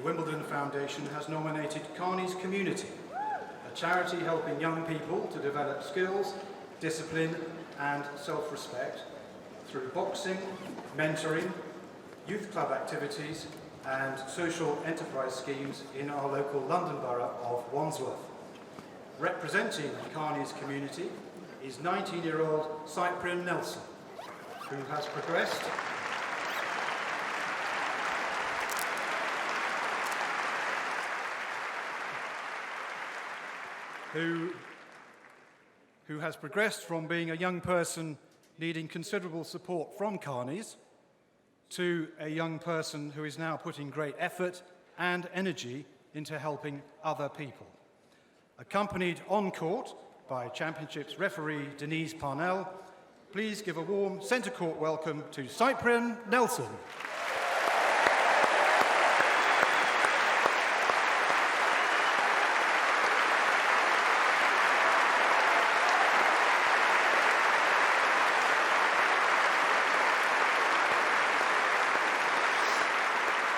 Wimbledon Foundation has nominated Carney's Community, a charity helping young people to develop skills, discipline and self-respect through boxing, mentoring, youth club activities and social enterprise schemes in our local London borough of Wandsworth. Representing Carney's Community is 19-year-old Cyprian Nelson, who has progressed who has progressed from being a young person needing considerable support from Carney's to a young person who is now putting great effort and energy into helping other people. Accompanied on court by Championships referee Denise Parnell, please give a warm centre court welcome to Cyprian Nelson.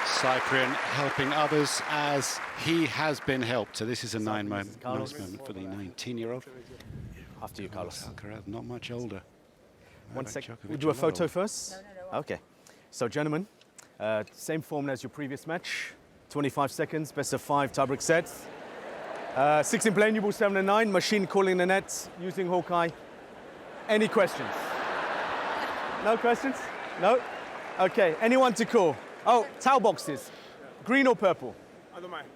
Cyprian helping others as he has been helped. So this is a nice moment for the 19-year-old. After you, Carlos. Alcaraz, not much older. 1 second. We'll do a photo first? No. Okay. So, gentlemen, same form as your previous match. 25 seconds, best of 5 tiebreak sets. 16 playing, new ball 7 and 9. Machine calling the nets using Hawkeye. Any questions? No questions? No? Okay. Anyone to call? Oh, towel boxes. Green or purple? I don't mind.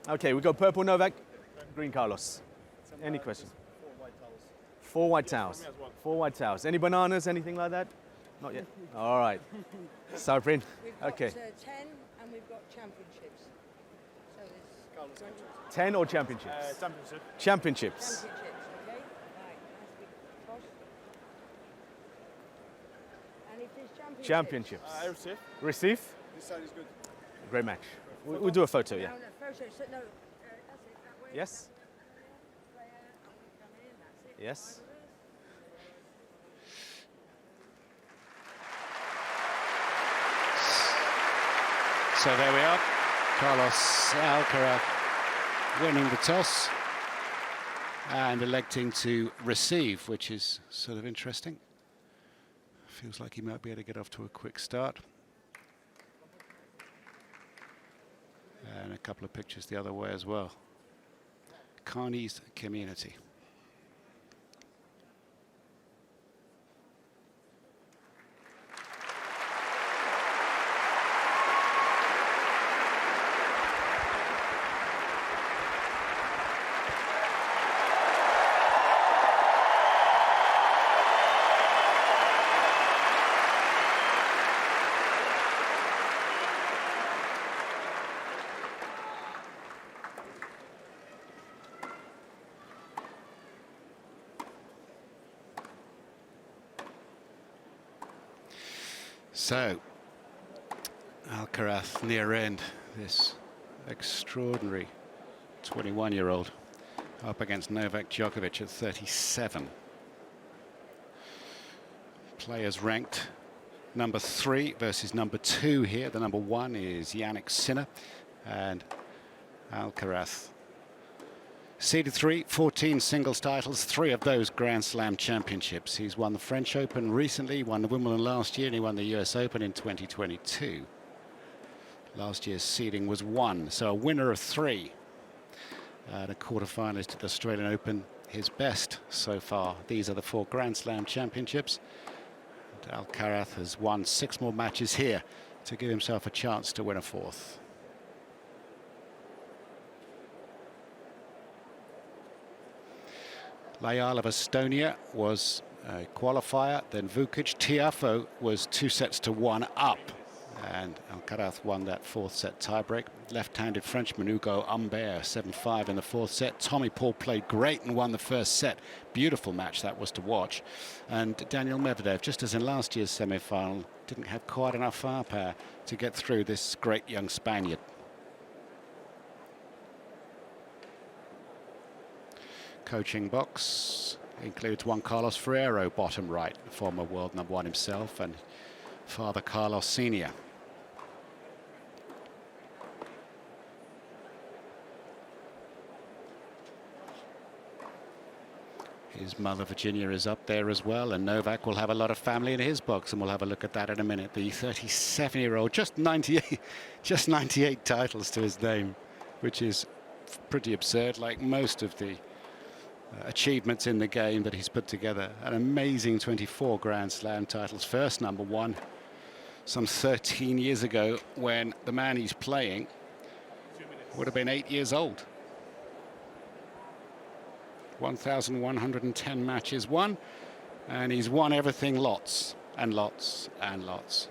Okay, we go purple Novak, green Carlos. Any questions? 4 white towels. 4 white towels. Any bananas, anything like that? Not yet. All right. Cyprian. Okay. We've got 10 and we've got championships. So there's 10 or championships? Championship. Championships. championships, okay? Right. As we toss. And if there's Championships. I receive. Receive? This side is good. Great match. We'll do a photo, yeah. No, photo. So, no, that's it. That way. Yes? Yes? So there we are. Carlos Alcaraz winning the toss and electing to receive, which is sort of interesting. Feels like he might be able to get off to a quick start. And a couple of pictures the other way as well. Carney's Community. So, Alcaraz near end, this extraordinary 21-year-old up against Novak Djokovic at 37. Players ranked number 3 versus number 2 here. The number 1 is Yannick Sinner, and Alcaraz seeded 3, 14 singles titles, 3 of those Grand Slam championships. He's won the French Open recently, won the Wimbledon last year, and he won the US Open in 2022. Last year's seeding was 1, so a winner of 3. And a quarterfinalist at the Australian Open, his best so far. These are the 4 Grand Slam championships. And Alcaraz has won 6 more matches here to give himself a chance to win a 4th. Layal of Estonia was a qualifier, then Vukic. Tiafoe was 2 sets to 1 up, and Alcaraz won that 4th set tiebreak. Left-handed Frenchman Hugo Humbert 7-5 in the 4th set. Tommy Paul played great and won the 1st set. Beautiful match that was to watch. And Daniel Medvedev, just as in last year's semi-final, didn't have quite enough firepower to get through this great young Spaniard. Coaching box includes Juan Carlos Ferrero, bottom right, former world number 1 himself, and Father Carlos Sr. His mother Virginia is up there as well, and Novak will have a lot of family in his box, and we'll have a look at that in a minute. The 37-year-old, just 98 titles to his name, which is pretty absurd, like most of the achievements in the game that he's put together. An amazing 24 Grand Slam titles, first #1 some 13 years ago, when the man he's playing would have been 8 years old. 1,110 matches won, and he's won everything lots and lots and lots,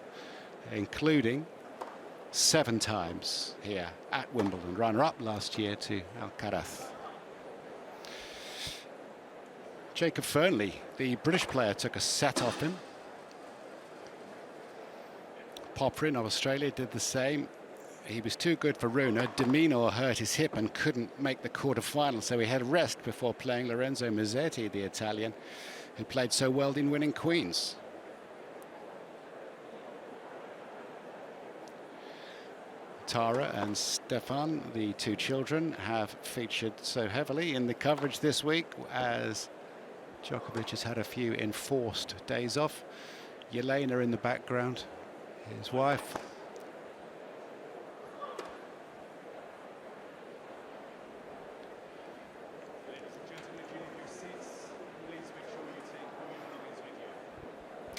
including 7 times here at Wimbledon. Runner-up last year to Alcaraz. Jacob Fernley, the British player, took a set off him. Poprin of Australia did the same. He was too good for Rune. Domino hurt his hip and couldn't make the quarter-final, so he had rest before playing Lorenzo Musetti, the Italian, who played so well in winning Queens. Tara and Stefan, the 2 children, have featured so heavily in the coverage this week, as Djokovic has had a few enforced days off. Yelena in the background, his wife.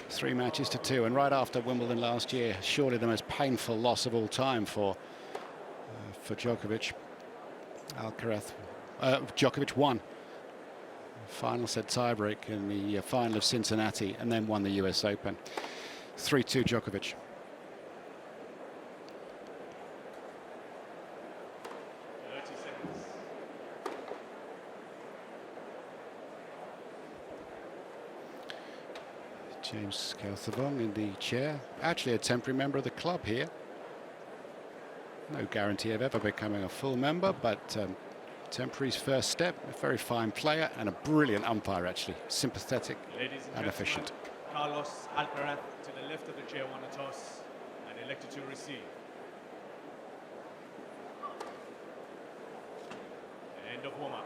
Three matches to 2, and right after Wimbledon last year, surely the most painful loss of all time for Djokovic. Djokovic won final set tiebreak in the final of Cincinnati, and then won the US Open. 3-2 Djokovic. James Kelthevong in the chair, actually a temporary member of the club here. No guarantee of ever becoming a full member, but temporary's first step. A very fine player and a brilliant umpire, actually. Sympathetic and efficient. Carlos Alcaraz to the left of the chair won a toss and elected to receive. End of warm-up.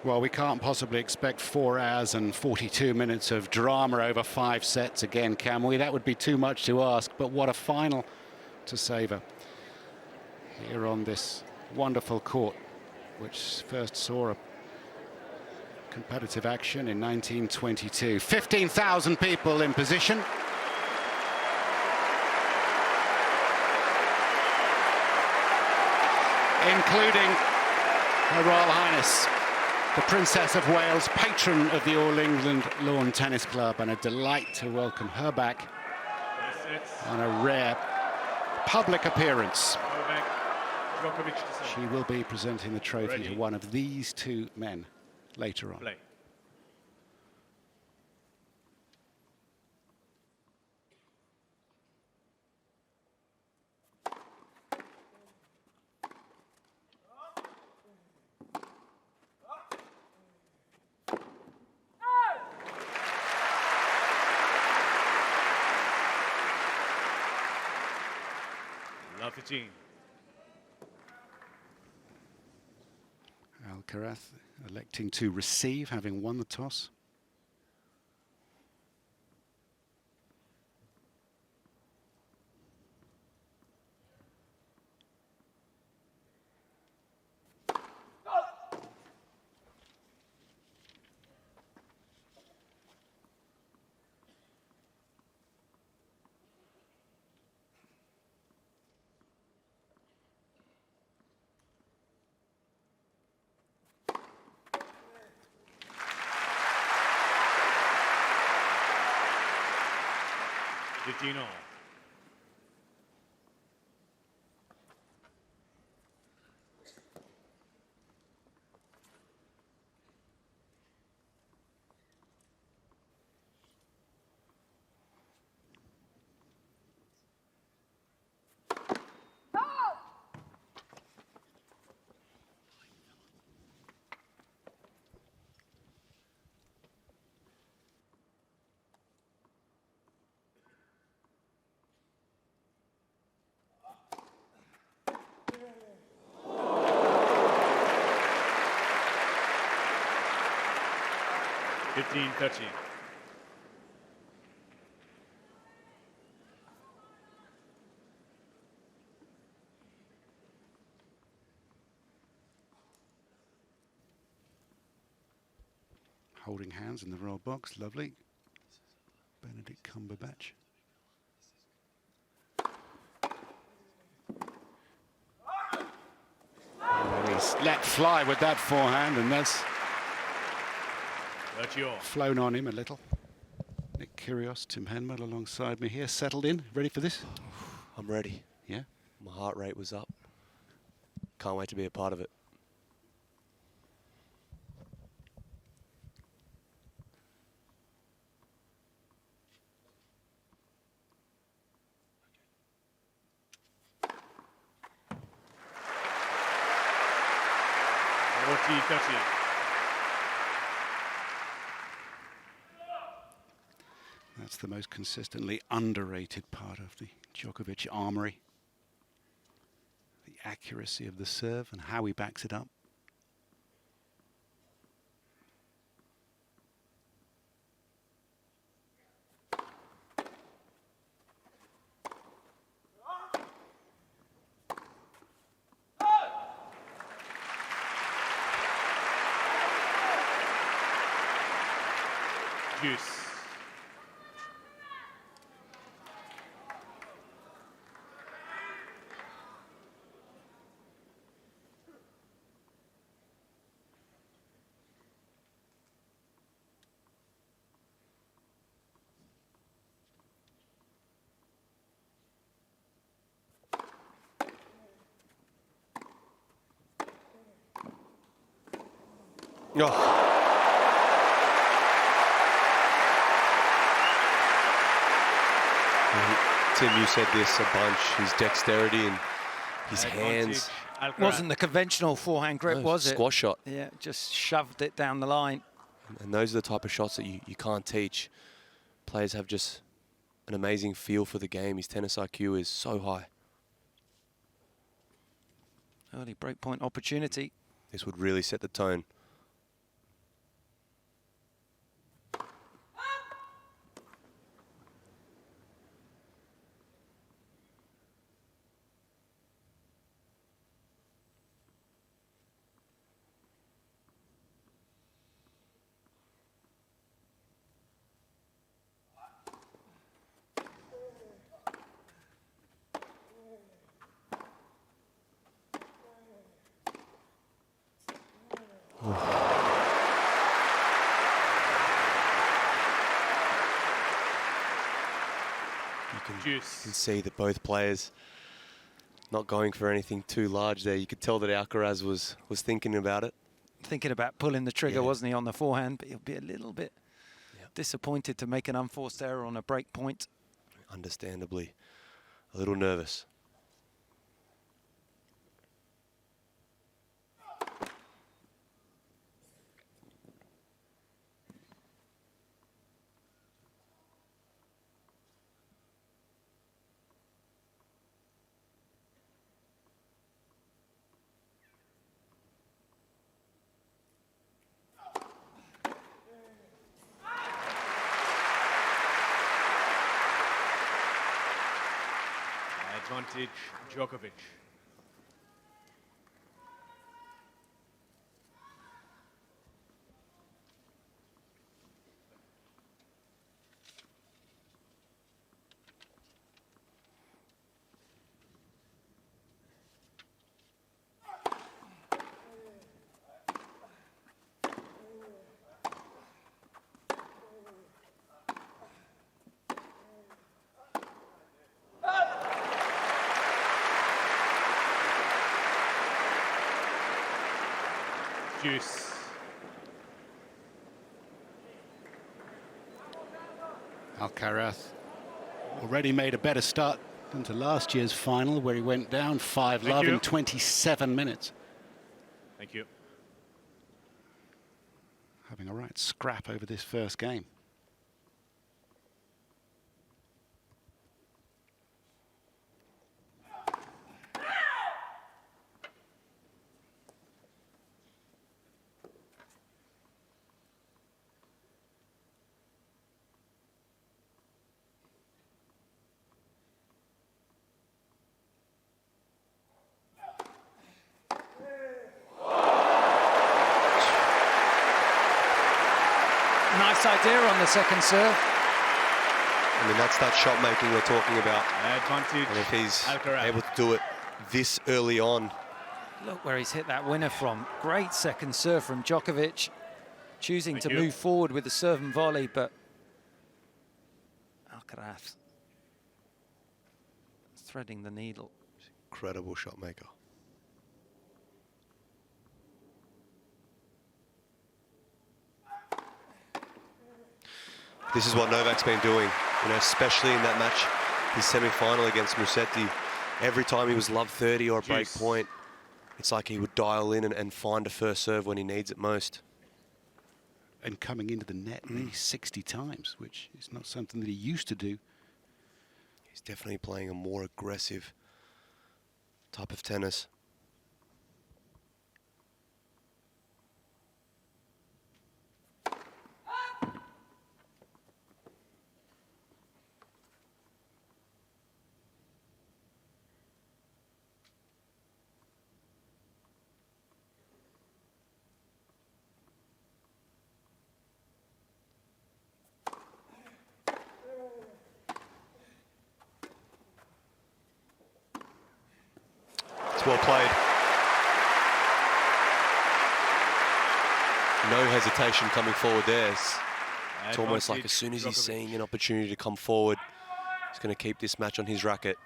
Well, we can't possibly expect 4 hours and 42 minutes of drama over 5 sets again, can we? That would be too much to ask, but what a final to savour here on this wonderful court, which first saw a competitive action in 1922. 15,000 people in position. Including Her Royal Highness, the Princess of Wales, patron of the All England Lawn Tennis Club, and a delight to welcome her back on a rare public appearance. She will be presenting the trophy to one of these 2 men later on. Alcaraz electing to receive, having won the toss. Dino. 15-13. Holding hands in the royal box, lovely. Benedict Cumberbatch. And he's let fly with that forehand, and that's flown on him a little. Nick Kyrgios, Tim Henman alongside me here, settled in, ready for this? I'm ready. Yeah? My heart rate was up. Can't wait to be a part of it. That's the most consistently underrated part of the Djokovic armory. The accuracy of the serve and how he backs it up. Juice. Oh. Tim, you said this a bunch. His dexterity and his hands. Wasn't the conventional forehand grip, No, was it? Squash shot. Yeah, just shoved it down the line. And those are the type of shots that you can't teach. Players have just an amazing feel for the game. His tennis IQ is so high. Early breakpoint opportunity. This would really set the tone. You can see that both players not going for anything too large there. You could tell that Alcaraz was thinking about it. Thinking about pulling the trigger, Yeah. wasn't he, on the forehand? But he'll be a little bit disappointed to make an unforced error on a break point. Understandably, a little nervous. Advantage, Djokovic. Juice. Alcaraz already made a better start than to last year's final, where he went down 5-love in 27 minutes. Thank you. Having a right scrap over this first game. nice idea on the second serve. I mean, that's that shot making we're talking about. Advantage. And if he's Alcaraz. able to do it this early on. Look where he's hit that winner from. Great second serve from Djokovic. Choosing to move forward with the serve and volley, but Alcaraz threading the needle. Incredible shot maker. This is what Novak's been doing, you know, especially in that match, his semi-final against Musetti. Every time he was love 30 or a break point, it's like he would dial in and find a first serve when he needs it most. And coming into the net maybe 60 times, which is not something that he used to do. He's definitely playing a more aggressive type of tennis. It's well played. No hesitation coming forward there. It's almost like as soon as he's seeing an opportunity to come forward, he's going to keep this match on his racket.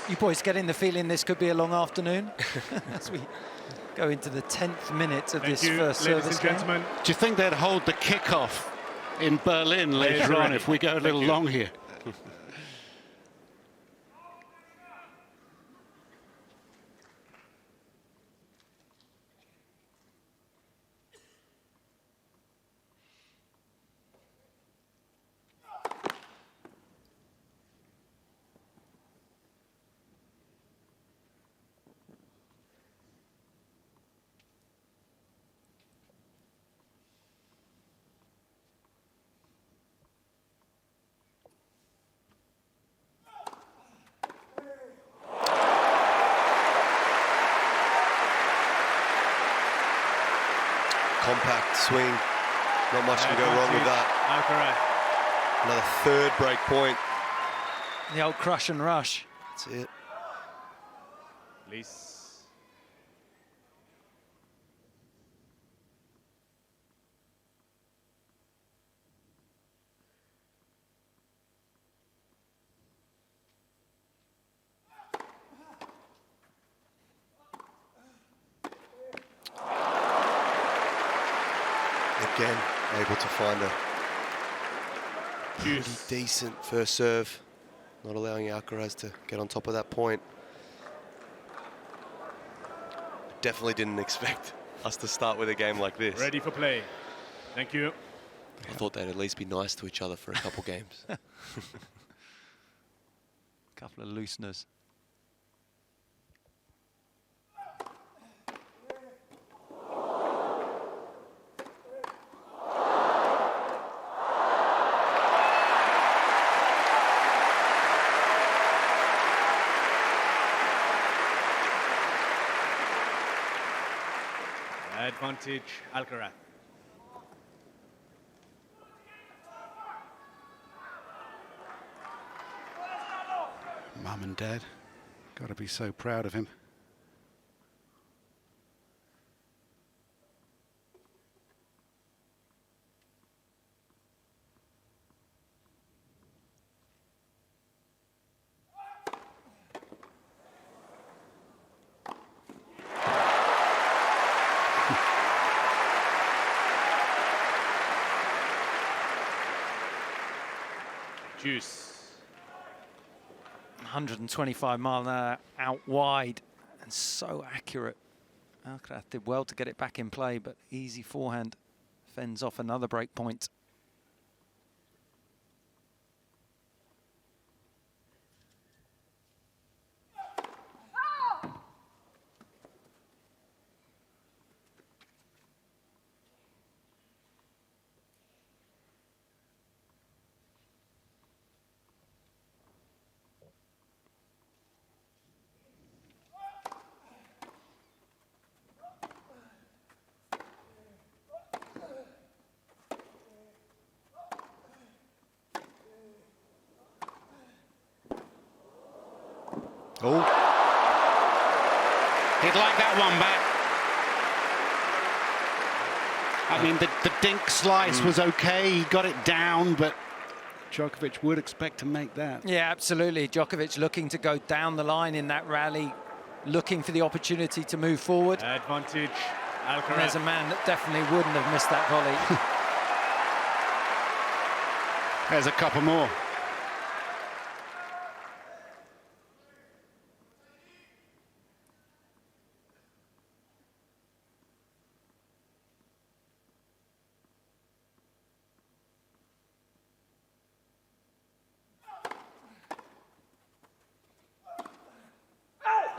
You boys getting the feeling this could be a long afternoon as we go into the 10th minute of this first service game? Gentlemen. Do you think they'd hold the kickoff in Berlin later on if we go a little long here? Compact swing, not much can go wrong with that. Another third break point. The old crush and rush. That's it. Please. Again, able to find a pretty decent first serve, not allowing Alcaraz to get on top of that point. Definitely didn't expect us to start with a game like this. Ready for play. Thank you. I thought they'd at least be nice to each other for a couple games. Couple of looseners. Advantage, Alcaraz. Mum and Dad, got to be so proud of him. Juice. 125 mile an hour out wide and so accurate. Alcaraz did well to get it back in play, but easy forehand fends off another break point. Oh. He'd like that one back. I mean, the dink slice was okay. He got it down, but Djokovic would expect to make that. Yeah, absolutely. Djokovic looking to go down the line in that rally, looking for the opportunity to move forward. Advantage, And Alcaraz. there's a man that definitely wouldn't have missed that volley. There's a couple more.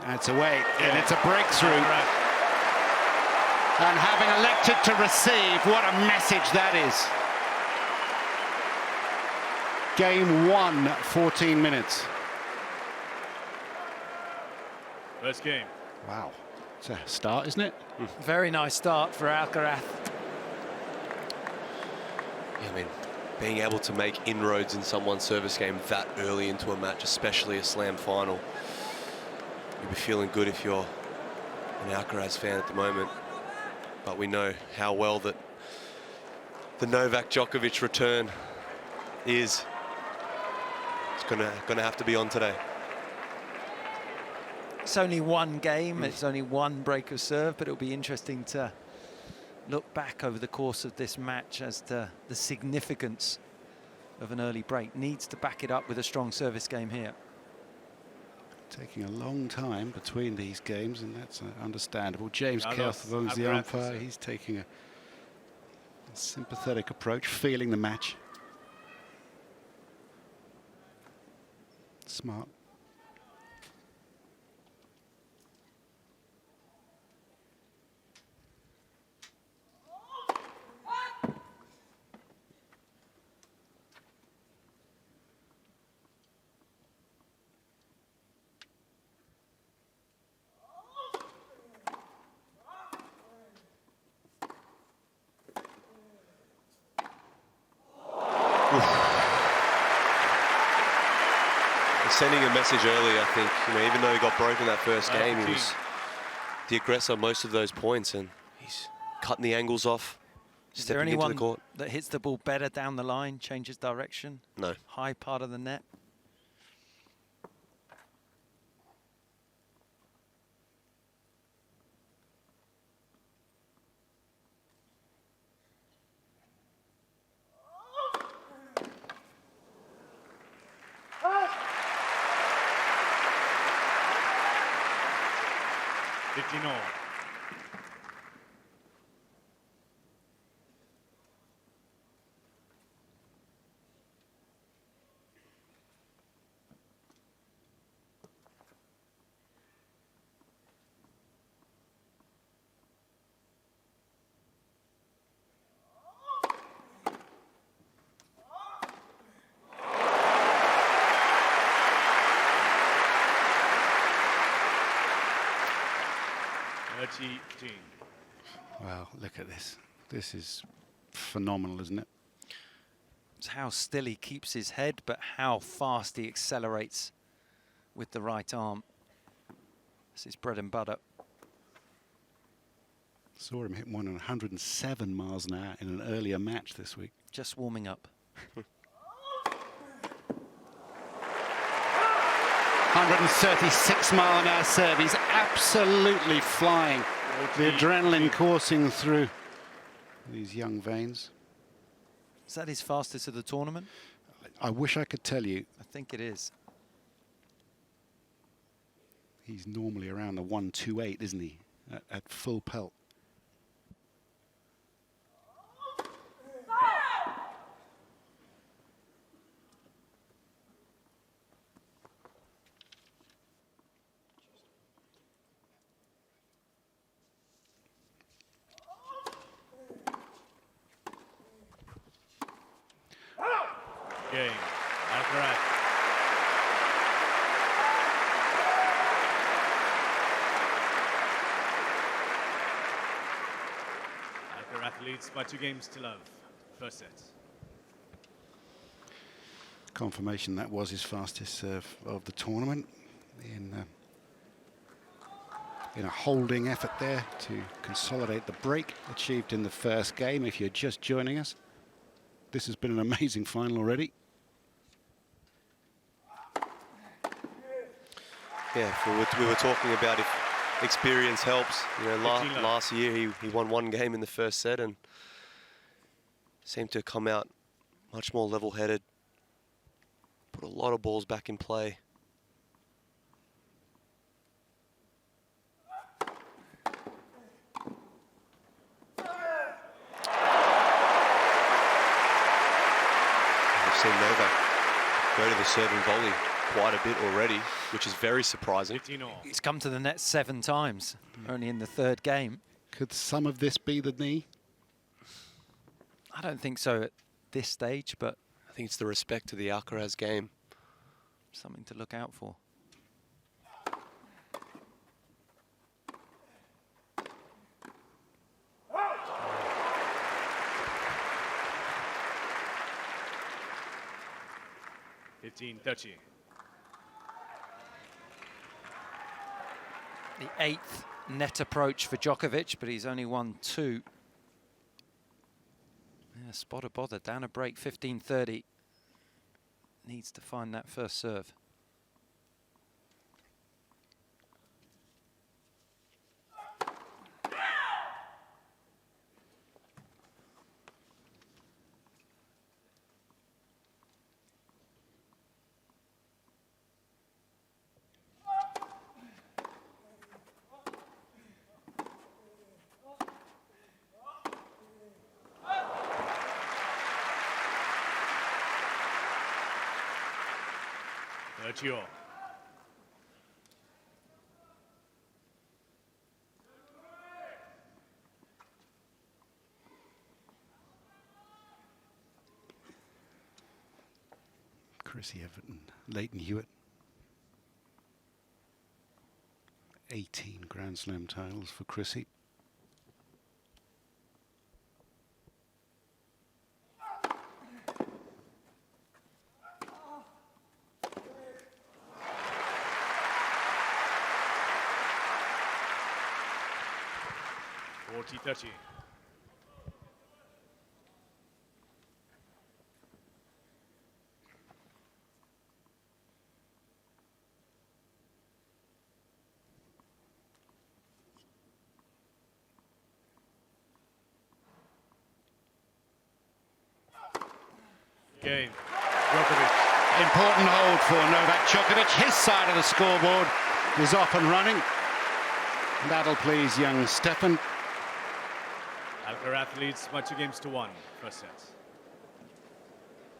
That's away, and it's a breakthrough. And having elected to receive, what a message that is. Game 1, 14 minutes. First game. Wow, it's a start, isn't it? Very nice start for Alcaraz. Yeah, I mean, being able to make inroads in someone's service game that early into a match, especially a slam final, you'll be feeling good if you're an Alcaraz fan at the moment. But we know how well that the Novak Djokovic return is. It's gonna have to be on today. It's only one game, it's only one break of serve, but it'll be interesting to look back over the course of this match as to the significance of an early break. Needs to back it up with a strong service game here. Taking a long time between these games, and that's understandable. James Carlos Kelth's the Alcaraz. umpire. He's taking a sympathetic approach, feeling the match. Smart. Sending a message early, I think. You know, even though he got broken that first game, he was the aggressor most of those points, and he's cutting the angles off, Is there stepping into the anyone court. that hits the ball better down the line, changes direction? No. High part of the net? No. Wow, look at this. This is phenomenal, isn't it? It's how still he keeps his head, but how fast he accelerates with the right arm. This is bread and butter. Saw him hit one at 107 miles an hour in an earlier match this week. Just warming up. 136 mile an hour serve. He's absolutely flying. The adrenaline coursing through these young veins. Is that his fastest of the tournament? I wish I could tell you. I think it is. He's normally around the 128, isn't he? At full pelt. Game. Alcaraz. Alcaraz leads by 2 games to love. First set. Confirmation that was his fastest serve of the tournament in a holding effort there to consolidate the break achieved in the first game. If you're just joining us, this has been an amazing final already. Yeah, we were talking about if experience helps. You know, last year he won 1 game in the first set and seemed to come out much more level-headed. Put a lot of balls back in play. We've seen Novak go to the serve and volley quite a bit already, which is very surprising. He's come to the net 7 times, only in the 3rd game. Could some of this be the knee? I don't think so at this stage, but I think it's the respect to the Alcaraz game. Something to look out for. (15-13). The 8th net approach for Djokovic, but he's only won 2. Yeah, spot a bother, down a break, 15-30. Needs to find that first serve. Sergio. Chrissy Everton, Leighton Hewitt. 18 Grand Slam titles for Chrissy. (40-30). Game. Djokovic. Important hold for Novak Djokovic. His side of the scoreboard is off and running. That'll please young Stefan. Alcaraz leads by 2 games to 1. First set.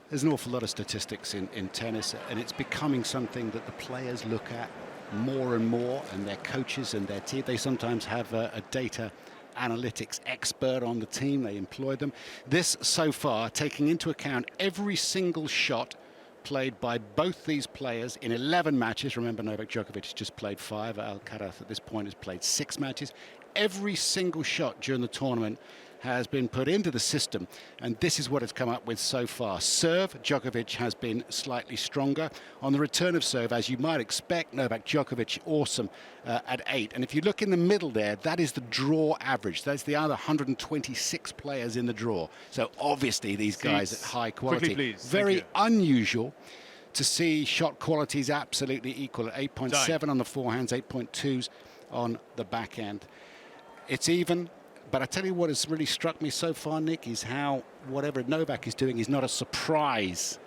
There's an awful lot of statistics in tennis, and it's becoming something that the players look at more and more, and their coaches and their team. They sometimes have a data analytics expert on the team. They employ them. This, so far, taking into account every single shot played by both these players in 11 matches. Remember, Novak Djokovic has just played 5. Alcaraz at this point has played 6 matches. Every single shot during the tournament has been put into the system, and this is what it's come up with so far. Serve, Djokovic has been slightly stronger. On the return of serve, as you might expect, Novak Djokovic awesome at 8. And if you look in the middle there, that is the draw average. That's the other 126 players in the draw. So obviously these guys at high quality. Quickly, please. Very unusual to see shot qualities absolutely equal at 8.7 on the forehands, 8.2s on the backhand. It's even. But I tell you what has really struck me so far, Nick, is how whatever Novak is doing is not a surprise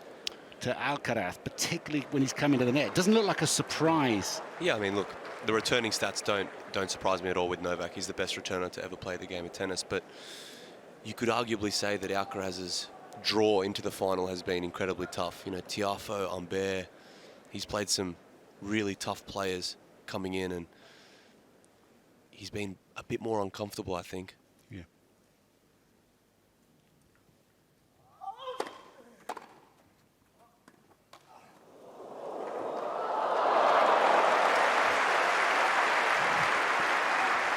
to Alcaraz, particularly when he's coming to the net. It doesn't look like a surprise. Yeah, I mean, look, the returning stats don't surprise me at all with Novak. He's the best returner to ever play the game of tennis. But you could arguably say that Alcaraz's draw into the final has been incredibly tough. You know, Tiafoe, Humbert, he's played some really tough players coming in, and he's been a bit more uncomfortable, I think. Yeah.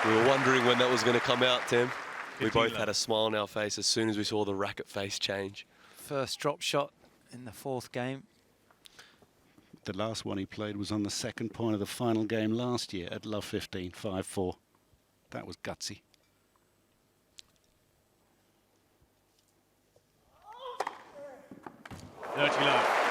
We were wondering when that was going to come out, Tim. We 15 both love. had a smile on our face as soon as we saw the racket face change. First drop shot in the 4th game. The last one he played was on the 2nd point of the final game last year at Love 15, 5-4. That was gutsy. Dirty love.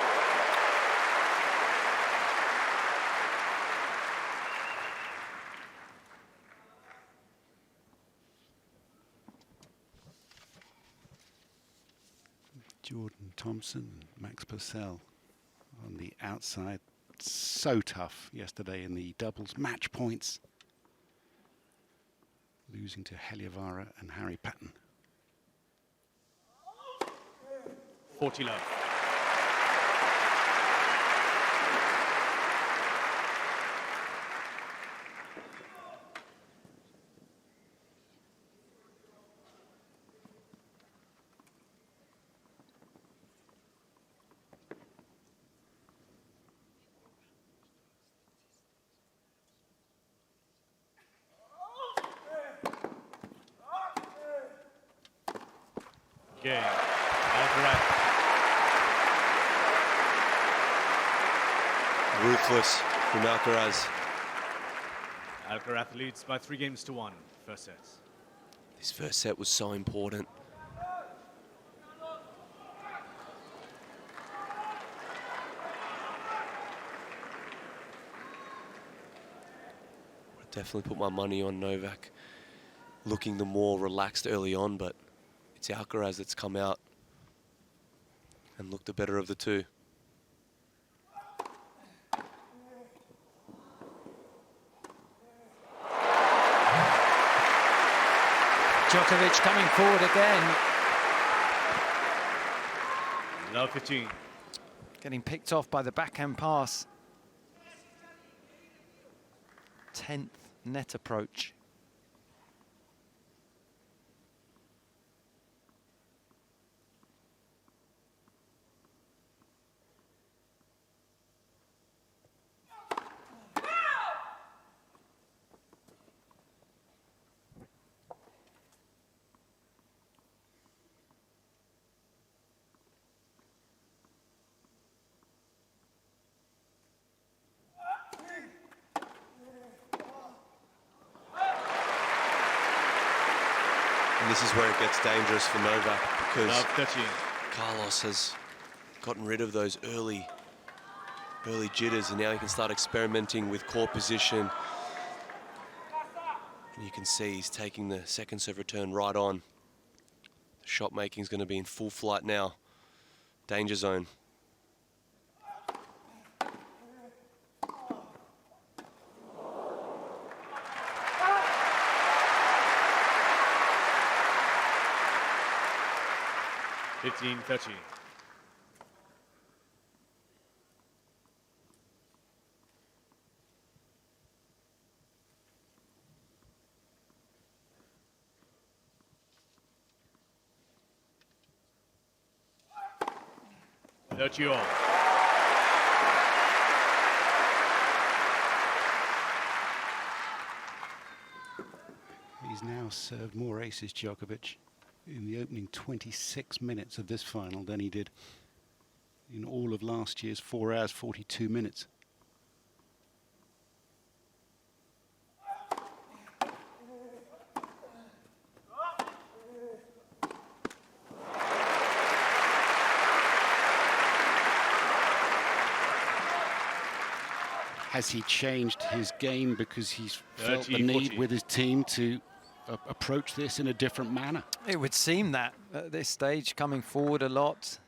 Jordan Thompson, Max Purcell on the outside. So tough yesterday in the doubles match points. Losing to Heliavara and Harry Patton. 40 love. Game. Alcaraz. Ruthless from Alcaraz. Alcaraz leads by 3 games to 1. First set. This first set was so important. I'd definitely put my money on Novak looking the more relaxed early on, but it's Alcaraz that's come out and looked the better of the two. Djokovic coming forward again. Love 15. Getting picked off by the backhand pass. 10th net approach. And this is where it gets dangerous for Novak, because Love 13. Carlos has gotten rid of those early jitters, and now he can start experimenting with court position. And you can see he's taking the second serve return right on. The shot making is going to be in full flight now. Danger zone. Fifteen, 13. Dirty all. He's now served more aces, Djokovic, in the opening 26 minutes of this final than he did in all of last year's 4 hours, 42 minutes. Has he changed his game because he's felt the 30, need 40. with his team to approach this in a different manner? It would seem that at this stage, coming forward a lot.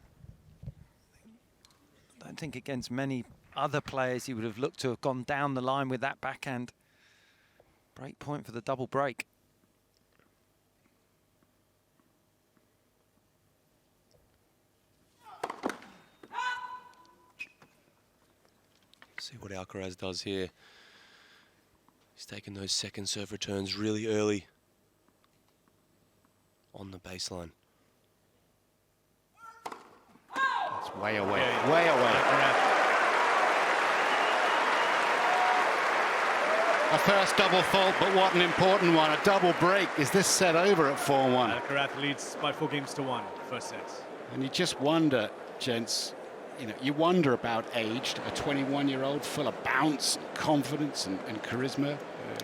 I don't think against many other players he would have looked to have gone down the line with that backhand. Break point for the double break. See what Alcaraz does here. He's taking those second serve returns really early on the baseline. It's way away, way away. A first double fault, but what an important one. A double break. Is this set over at 4-1? Alcaraz leads by 4 games to 1, first set. And you just wonder, gents, you know, you wonder about aged, a 21-year-old full of bounce, confidence and charisma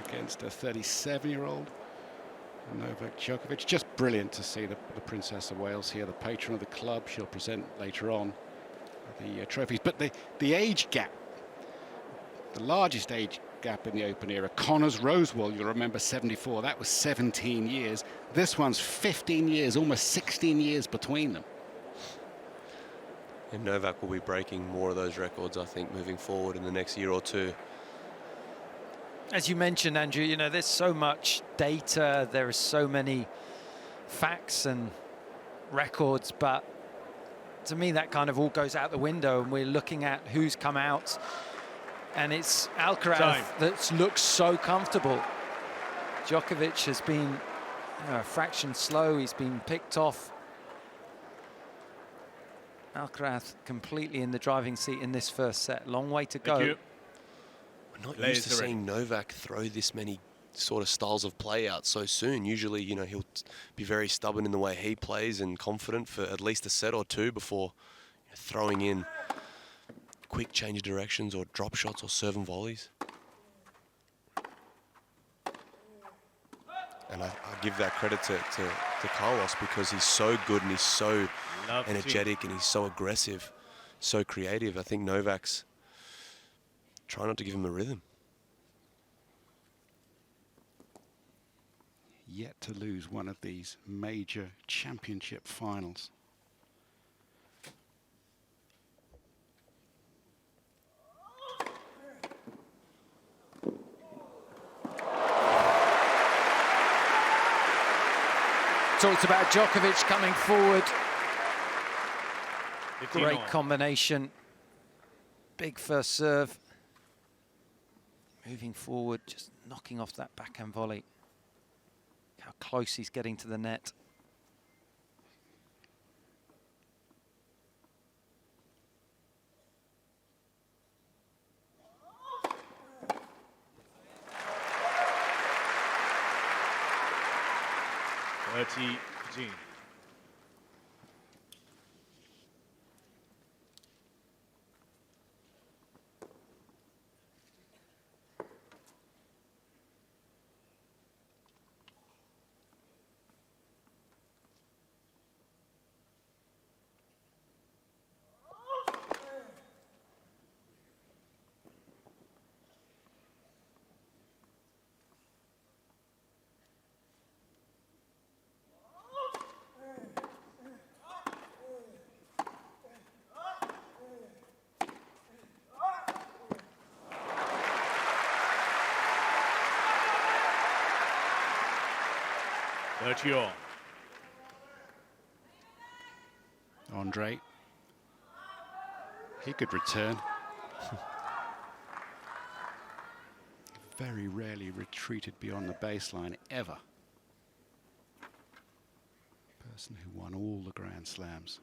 against a 37-year-old. Novak Djokovic. Just brilliant to see the Princess of Wales here, the patron of the club. She'll present later on the trophies. But the age gap, the largest age gap in the Open era, Connors Rosewall, you'll remember 74, that was 17 years. This one's 15 years, almost 16 years between them. And Novak will be breaking more of those records, I think, moving forward in the next year or two. As you mentioned, Andrew, you know, there's so much data, there are so many facts and records, but to me that kind of all goes out the window, and we're looking at who's come out, and it's Alcaraz that looks so comfortable. Djokovic has been, you know, a fraction slow, he's been picked off. Alcaraz completely in the driving seat in this first set. Long way to go. We're not used to seeing Novak throw this many sort of styles of play out so soon. Usually, you know, he'll be very stubborn in the way he plays and confident for at least a set or two before throwing in quick change of directions or drop shots or serve and volleys. And I give that credit to Carlos, because he's so good and he's so energetic and he's so aggressive, so creative. I think Novak's trying not to give him a rhythm. Yet to lose one of these major championship finals. Talked about Djokovic coming forward. 15 Great on. combination. Big first serve. Moving forward, just knocking off that backhand volley. How close he's getting to the net. Gene. Andre, he could return. Very rarely retreated beyond the baseline, ever. Person who won all the Grand Slams.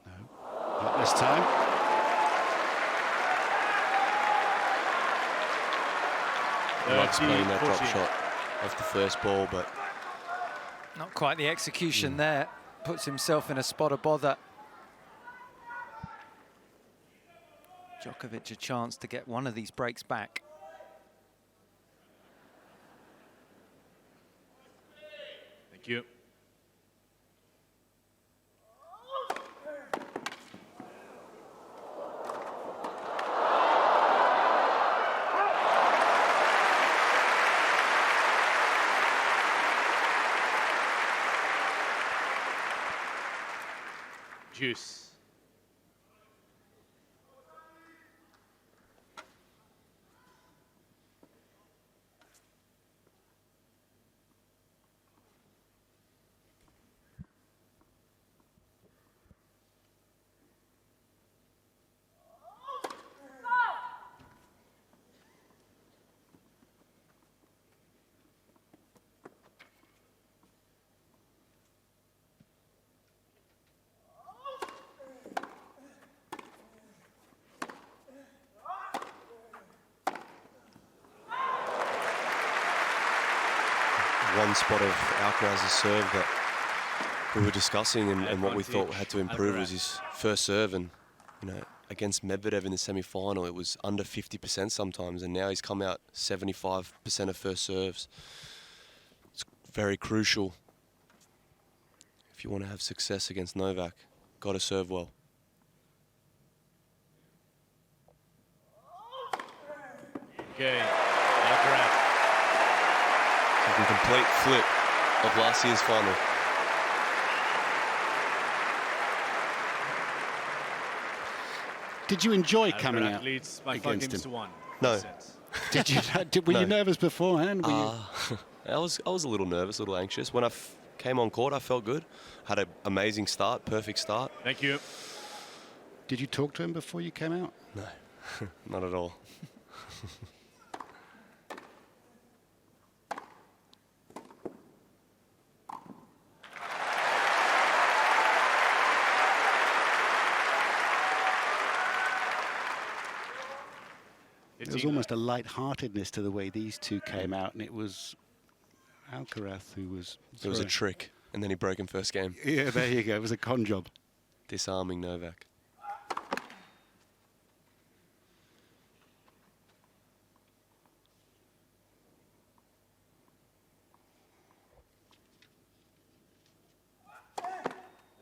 No, not this time. Loves playing that drop shot off the first ball, but Not quite the execution there. Puts himself in a spot of bother. Djokovic a chance to get one of these breaks back. Thank you. Juice. One spot of Alcaraz's serve that we were discussing and what we thought had to improve was his first serve. And, you know, against Medvedev in the semi-final, it was under 50% sometimes, and now he's come out 75% of first serves. It's very crucial. If you want to have success against Novak, got to serve well. Okay, Alcaraz. A complete flip of last year's final. Did you enjoy coming Alcaraz out leads by 5 against games him? to 1. No. Did you? Were No. you nervous beforehand? Were you? I was a little nervous, a little anxious. When I came on court, I felt good. Had an amazing start, perfect start. Thank you. Did you talk to him before you came out? No, not at all. There was almost a light-heartedness to the way these two came out, and it was Alcaraz who was... It was a trick, and then he broke in first game. Yeah, there you go. It was a con job. Disarming Novak.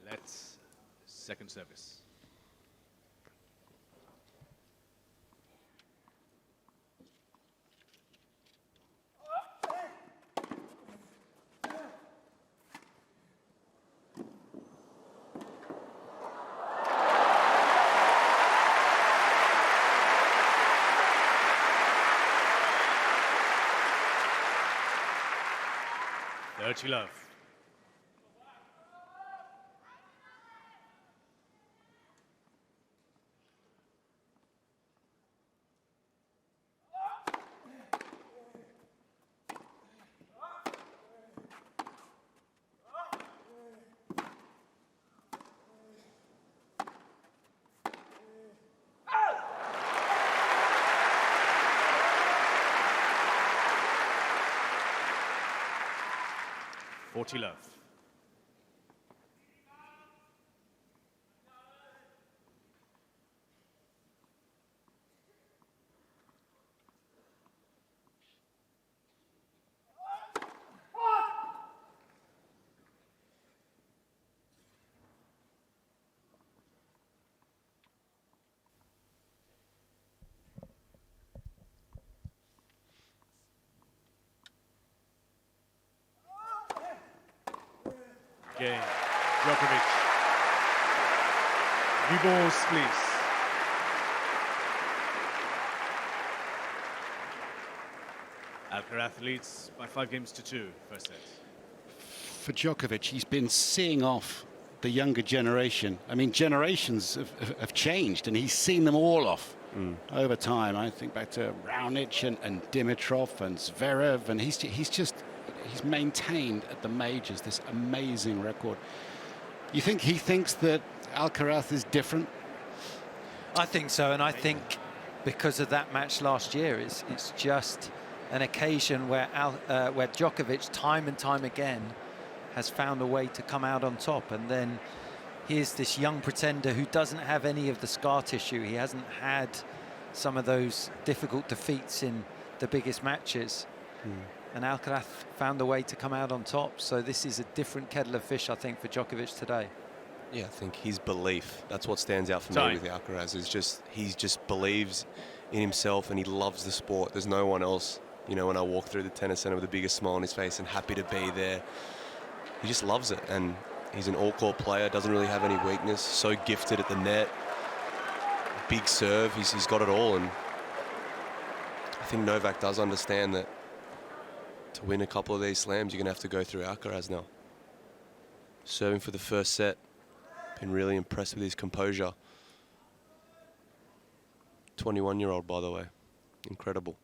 Let's second service. Dirty love. Love. Game. Djokovic. New balls, please. Alcaraz leads by 5 games to 2, first set. For Djokovic, he's been seeing off the younger generation. I mean, generations have changed, and he's seen them all off over time. I think back to Raonic and Dimitrov and Zverev, and he's maintained at the majors this amazing record. You think he thinks that Alcaraz is different? I think so, and I think because of that match last year, it's just an occasion where Djokovic, time and time again, has found a way to come out on top. And then here's this young pretender who doesn't have any of the scar tissue. He hasn't had some of those difficult defeats in the biggest matches. And Alcaraz found a way to come out on top. So this is a different kettle of fish, I think, for Djokovic today. Yeah, I think his belief, that's what stands out for me with Alcaraz, is he just believes in himself and he loves the sport. There's no one else, you know, when I walk through the tennis center with the biggest smile on his face and happy to be there, he just loves it. And He's an all-court player, doesn't really have any weakness, so gifted at the net. Big serve, he's got it all, and I think Novak does understand that to win a couple of these slams, you're going to have to go through Alcaraz now. Serving for the first set, been really impressed with his composure. 21-year-old, by the way, incredible.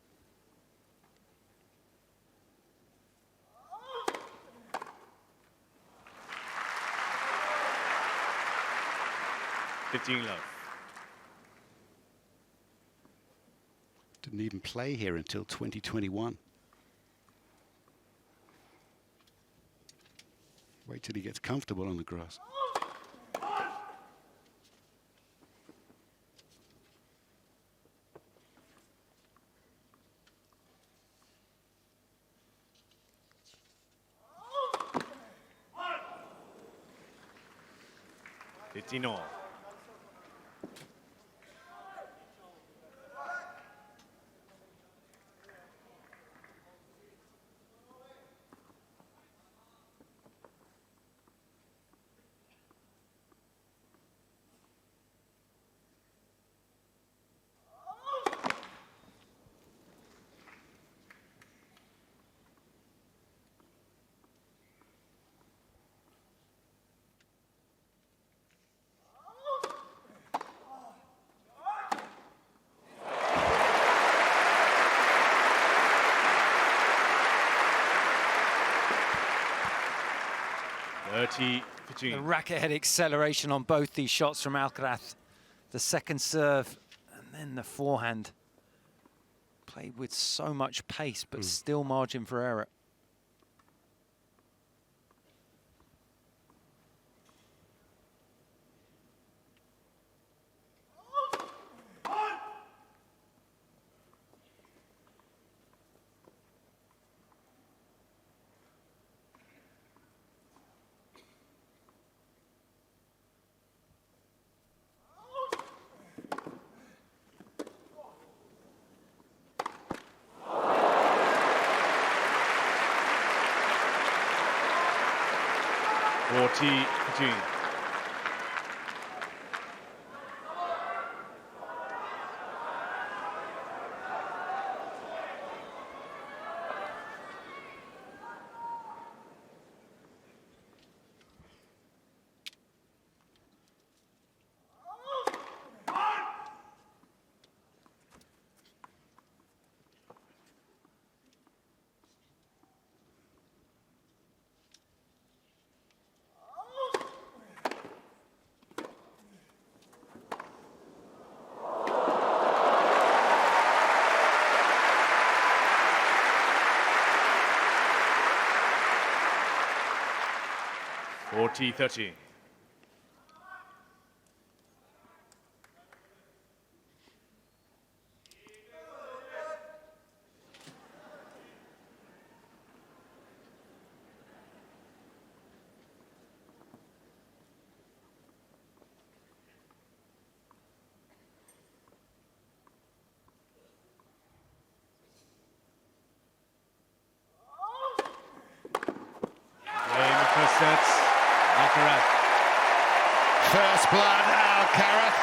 love. Didn't even play here until 2021. Wait till he gets comfortable on the grass. All. The racket head acceleration on both these shots from Alcaraz. The second serve and then the forehand. Played with so much pace, but still margin for error. T30. First sets, Alcaraz. First blood, Alcaraz.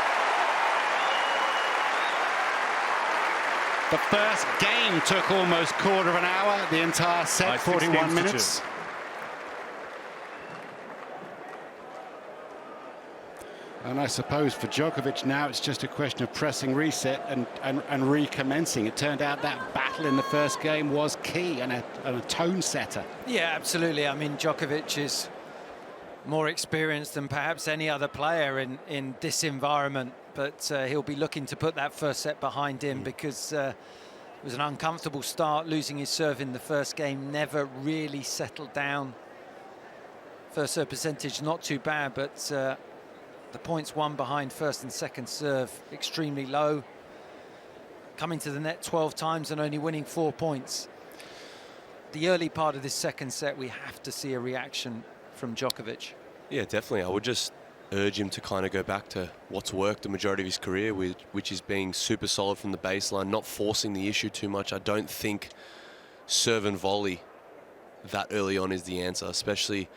The first game took almost quarter of an hour. The entire set, 41 minutes. And I suppose for Djokovic now it's just a question of pressing reset and recommencing. It turned out that battle in the first game was key and a tone setter. Yeah, absolutely. I mean, Djokovic is more experienced than perhaps any other player in this environment, but he'll be looking to put that first set behind him because it was an uncomfortable start, losing his serve in the first game, never really settled down. First serve percentage not too bad, but the points won behind first and second serve extremely low. Coming to the net 12 times and only winning 4 points. The early part of this second set, we have to see a reaction from Djokovic. Yeah, definitely. I would just urge him to kind of go back to what's worked the majority of his career, which is being super solid from the baseline, not forcing the issue too much. I don't think serve and volley that early on is the answer, especially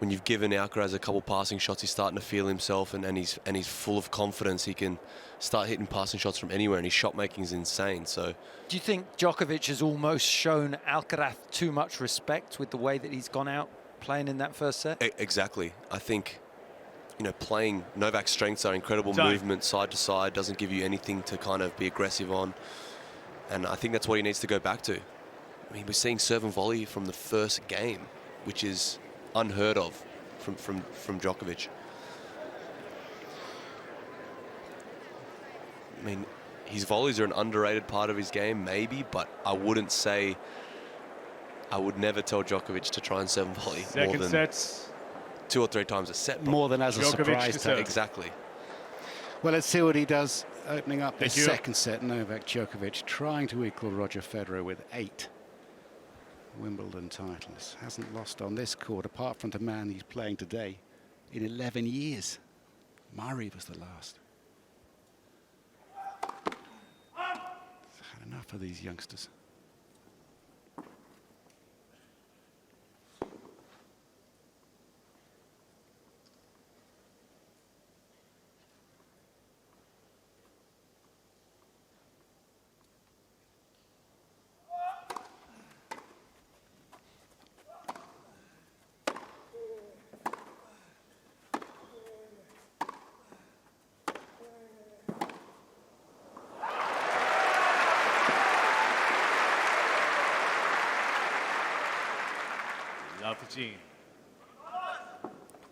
when you've given Alcaraz a couple passing shots, he's starting to feel himself, and he's full of confidence. He can start hitting passing shots from anywhere, and his shot making is insane. So, do you think Djokovic has almost shown Alcaraz too much respect with the way that he's gone out playing in that first set? Exactly. I think, you know, playing Novak's strengths are incredible movement side to side, doesn't give you anything to kind of be aggressive on, and I think that's what he needs to go back to. I mean, we're seeing serve and volley from the first game, which is unheard of from Djokovic. I mean, his volleys are an underrated part of his game, maybe, but I would never tell Djokovic to try and serve and volley more than sets. 2 or 3 times a set. More than as a Djokovic surprise. Exactly. Well, let's see what he does opening up the second set. Novak Djokovic trying to equal Roger Federer with 8 Wimbledon titles. Hasn't lost on this court, apart from the man he's playing today, in 11 years. Murray was the last. Had enough of these youngsters.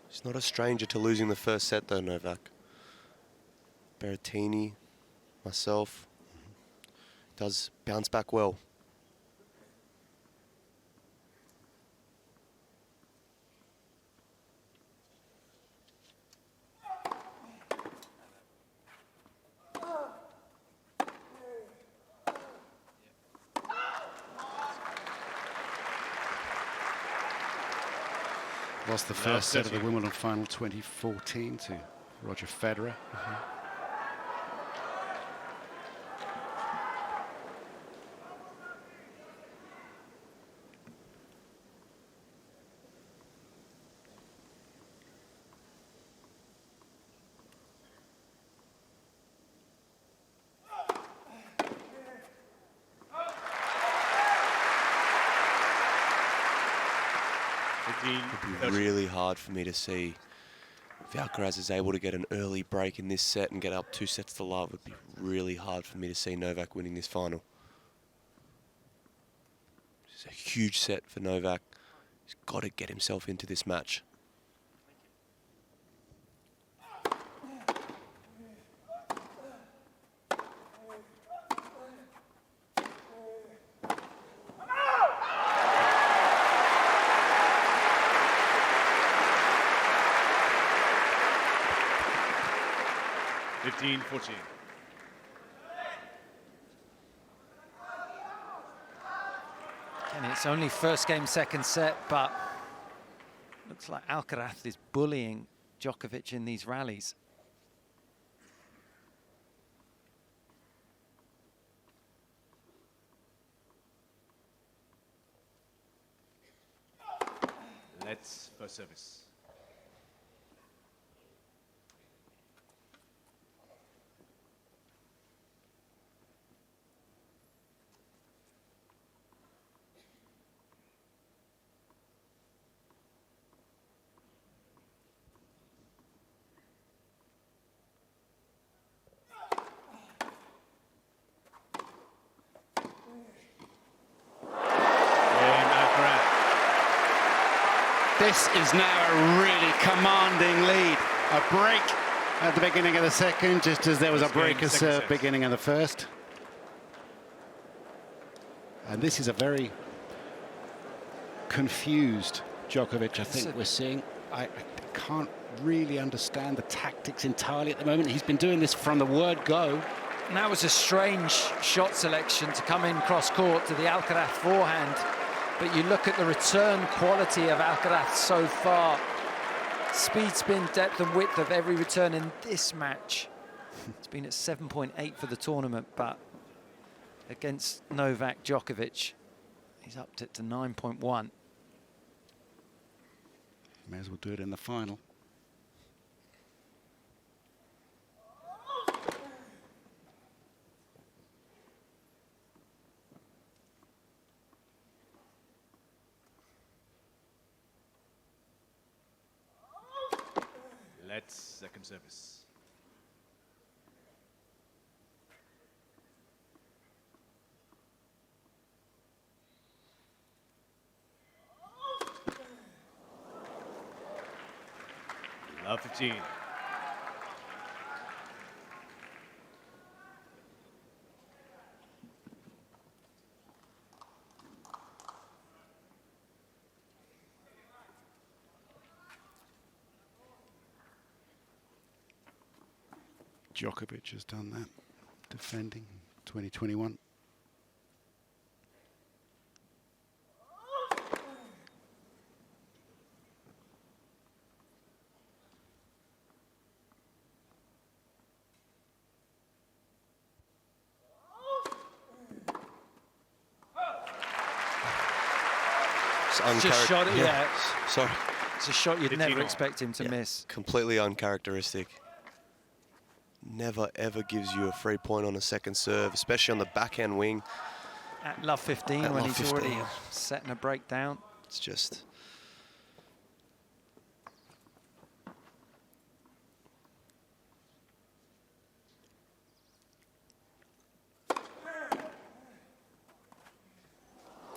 He's not a stranger to losing the first set, though, Novak. Berrettini, myself, does bounce back well. Lost the first set of the Wimbledon final 2014 to Roger Federer. It'd be really hard for me to see if Alcaraz is able to get an early break in this set and get up 2 sets to love. It would be really hard for me to see Novak winning this final. It's a huge set for Novak. He's got to get himself into this match. And it's only first game, second set, but looks like Alcaraz is bullying Djokovic in these rallies. Let's first service. This is now a really commanding lead. A break at the beginning of the second, just as there was a break of serve beginning of the first. And this is a very confused Djokovic, I think we're seeing. I can't really understand the tactics entirely at the moment. He's been doing this from the word go. And that was a strange shot selection to come in cross-court to the Alcaraz forehand. But you look at the return quality of Alcaraz so far. Speed, spin, depth and width of every return in this match. It's been at 7.8 for the tournament, but against Novak Djokovic, he's upped it to 9.1. May as well do it in the final. Let's second service. Love 15. Djokovic has done that, defending 2021. It's just shot, yeah. Sorry. It's a shot you'd never expect him to miss. Completely uncharacteristic. Never ever gives you a free point on a second serve, especially on the backhand wing. At love 15, At when love he's 15. already setting a break down. It's just...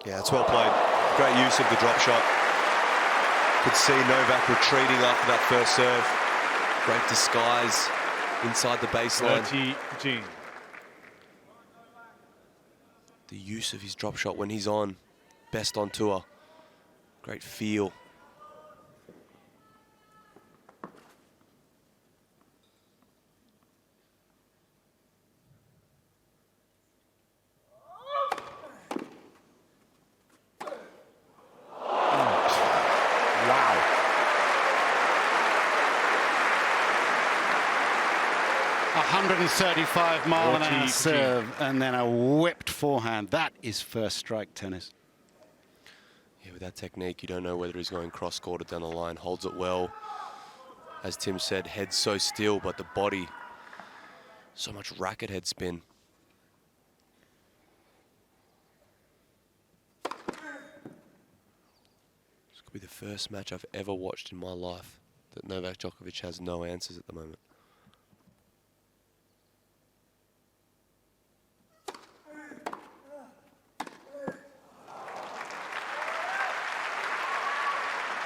Yeah, it's well played. Great use of the drop shot. Could see Novak retreating after that first serve. Great disguise inside the baseline. 30-15. The use of his drop shot when he's on. Best on tour. Great feel. Wow. 135-mile-an-hour serve and then a whipped forehand. That is first strike tennis. Yeah, with that technique, you don't know whether he's going cross-court or down the line. Holds it well. As Tim said, head's so still, but the body, so much racket head spin. This could be the first match I've ever watched in my life that Novak Djokovic has no answers at the moment.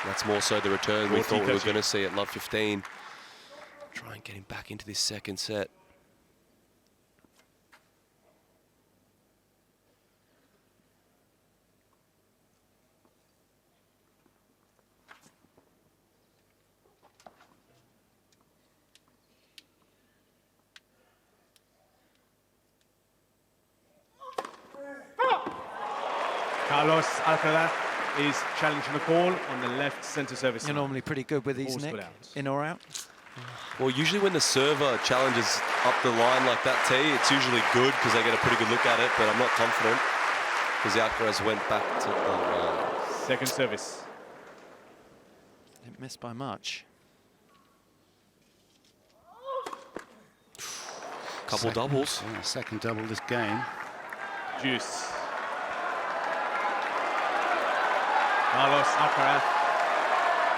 That's more so the return we thought we were going to see at love 15. Try and get him back into this second set. Carlos Alcaraz is challenging the call on the left centre service. You're normally pretty good with these, Nick. In or out? Well, usually when the server challenges up the line like that tee, it's usually good because they get a pretty good look at it, but I'm not confident because Alcaraz went back to the line. Second service. Didn't miss by much. Couple doubles. Yeah, second double this game. Juice. Carlos Alcaraz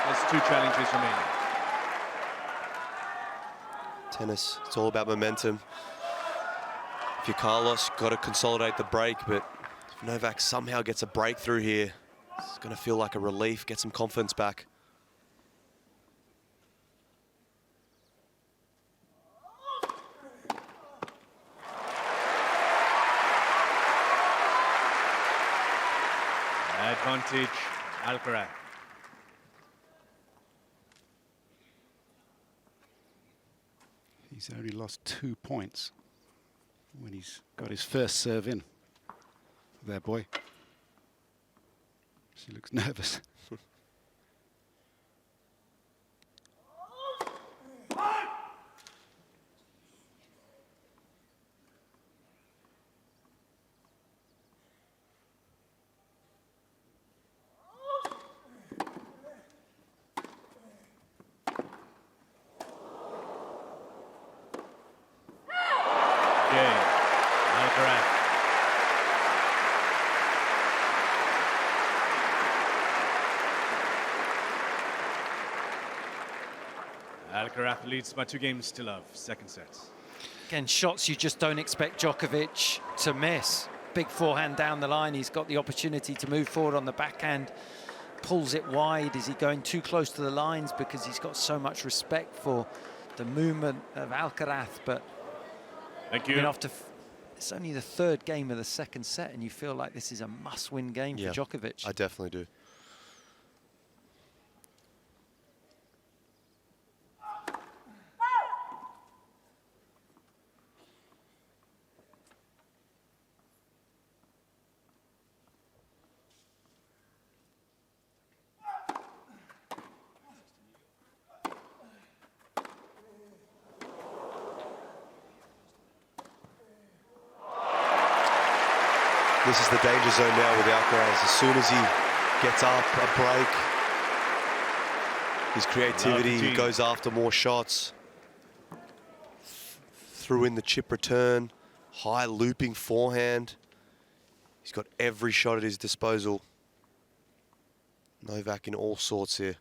has 2 challenges remaining. Tennis, it's all about momentum. If you're Carlos, got to consolidate the break, but if Novak somehow gets a breakthrough here, it's going to feel like a relief, get some confidence back. Advantage, Alcaraz. He's only lost 2 points when he's got his first serve in. There, boy. She looks nervous. Alcaraz leads by 2 games to love. Second set. Again, shots you just don't expect Djokovic to miss. Big forehand down the line. He's got the opportunity to move forward on the backhand. Pulls it wide. Is he going too close to the lines because he's got so much respect for the movement of Alcaraz? But Thank you. It's only the 3rd game of the second set, and you feel like this is a must-win game for Djokovic. I definitely do. This is the danger zone now with Alcaraz. As soon as he gets up a break, his creativity, he goes after more shots. Threw in the chip return, high looping forehand. He's got every shot at his disposal. Novak in all sorts here.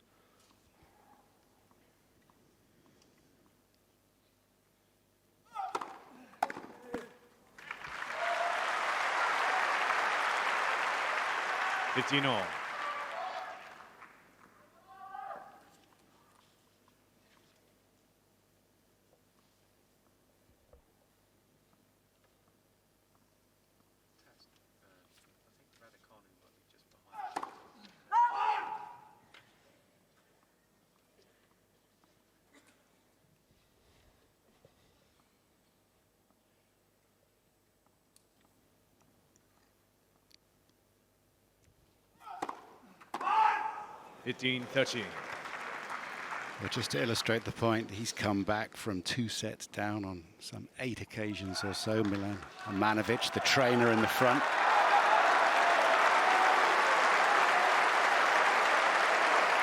all. Well, just to illustrate the point, he's come back from 2 sets down on some 8 occasions or so. Milan Manovic, the trainer in the front.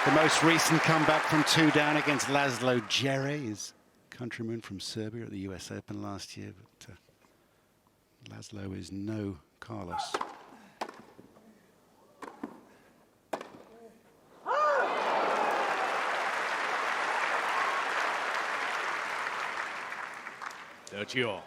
The most recent comeback from 2 down against Laszlo Djere, his countryman from Serbia at the US Open last year. But Laszlo is no Carlos. Sergio.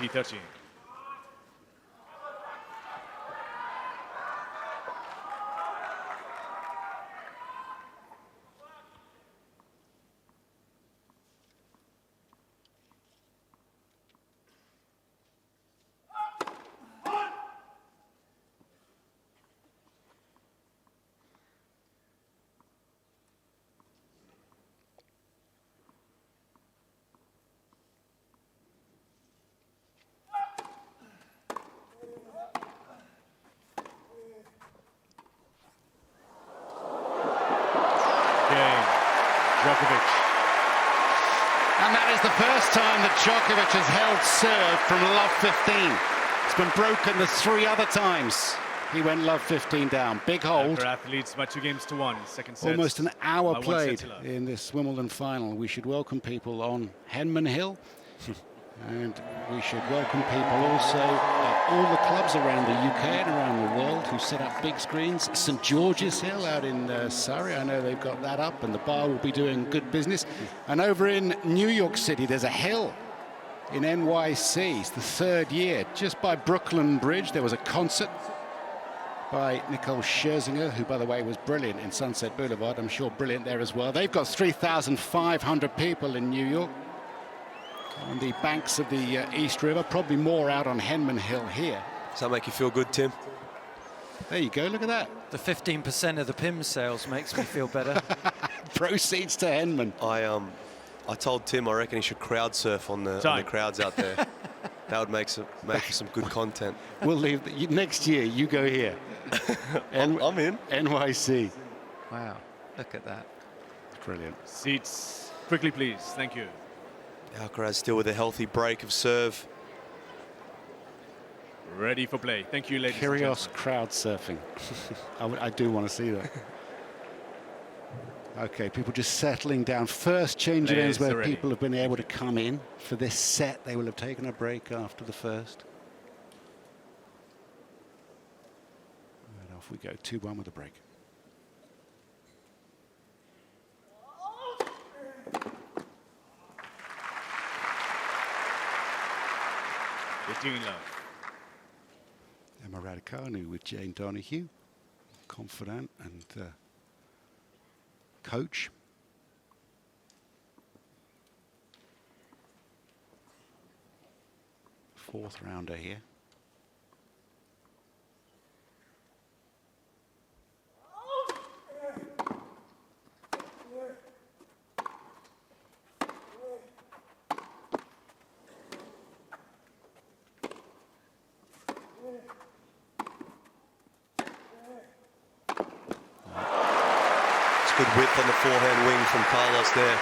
T13. Djokovic. And that is the first time that Djokovic has held serve from love 15. It's been broken the 3 other times he went love 15 down. Big hold. Alcaraz leads by 2 games to 1. Second set. Almost an hour by 1 played set to love. in this Wimbledon final. We should welcome people on Henman Hill. And we should welcome people also at all the clubs around the UK and around the world who set up big screens. St George's Hill out in Surrey, I know they've got that up and the bar will be doing good business. And over in New York City, there's a hill in NYC. It's the 3rd year. Just by Brooklyn Bridge, there was a concert by Nicole Scherzinger, who, by the way, was brilliant in Sunset Boulevard. I'm sure brilliant there as well. They've got 3,500 people in New York on the banks of the East River, probably more out on Henman Hill here. Does that make you feel good, Tim? There you go, look at that. The 15% of the PIM sales makes me feel better. Proceeds to Henman. I told Tim I reckon he should crowd surf on the crowds out there. That would make for some good content. We'll leave next year. You go here. I'm in. NYC. Wow, look at that. Brilliant. Seats quickly, please. Thank you. Alcaraz still with a healthy break of serve. Ready for play. Thank you, ladies and Kyrgios gentlemen. crowd surfing. I do want to see that. Okay, people just settling down. First change of ends where already. people have been able to come in for this set. They will have taken a break after the first. And off we go, 2-1 with a break. Love. Emma Raducanu with Jane Donahue, confident and coach. Fourth rounder here. Good width on the forehand wing from Carlos there.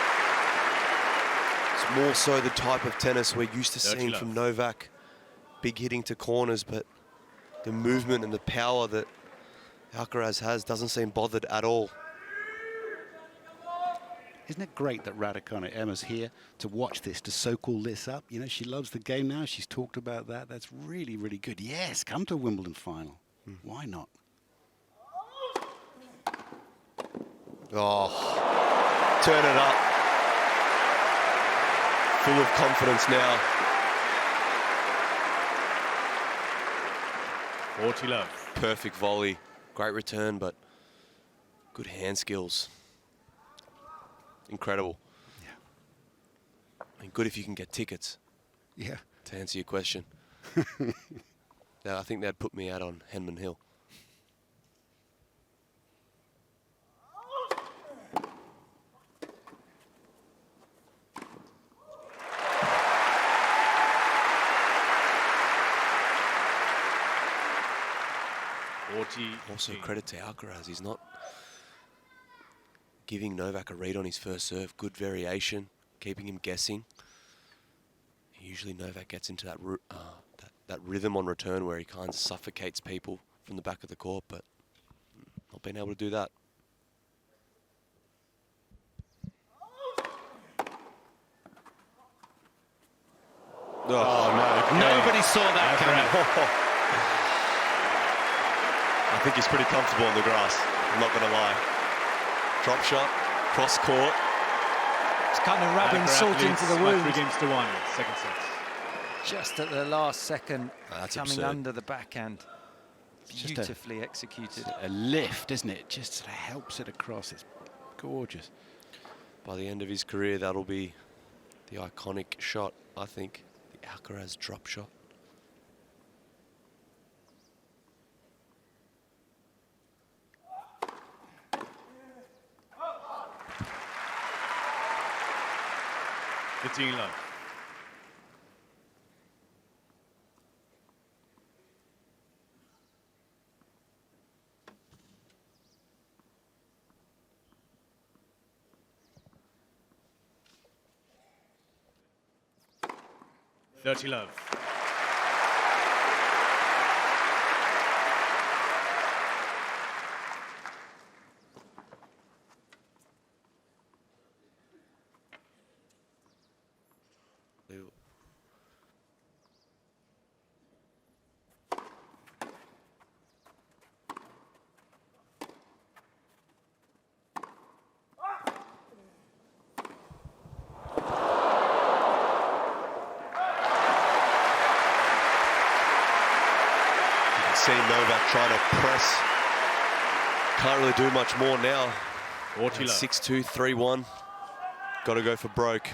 It's more so the type of tennis we're used to seeing from Novak. Big hitting to corners, but the movement and the power that Alcaraz has doesn't seem bothered at all. Isn't it great that Raducanu, Emma's here to watch this, to soak all this up? You know, she loves the game now. She's talked about that. That's really, really good. Yes, come to a Wimbledon final. Why not? Oh, turn it up. Full of confidence now. 40 love. Perfect volley. Great return, but good hand skills. Incredible. Yeah. I mean, good if you can get tickets. Yeah. To answer your question. Yeah, I think they'd put me out on Henman Hill. Also credit to Alcaraz, he's not giving Novak a read on his first serve. Good variation, keeping him guessing. Usually Novak gets into that rhythm on return where he kind of suffocates people from the back of the court, but not being able to do that. Oh, no. Nobody saw that coming. I think he's pretty comfortable on the grass, I'm not going to lie. Drop shot, cross court. It's kind of rubbing salt into the wound. 3 games to 1, second set. Just at the last second, That's coming absurd. under the backhand. Beautifully executed. A lift, isn't it? Just sort of helps it across. It's gorgeous. By the end of his career, that'll be the iconic shot, I think. The Alcaraz drop shot. Love. Love. See Novak trying to press. Can't really do much more now. 6-2, 3-1. Got to go for broke.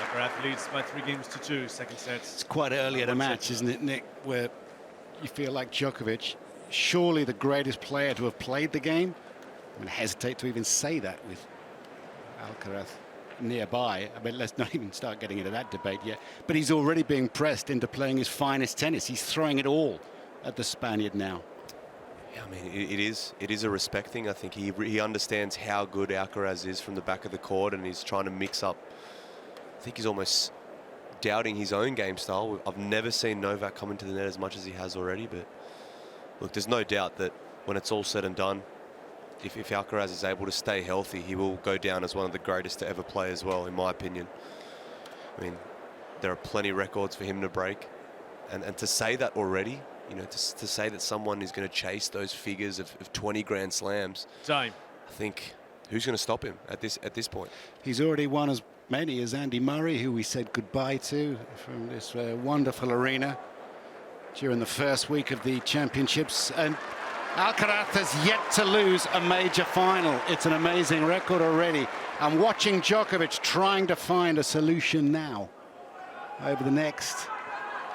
Alcaraz leads by 3-2, second set. It's quite early in a match, isn't it, Nick, where you feel like Djokovic, surely the greatest player to have played the game. I hesitate to even say that with Alcaraz nearby. I mean, let's not even start getting into that debate yet. But he's already being pressed into playing his finest tennis. He's throwing it all at the Spaniard now. Yeah, I mean, it is a respect thing. I think he understands how good Alcaraz is from the back of the court, and he's trying to mix up. I think he's almost doubting his own game style. I've never seen Novak come into the net as much as he has already, but look, there's no doubt that when it's all said and done, if Alcaraz is able to stay healthy, he will go down as one of the greatest to ever play as well, in my opinion. I mean, there are plenty of records for him to break, and to say that already, you know, to say that someone is going to chase those figures of 20 Grand Slams, Time. I think, who's going to stop him at this point? He's already won as many as Andy Murray, who we said goodbye to from this wonderful arena during the first week of the championships. And Alcaraz has yet to lose a major final. It's an amazing record already. I'm watching Djokovic trying to find a solution now. Over the next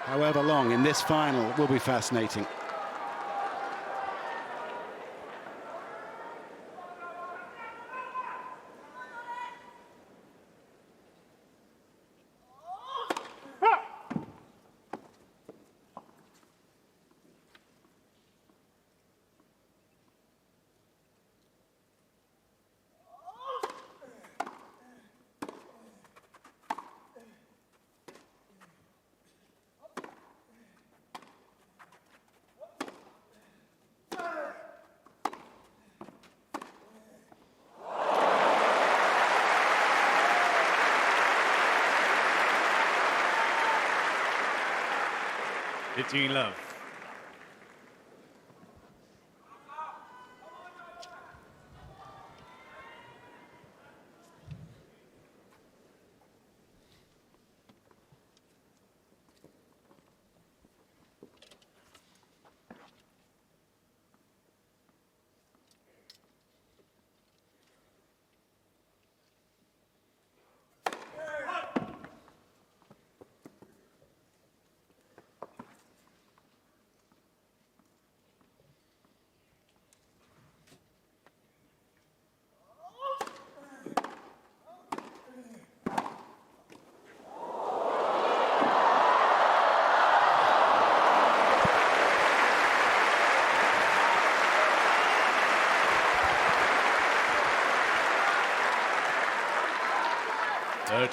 however long in this final will be fascinating. Love.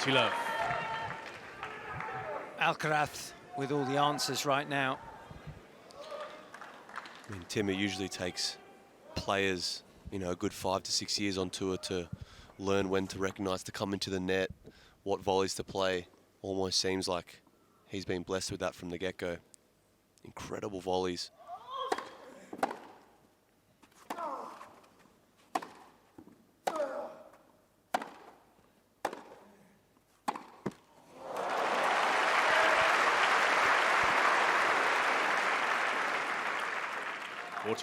Love. Alcaraz with all the answers right now. I mean, Tim, it usually takes players, you know, a good 5 to 6 years on tour to learn when to recognise to come into the net, what volleys to play. Almost seems like he's been blessed with that from the get-go. Incredible volleys.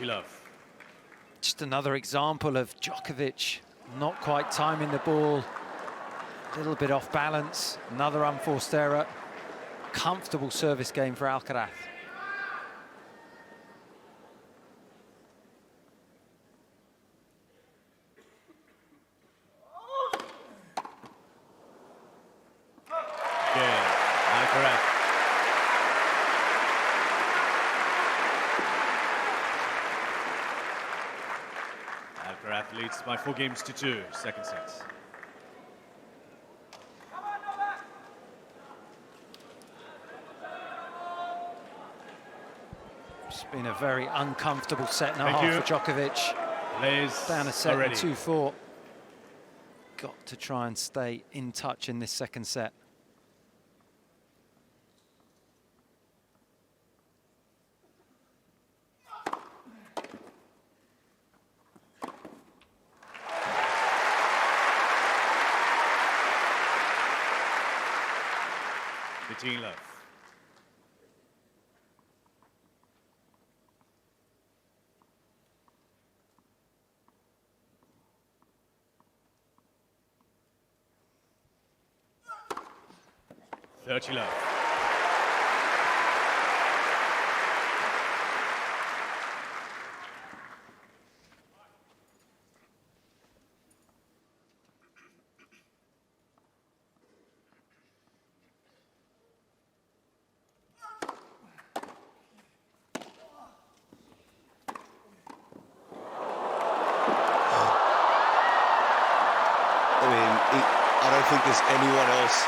Love. Just another example of Djokovic not quite timing the ball, a little bit off balance, another unforced error. Comfortable service game for Alcaraz. Alcaraz. Alcaraz leads by 4-2, second set. It's been a very uncomfortable set and a half for Djokovic. Down a set in 2-4. Got to try and stay in touch in this second set. Love. 30 love. I don't think there's anyone else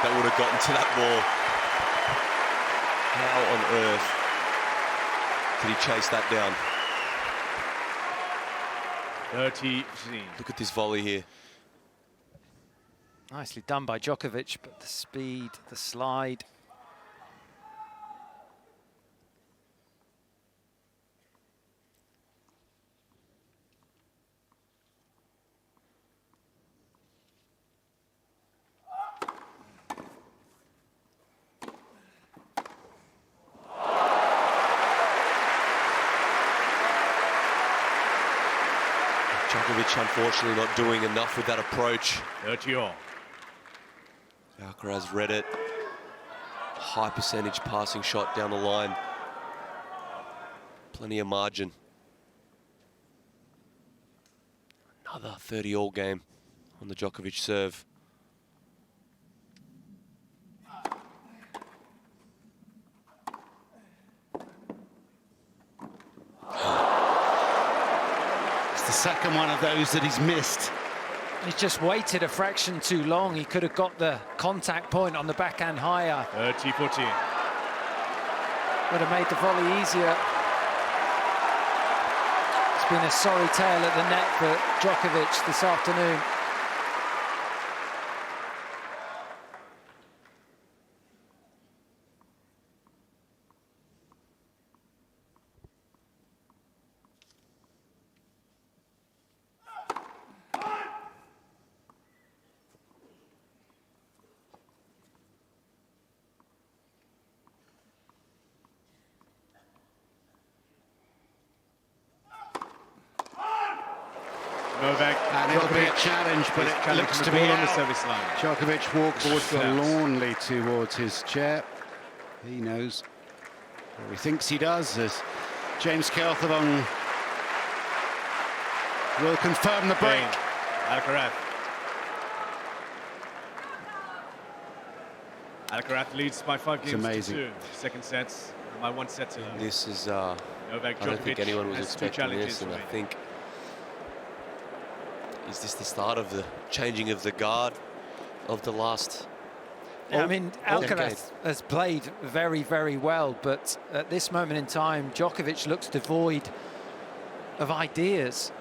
that would have gotten to that ball. How on earth did he chase that down? 30-15. Look at this volley here. Nicely done by Djokovic, but the speed, the slide. Djokovic unfortunately not doing enough with that approach. 30-all. Alcaraz read it. High percentage passing shot down the line. Plenty of margin. Another 30-all game on the Djokovic serve. The second one of those that he's missed. He's just waited a fraction too long. He could have got the contact point on the backhand higher. 30-14. Would have made the volley easier. It's been a sorry tale at the net for Djokovic this afternoon. Novak. And it'll be a challenge, but it looks to be on out. the service line. Djokovic walks Forward collapse. forlornly towards his chair. He knows, or he thinks he does, as James Kelthevon will confirm the break. Alcaraz. Alcaraz leads by 5 games amazing. to 2. Second sets by 1 set to 0. This is, Novak I don't think Djokovic anyone was has 2 expecting challenges this, and I remaining. think, is this the start of the changing of the guard of the last? I mean, Alcaraz decade? has played very, very well, but at this moment in time, Djokovic looks devoid of ideas.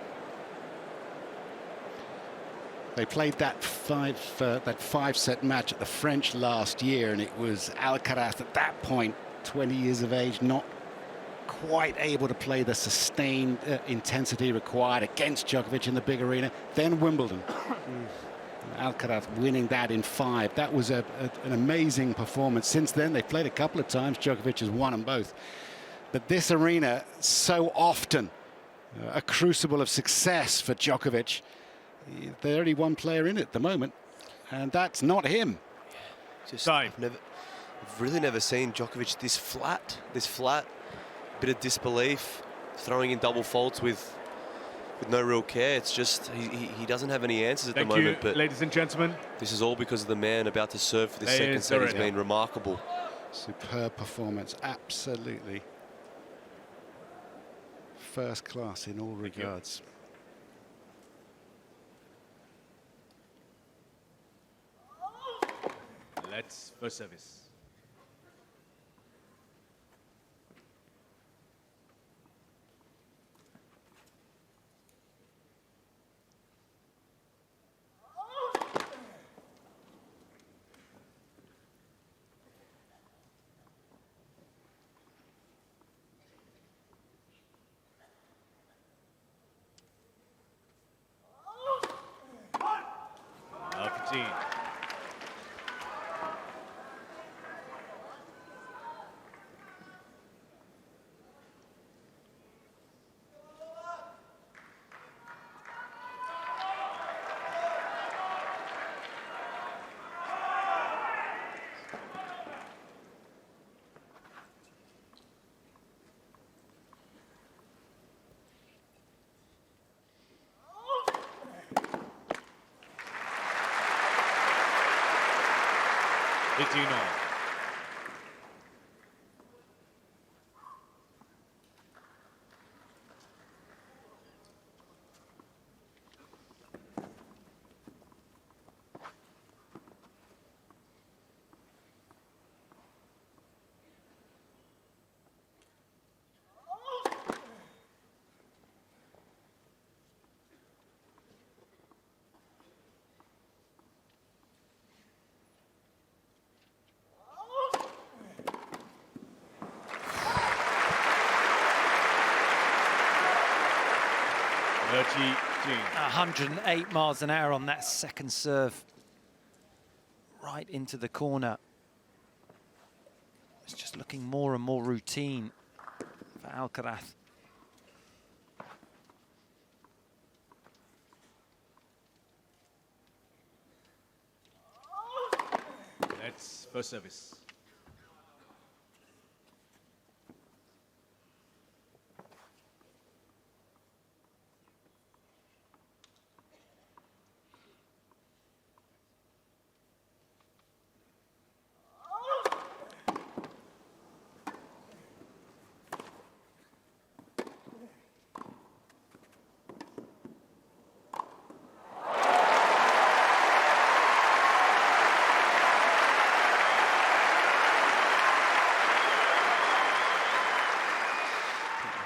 They played that five-set match at the French last year, and it was Alcaraz at that point, 20 years of age, not quite able to play the sustained intensity required against Djokovic in the big arena. Then Wimbledon. Alcaraz winning that in 5. That was an amazing performance. Since then, they've played a couple of times. Djokovic has won them both. But this arena, so often a crucible of success for Djokovic. There's only one player in it at the moment, and that's not him. Time. I've really never seen Djokovic this flat, bit of disbelief, throwing in double faults with no real care. It's just he doesn't have any answers at the moment. But ladies and gentlemen. this is all because of the man about to serve for the second set. He's been remarkable. Superb performance, absolutely first class in all regards. Let's first service. Now 15. 18 all. Jean. 108 miles an hour on that second serve. Right into the corner. It's just looking more and more routine for Alcaraz. That's first service.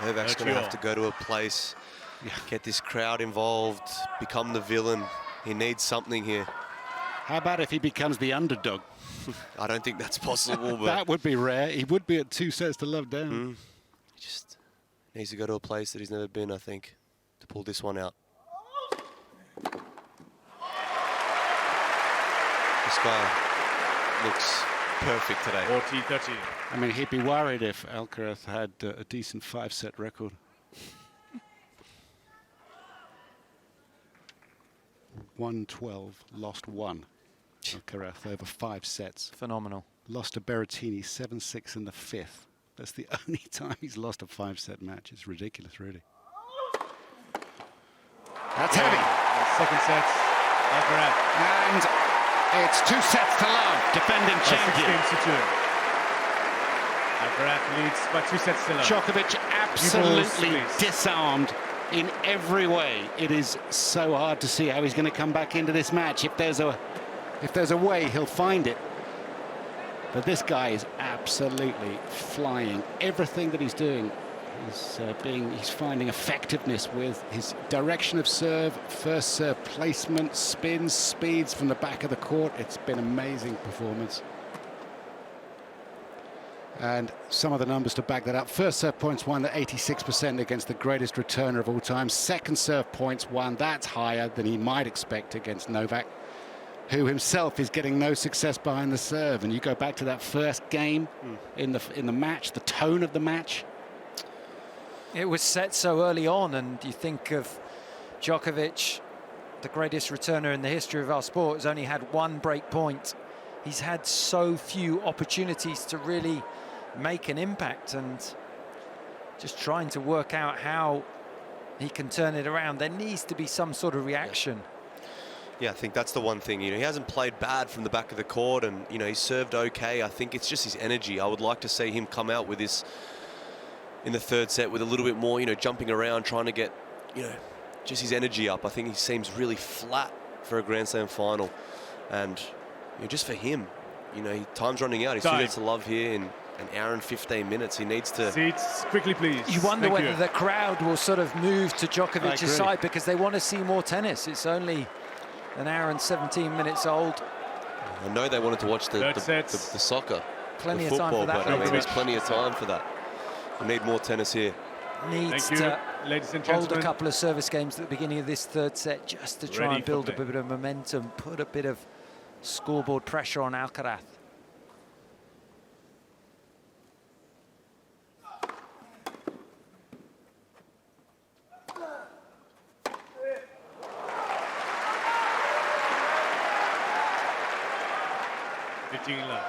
Novak's going to have to go to a place, get this crowd involved, become the villain. He needs something here. How about if he becomes the underdog? I don't think that's possible, but that would be rare. He would be at 2-0 down. He just needs to go to a place that he's never been, I think, to pull this one out. This guy looks perfect today. 40-30. I mean, he'd be worried if Alcaraz had a decent 5-set record. Won 12, lost 1. Alcaraz over 5 sets. Phenomenal. Lost to Berrettini 7-6 in the 5th. That's the only time he's lost a 5-set match. It's ridiculous, really. That's heavy. Second set, Alcaraz. And it's 2 sets to love, defending champion. 6-2. Alcaraz leads by 2 sets to love. Djokovic absolutely disarmed in every way. It is so hard to see how he's going to come back into this match. If there's a way, he'll find it. But this guy is absolutely flying. Everything that he's doing is he's finding effectiveness with his direction of serve, first serve placement, spins, speeds from the back of the court. It's been an amazing performance. And some of the numbers to back that up. First serve points won at 86% against the greatest returner of all time. Second serve points won. That's higher than he might expect against Novak, who himself is getting no success behind the serve. And you go back to that first game in the match, the tone of the match. It was set so early on, and you think of Djokovic, the greatest returner in the history of our sport, has only had 1 break point. He's had so few opportunities to really make an impact, and just trying to work out how he can turn it around. There needs to be some sort of reaction. Yeah, I think that's the one thing. You know, he hasn't played bad from the back of the court, and you know, he's served okay. I think it's just his energy. I would like to see him come out with this in the third set with a little bit more, you know, jumping around, trying to get, you know, just his energy up. I think he seems really flat for a Grand Slam final, and you know, just for him, you know, time's running out. He's 2 minutes to love here in an hour and 15 minutes. He needs to... Seats, quickly, please. You wonder whether the crowd will sort of move to Djokovic's side, because they want to see more tennis. It's only an hour and 17 minutes old. I know they wanted to watch the soccer, plenty the of time football, for that. but I mean, there's plenty of time for that. We need more tennis here. Needs to hold a couple of service games at the beginning of this third set, just to try and build a bit of momentum, put a bit of scoreboard pressure on Alcaraz. Love.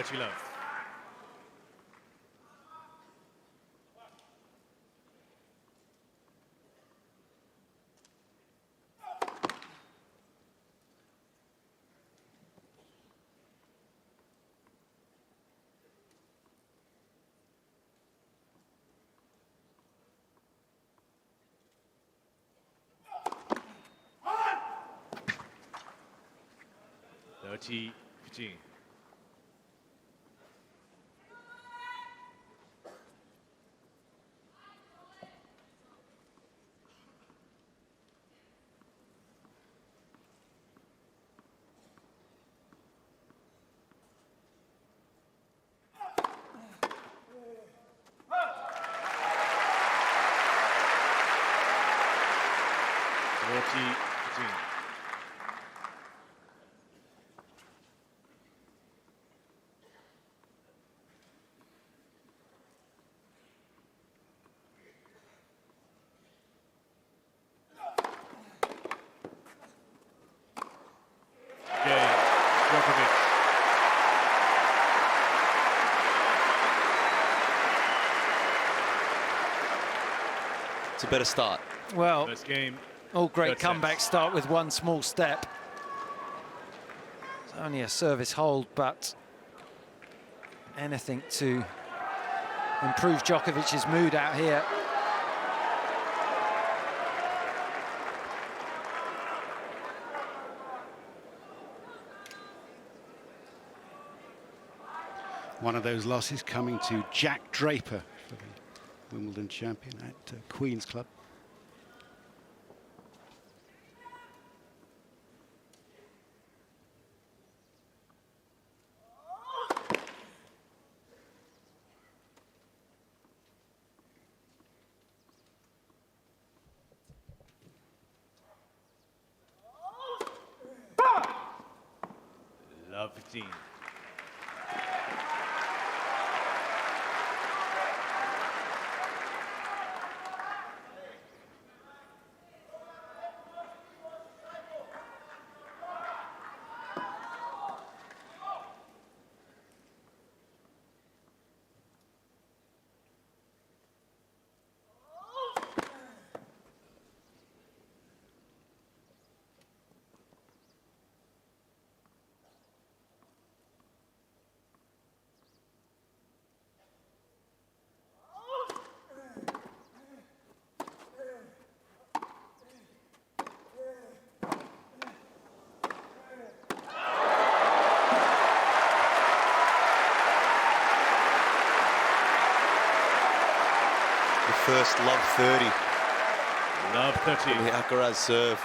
what you love. T 15. Djokovic. It's a better start. Well, First game. all great Third set. comebacks start with one small step. It's only a service hold, but anything to improve Djokovic's mood out here. One of those losses coming to Jack Draper, for the Wimbledon champion at Queen's Club. Love 15. First love 30. Love 30. From the Alcaraz serve.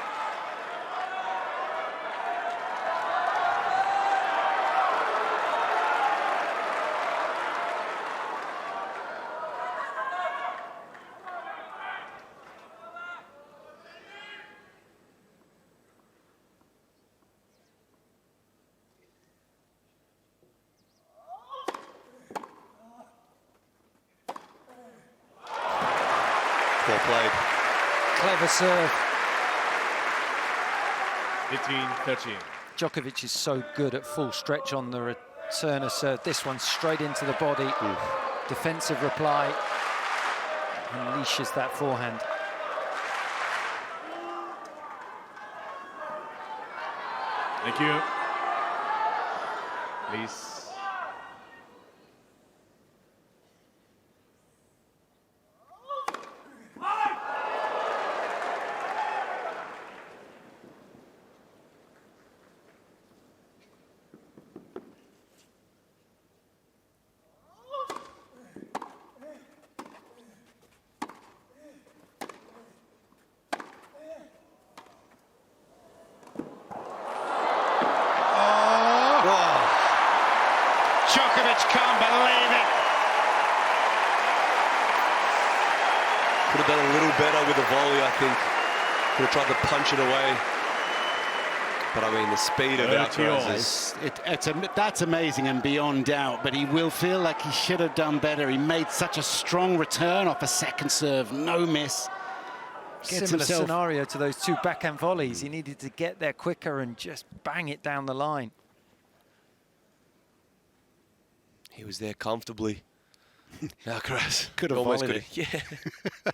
Well played. Clever serve. 15-13. Djokovic is so good at full stretch on the returner serve. This one straight into the body. Defensive reply. Unleashes that forehand. Thank you. Please. Djokovic can't believe it. Could have done a little better with the volley, I think. Could have tried to punch it away. But I mean, the speed of Alcaraz is... That's amazing and beyond doubt, but he will feel like he should have done better. He made such a strong return off a second serve, no miss. Similar scenario to those two backhand volleys. He needed to get there quicker and just bang it down the line. He was there comfortably. Alcaraz Could have almost volleyed could have. Yeah.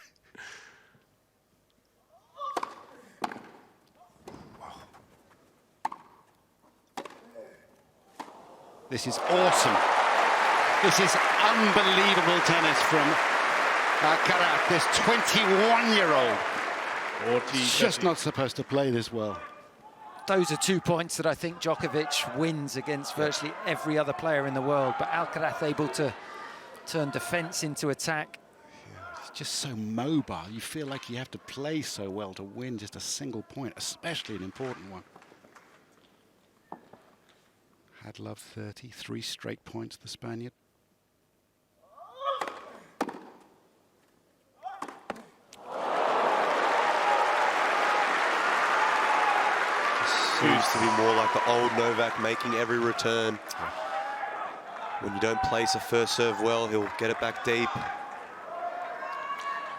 This is awesome. This is unbelievable tennis from Alcaraz, this 21-year-old. Just not supposed to play this well. Those are 2 points that I think Djokovic wins against virtually every other player in the world, but Alcaraz able to turn defense into attack. Yeah, it's just so mobile. You feel like you have to play so well to win just a single point, especially an important one. Had love 30, 3 straight points, the Spaniard. Seems to be more like the old Novak, making every return. When you don't place a first serve well, he'll get it back deep.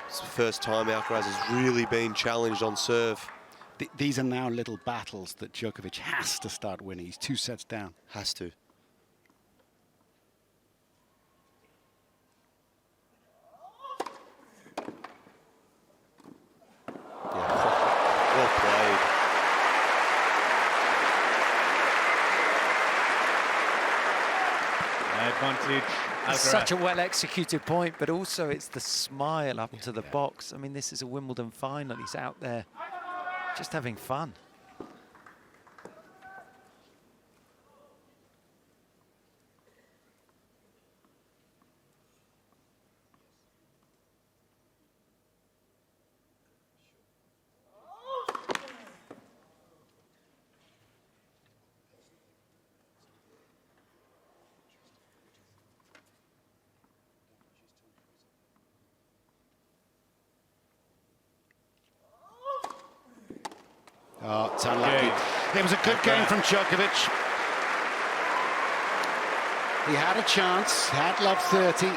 It's the first time Alcaraz has really been challenged on serve. These are now little battles that Djokovic has to start winning. He's 2 sets down. Has to. Yeah, well played. Advantage. It's such a well-executed point, but also it's the smile up to the box. I mean, this is a Wimbledon final. He's out there just having fun. Oh, it's unlucky. It was a good game from Djokovic. He had a chance, had love 30.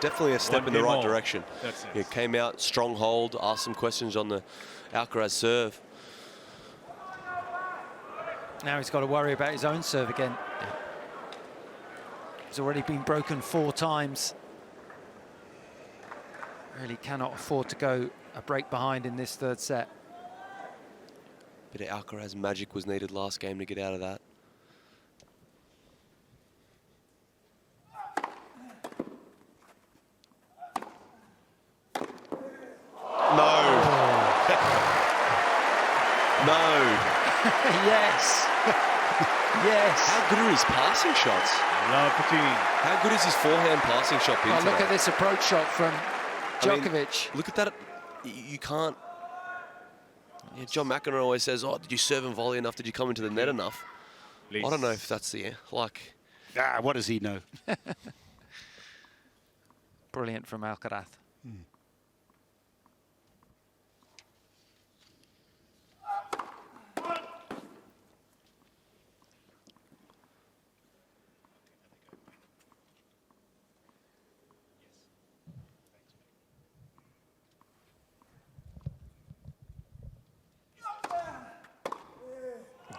Definitely a step in the right direction. That's it. He came out, strong hold, asked some questions on the Alcaraz serve. Now he's got to worry about his own serve again. It's already been broken 4 times. Really cannot afford to go a break behind in this 3rd set. Bit of Alcaraz magic was needed last game to get out of that. No. No. Yes. Yes. How good are his passing shots? Love 15. How good is his forehand passing shot been Oh, look today? at this approach shot from I mean, Djokovic. look at that. You can't. Yeah, John McEnroe always says, "Oh, did you serve and volley enough? Did you come into the net enough?" Please. I don't know if that's the like. What does he know? Brilliant from Alcaraz.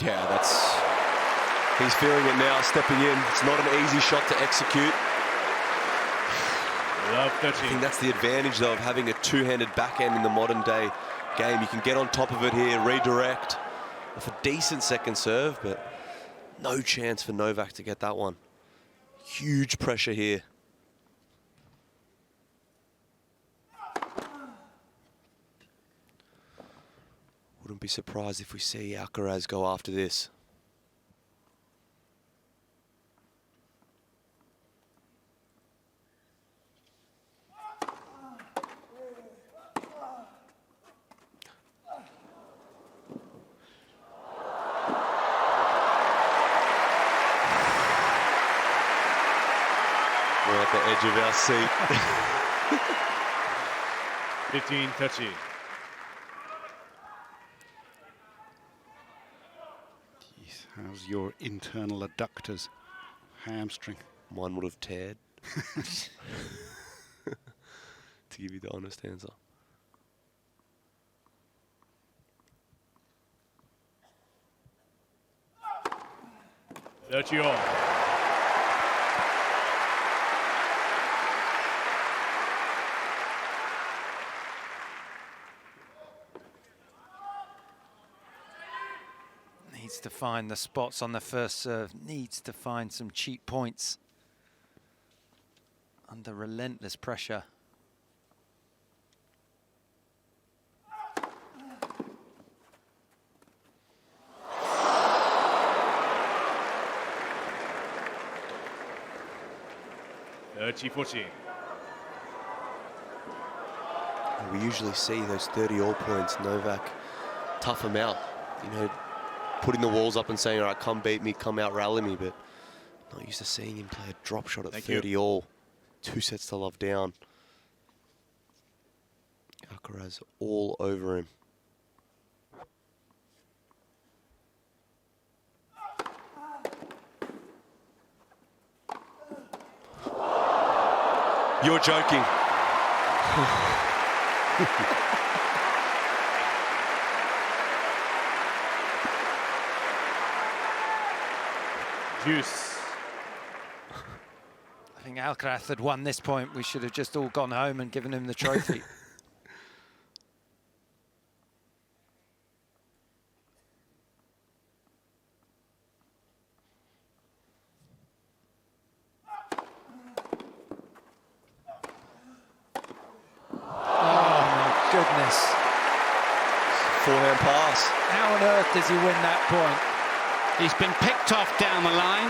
Yeah, he's feeling it now, stepping in. It's not an easy shot to execute. Love I 13. think that's the advantage, though, of having a two-handed backhand in the modern day game. You can get on top of it here, redirect with a decent second serve, but no chance for Novak to get that one. Huge pressure here. Wouldn't be surprised if we see Alcaraz go after this. We're at the edge of our seat. 15-30. Jeez, how's your internal adductors? Hamstring. One would have teared. To give you the honest answer. needs to find the spots on the first serve, needs to find some cheap points under relentless pressure. We usually see those 30-all points. Novak tough him out, you know, putting the walls up and saying, all right, come beat me, come out rally me, but not used to seeing him play a drop shot at 30-all. 2 sets to love down. Alcaraz all over him. You're joking. Juice. I think Alcaraz had won this point. We should have just all gone home and given him the trophy. Goodness. Forehand pass. How on earth does he win that point? He's been picked off down the line.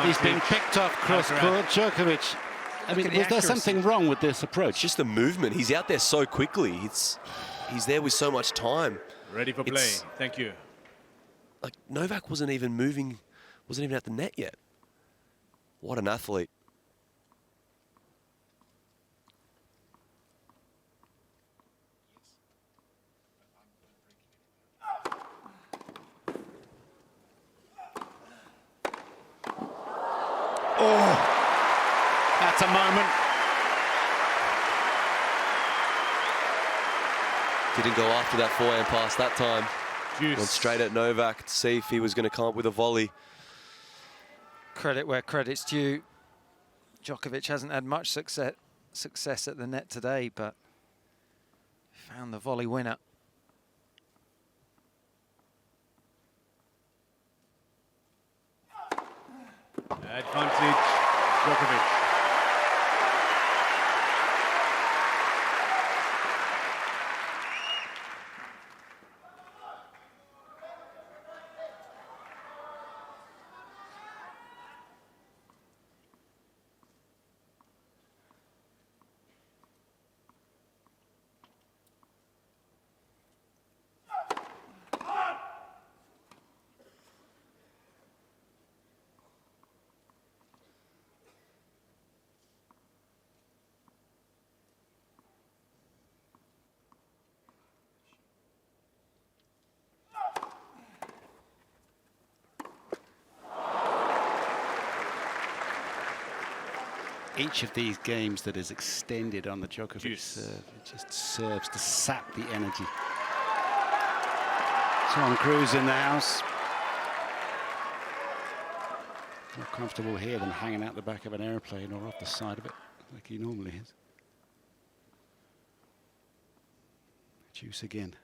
He's been picked off cross court. Djokovic. I mean, was there something wrong with this approach? Just the movement. He's out there so quickly. He's there with so much time. Ready for play. Thank you. Like, Novak wasn't even moving, wasn't even at the net yet. What an athlete. Oh, that's a moment. Didn't go after that forehand pass that time. Juice. Went straight at Novak to see if he was going to come up with a volley. Credit where credit's due. Djokovic hasn't had much success at the net today, but found the volley winner. Advantage, Djokovic. Each of these games that is extended on the Djokovic serve, it just serves to sap the energy. Tom Cruise in the house. More comfortable here than hanging out the back of an airplane or off the side of it, like he normally is. Juice again.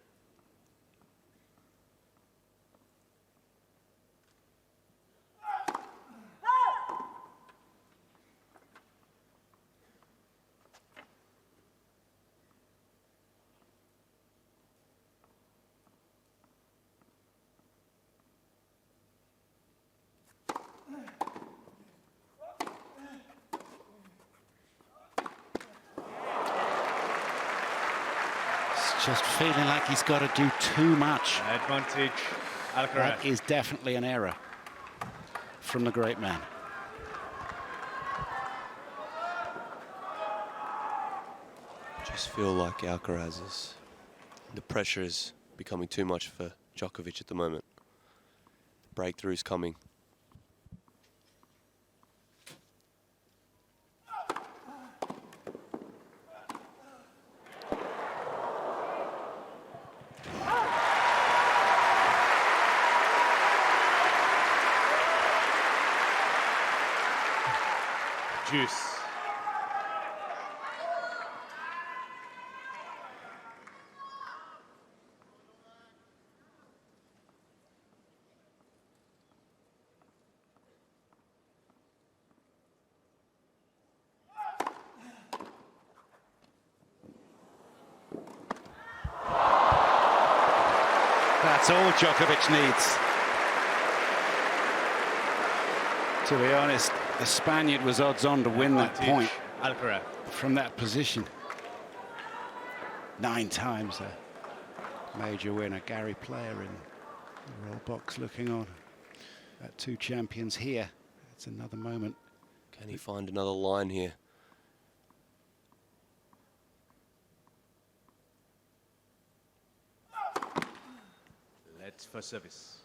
Just feeling like he's got to do too much. Advantage, Alcaraz. That is definitely an error from the great man. Just feel like Alcaraz is, the pressure is becoming too much for Djokovic at the moment. The breakthrough's coming. Juice. That's all Djokovic needs. To be honest, the Spaniard was odds on to win that point Alcaraz. from that position. 9 times a major winner. Gary Player in the roll box looking on at 2 champions here. It's another moment. Can he find another line here? Let's for service.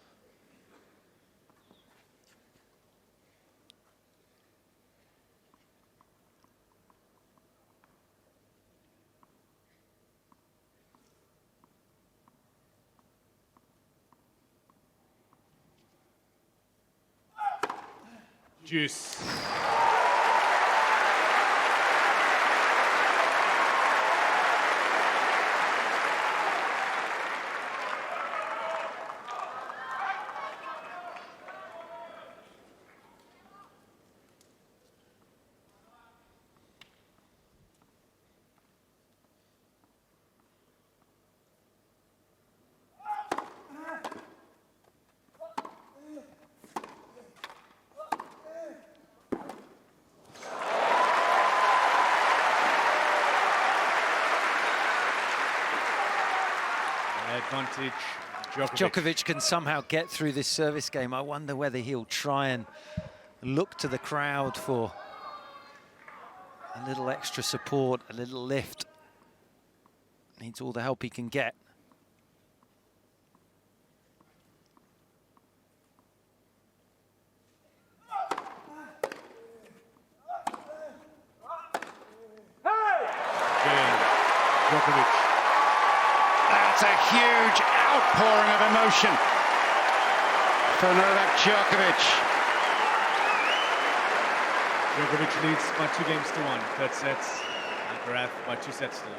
Juice. Advantage. Djokovic can somehow get through this service game. I wonder whether he'll try and look to the crowd for a little extra support, a little lift. Needs all the help he can get. Djokovic. That's a huge outpouring of emotion for Novak Djokovic. Djokovic leads by 2 games to 1. Third sets. Alcaraz by 2 sets to 0.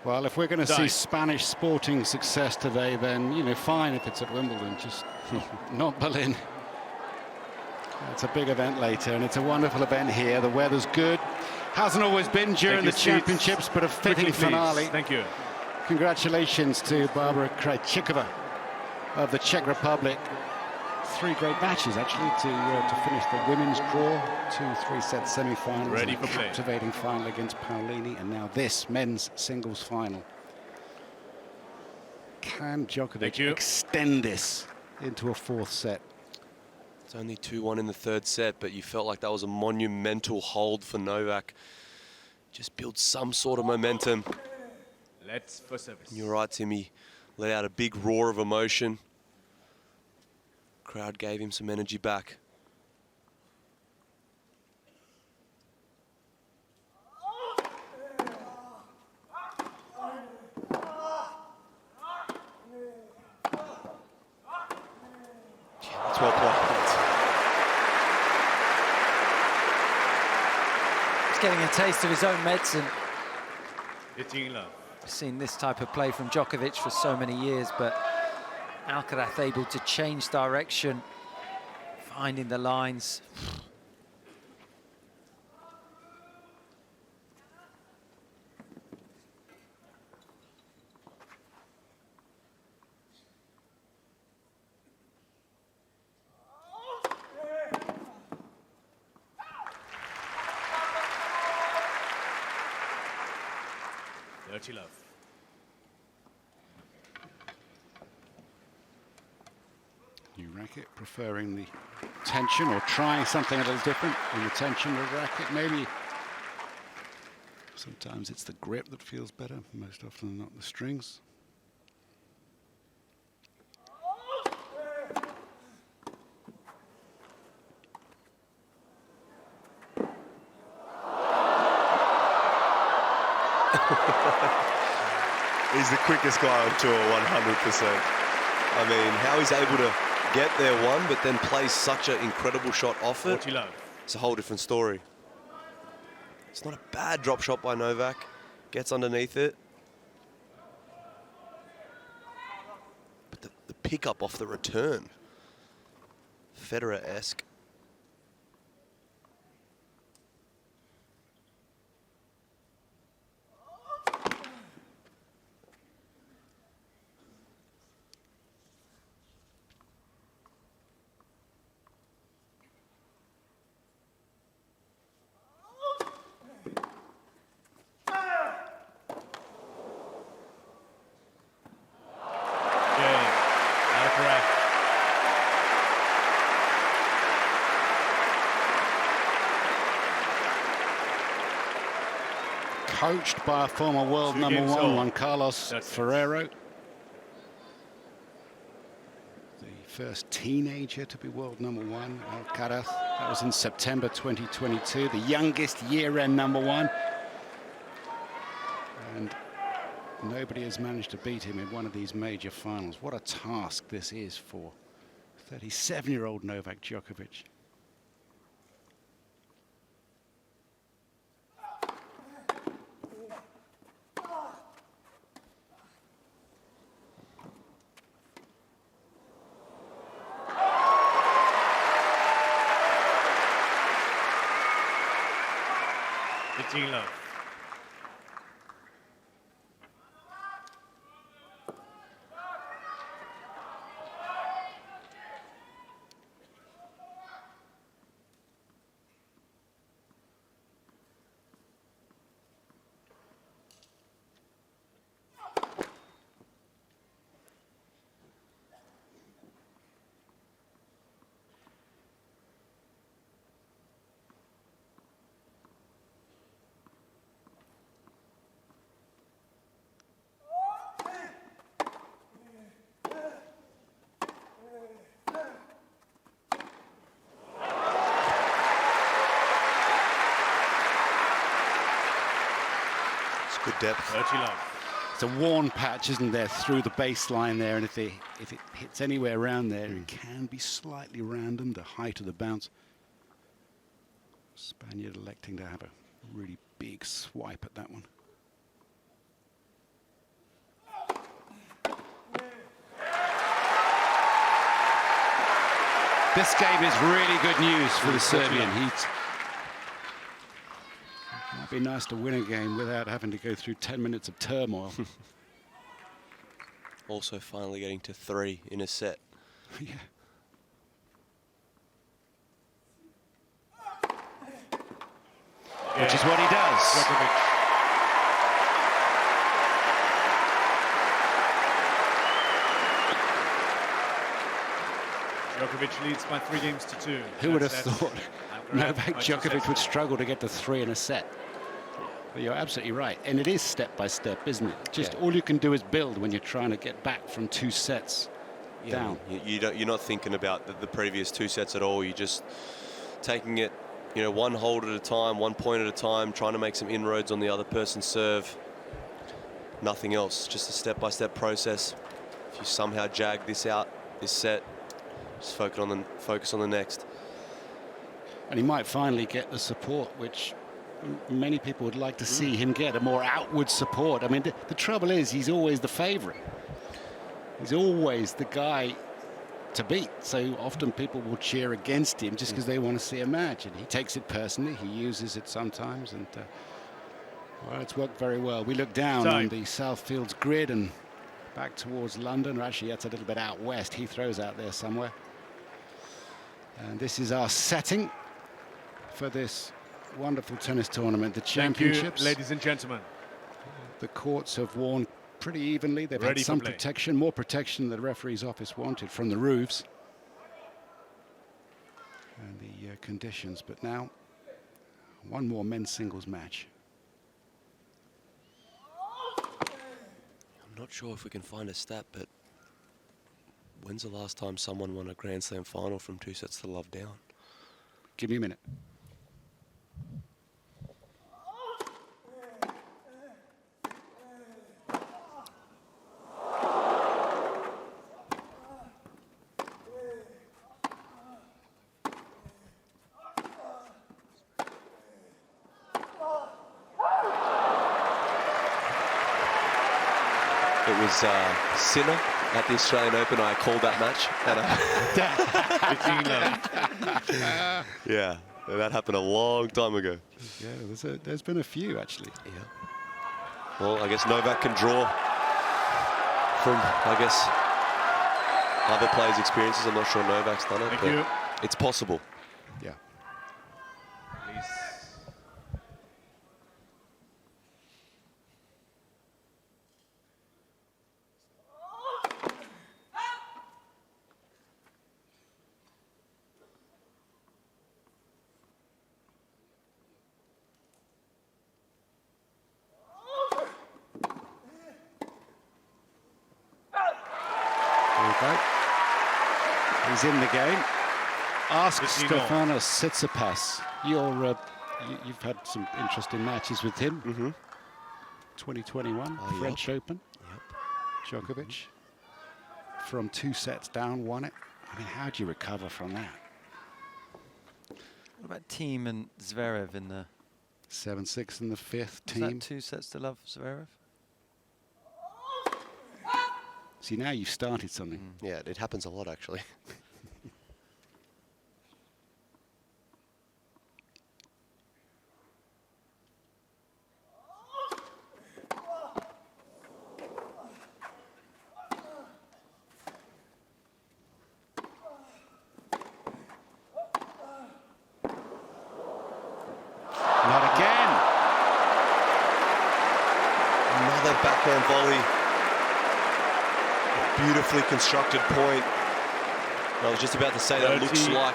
Well, if we're going to see Spanish sporting success today, then, you know, fine if it's at Wimbledon, just not Berlin. It's a big event later, and it's a wonderful event here. The weather's good. Hasn't always been during the championships, but a fitting finale. Thank you. Congratulations to Barbara Krejcikova of the Czech Republic. 3 great matches, actually, to finish the women's draw. 2 3-set semi-finals. Ready and for a play. captivating final against Paolini, and now this men's singles final. Can Djokovic extend this into a 4th set? It's only 2-1 in the 3rd set, but you felt like that was a monumental hold for Novak. Just build some sort of momentum. Let's for service. You're right, Timmy. Let out a big roar of emotion. Crowd gave him some energy back. That's well played. He's getting a taste of his own medicine. Hitting love. Seen this type of play from Djokovic for so many years, but Alcaraz able to change direction, finding the lines. Dirty love. New racket, preferring the tension or trying something a little different in the tension of the racket. Maybe Sometimes it's the grip that feels better, most often than not the strings. He's the quickest guy on tour, 100%. I mean, how he's able to get there one, but then play such an incredible shot off it. It's a whole different story. It's not a bad drop shot by Novak. Gets underneath it. But the pickup off the return. Federer-esque. Coached by a former world number one, Carlos Ferrero. The first teenager to be world number one, Alcaraz. That was in September 2022, the youngest year-end number one. And nobody has managed to beat him in one of these major finals. What a task this is for 37-year-old Novak Djokovic. Love. Good depth. It's a worn patch, isn't there, through the baseline there, and if it hits anywhere around there, it can be slightly random, the height of the bounce. Spaniard electing to have a really big swipe at that one. This game is really good news for the Serbian. Might be nice to win a game without having to go through 10 minutes of turmoil. Also finally getting to 3 in a set. Yeah. Which is what he does. Djokovic leads by 3 games to 2. Who would have thought Novak Djokovic would struggle to get to 3 in a set? But you're absolutely right. And it is step by step, isn't it? Just all you can do is build when you're trying to get back from 2 sets down. You're not thinking about the previous 2 sets at all. You're just taking it, you know, one hold at a time, 1 point at a time, trying to make some inroads on the other person's serve. Nothing else, just a step-by-step process. If you somehow jag this out, this set, just focus on the next. And he might finally get the support, which many people would like to see him get, a more outward support. I mean, the trouble is he's always the favourite. He's always the guy to beat. So often people will cheer against him just because they want to see a match. And he takes it personally. He uses it sometimes. And, well, it's worked very well. We look down on the Southfields grid and back towards London. Or actually, that's a little bit out west. Heathrow's out there somewhere. And this is our setting for this wonderful tennis tournament, the championships. Thank you, ladies and gentlemen. The courts have worn pretty evenly. They've had some protection, more protection than the referee's office wanted from the roofs and the conditions. But now, one more men's singles match. not sure if we can find a stat, but when's the last time someone won a Grand Slam final from 2-0 down? Give me a minute. It was Sinner at the Australian Open. I called that match. Yeah, that happened a long time ago. Yeah, there's been a few, actually. Yeah. Well, I guess Novak can draw from, I guess, other players' experiences. I'm not sure Novak's done it, but it's possible. Yeah. Please. He's in the game. Ask Vecino. Stefanos Tsitsipas. You've had some interesting matches with him. 2021 French Open. Djokovic. From 2 sets down, won it. I mean, how do you recover from that? What about Team and Zverev in the 7-6 in the 5th Was team. that 2 sets to love Zverev? See, now you've started something. Yeah, it happens a lot, actually. Not again. Another backhand volley. Beautifully constructed point. I was just about to say that looks like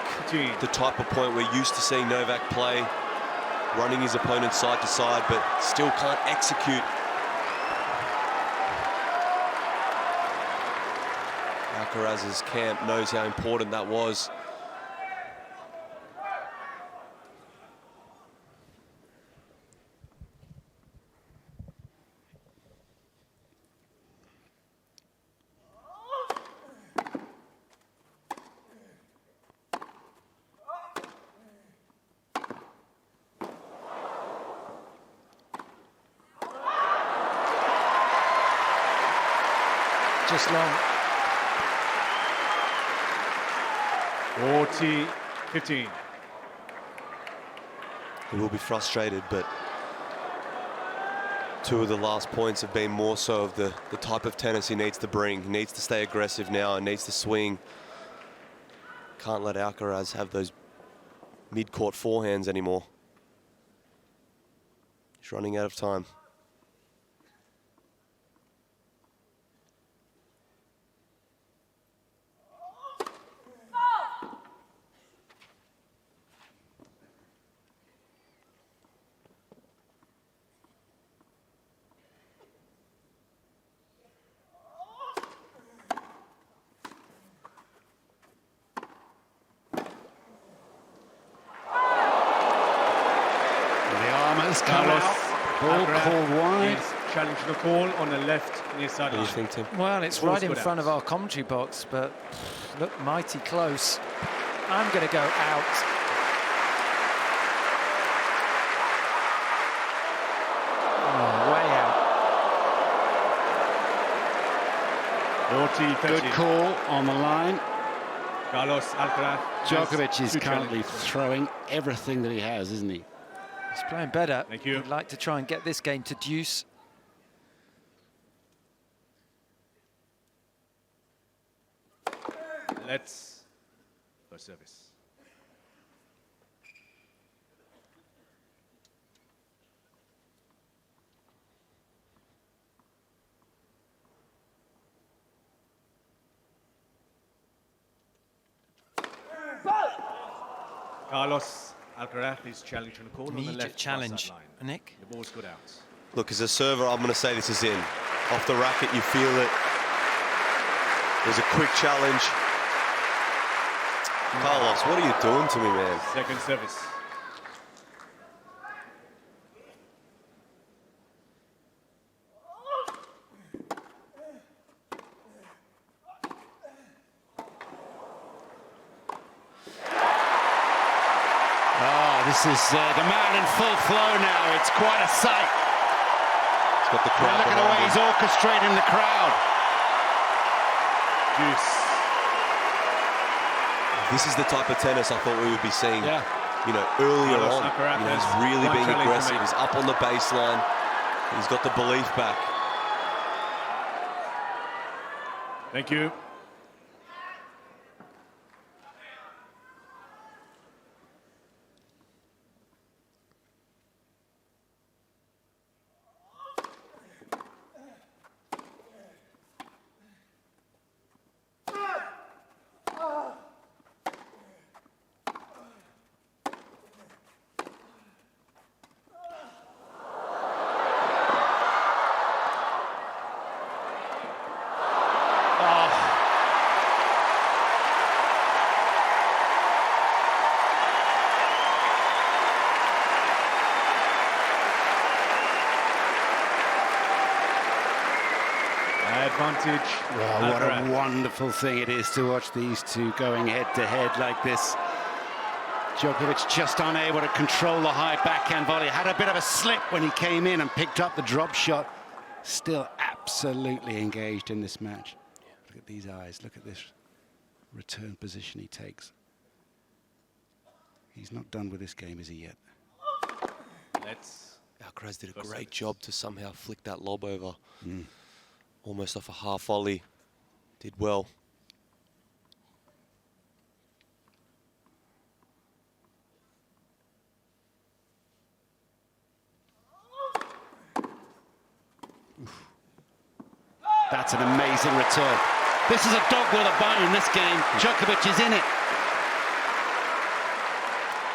the type of point we're used to seeing Novak play, running his opponent side to side, but still can't execute. Alcaraz's camp knows how important that was. Just long. 40-15. He will be frustrated, but two of the last points have been more so of the type of tennis he needs to bring. He needs to stay aggressive now and needs to swing. Can't let Alcaraz have those mid-court forehands anymore. He's running out of time. Carlos ball called wide. Challenge the call on the left near What do sideline. you think, Tim? Well, it's Ball's right in good front out. of our commentary box, but look mighty close. I'm going to go out. Oh, way out. 40-13. Good call on the line. Carlos Alcaraz. Djokovic is two currently challenges. throwing everything that he has, isn't he? He's playing better. Thank you. He'd like to try and get this game to deuce. Let's go service. Carlos Alcaraz is challenging the call on the Immediate left challenge. sideline. Nick? The ball's good out. Look, as a server, I'm going to say this is in. off the racket, you feel it. There's a quick challenge. Carlos, what are you doing to me, man? Second service. This is the man in full flow now. It's quite a sight. He's got the crowd. And look at the way he's orchestrating the crowd. Juice. This is the type of tennis I thought we would be seeing. Yeah. You know, earlier Carlos on. Alcaraz You know, he's has really one being challenge aggressive. remaining. He's up on the baseline. He's got the belief back. Thank you. Advantage. Wow, what Alcaraz. a wonderful thing it is to watch these two going head-to-head like this. Djokovic just unable to control the high backhand volley. Had a bit of a slip when he came in and picked up the drop shot. Still absolutely engaged in this match. Look at these eyes. Look at this return position he takes. He's not done with this game, is he yet? Alcaraz did a great job to somehow flick that lob over. Almost off a half volley. Did well. That's an amazing return. This is a dog with a bone in this game. Djokovic is in it.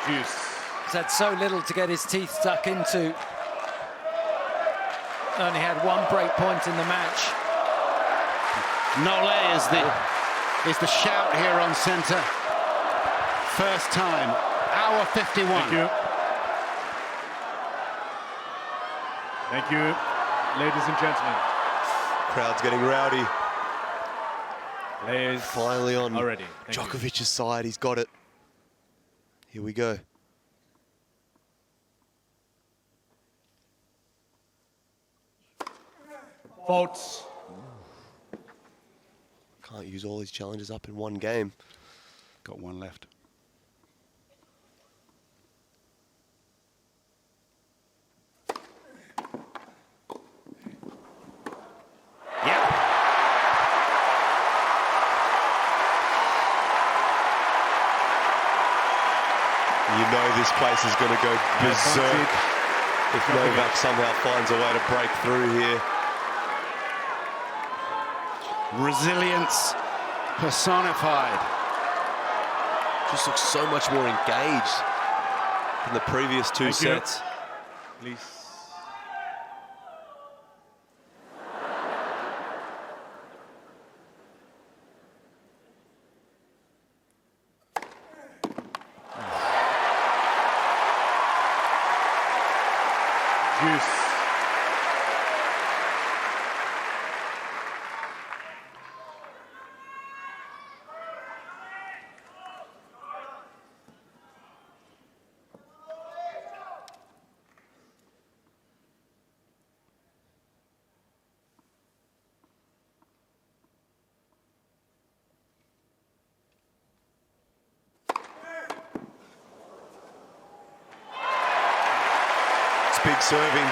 Juice. He's had so little to get his teeth stuck into. Only had one break point in the match. Nole is the shout here on centre. First time, hour 51. Thank you. Thank you, ladies and gentlemen. Crowd's getting rowdy. Players Finally on already. Thank you. Djokovic's side. He's got it. Here we go. Faults. Can't use all his challenges up in one game. Got one left. Yeah. You know this place is going to go berserk if Novak somehow finds a way to break through here. Resilience personified. Just looks so much more engaged than the previous two Thank you. sets. Please. Juice. It's big serving,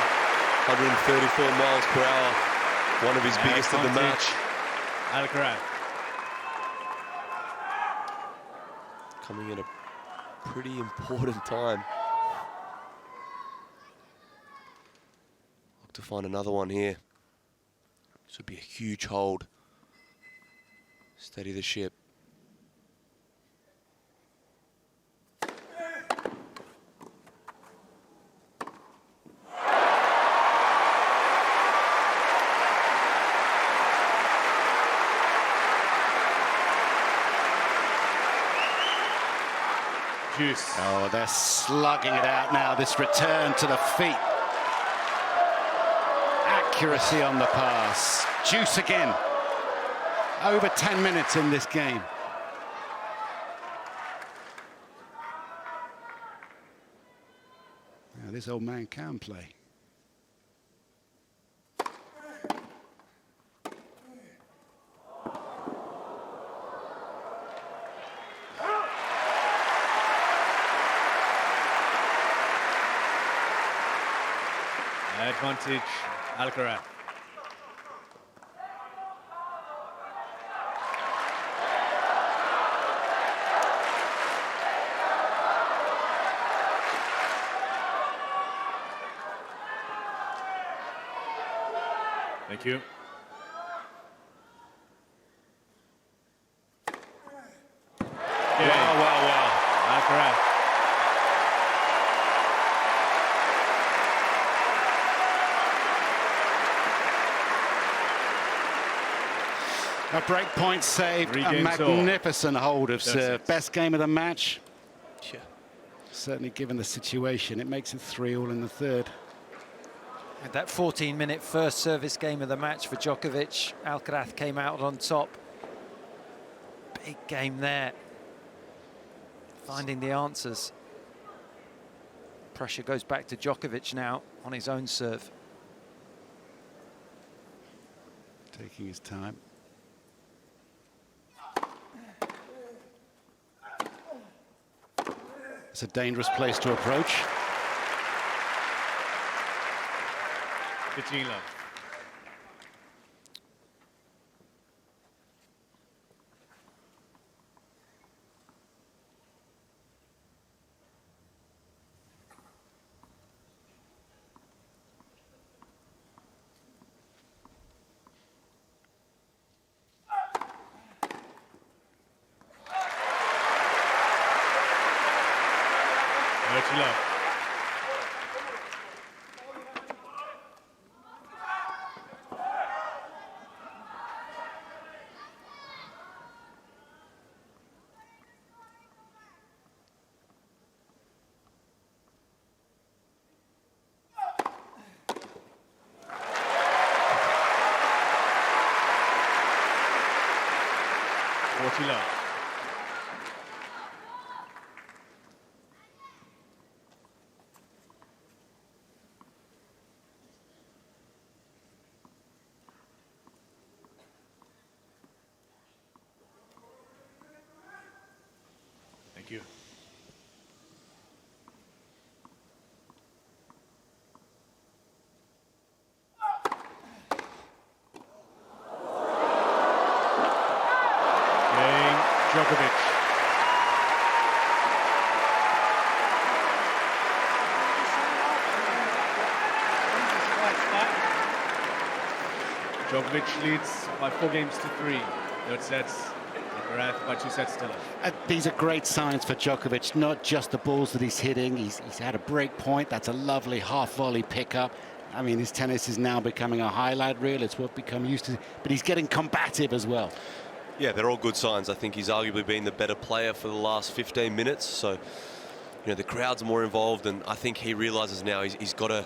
134 miles per hour. One of his biggest of the match. Alcaraz. Coming at a pretty important time. Look to find another one here. This would be a huge hold. Steady the ship. Juice. Oh, they're slugging it out now, this return to the feet. Accuracy on the pass. Juice again. Over 10 minutes in this game. Now, this old man can play. Advantage, Alcaraz. Thank you. Wow. Alcaraz. A break point saved, a magnificent hold of serve. Best game of the match. Sure. Certainly given the situation, it makes it 3-all in the third. And that 14-minute first service game of the match for Djokovic, Alcaraz came out on top. Big game there. Finding the answers. Pressure goes back to Djokovic now on his own serve. Taking his time. It's a dangerous place to approach. 15 love. Love. Love. Thank you. Djokovic. Djokovic leads by 4 games to 3. Third sets. Alcaraz by 2 sets to love. These are great signs for Djokovic, not just the balls that he's hitting. He's had a break point. That's a lovely half-volley pickup. I mean, his tennis is now becoming a highlight reel. It's what we've become used to. But he's getting combative as well. Yeah, they're all good signs. I think he's arguably been the better player for the last 15 minutes. So, you know, the crowd's more involved, and I think he realizes now he's got to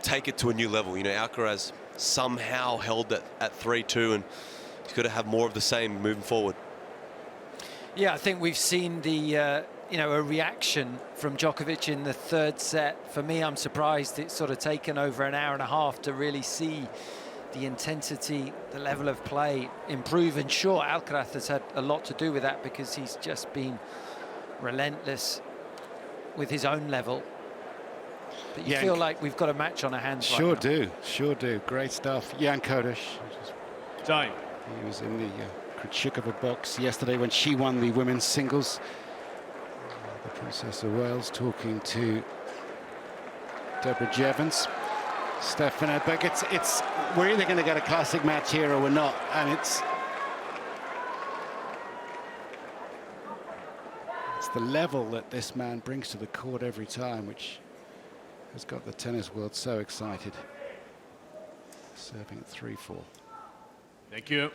take it to a new level. You know, Alcaraz somehow held that at 3-2, and he's got to have more of the same moving forward. Yeah, I think we've seen the, you know, a reaction from Djokovic in the third set. For me, I'm surprised it's sort of taken over an hour and a half to really see the intensity, the level of play improve. And sure, Alcaraz has had a lot to do with that because he's just been relentless with his own level. But you feel like we've got a match on our hands. Sure do. Great stuff. Jan Kodesh. Time. He was in the Krejcikova box yesterday when she won the women's singles. The Princess of Wales talking to Deborah Jevons. Stefan Edberg. It's we're either going to get a classic match here or we're not, and it's the level that this man brings to the court every time, which has got the tennis world so excited. Serving at 3-4. Thank you.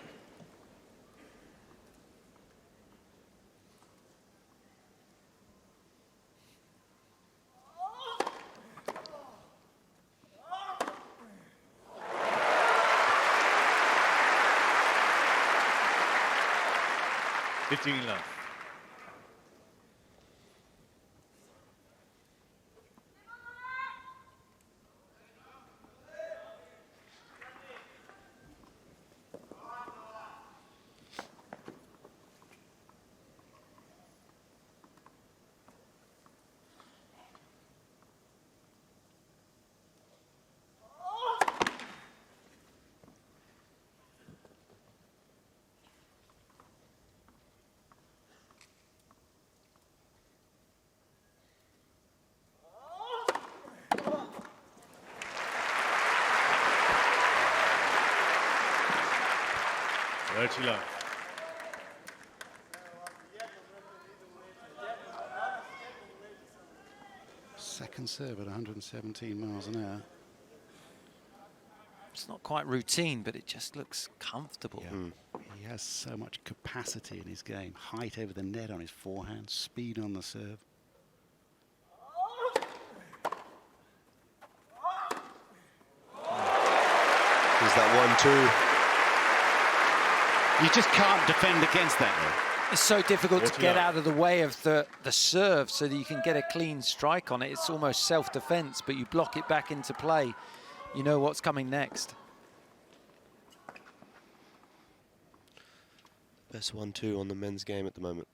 15 love. Love. Second serve at 117 miles an hour. It's not quite routine, but it just looks comfortable. Yeah. He has so much capacity in his game. Height over the net on his forehand, speed on the serve. There's that 1-2. You just can't defend against that. It's so difficult to get out of the way of the serve so that you can get a clean strike on it. It's almost self-defense, but you block it back into play. You know what's coming next. Best 1-2 on the men's game at the moment.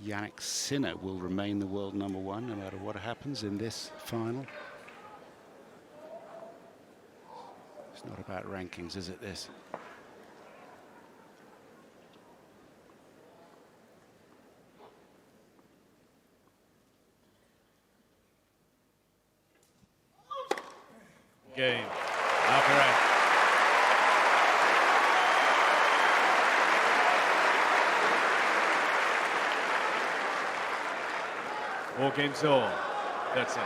Jannik Sinner will remain the world number one no matter what happens in this final. It's not about rankings, is it, this? Game. Alcaraz. All games all. That's it.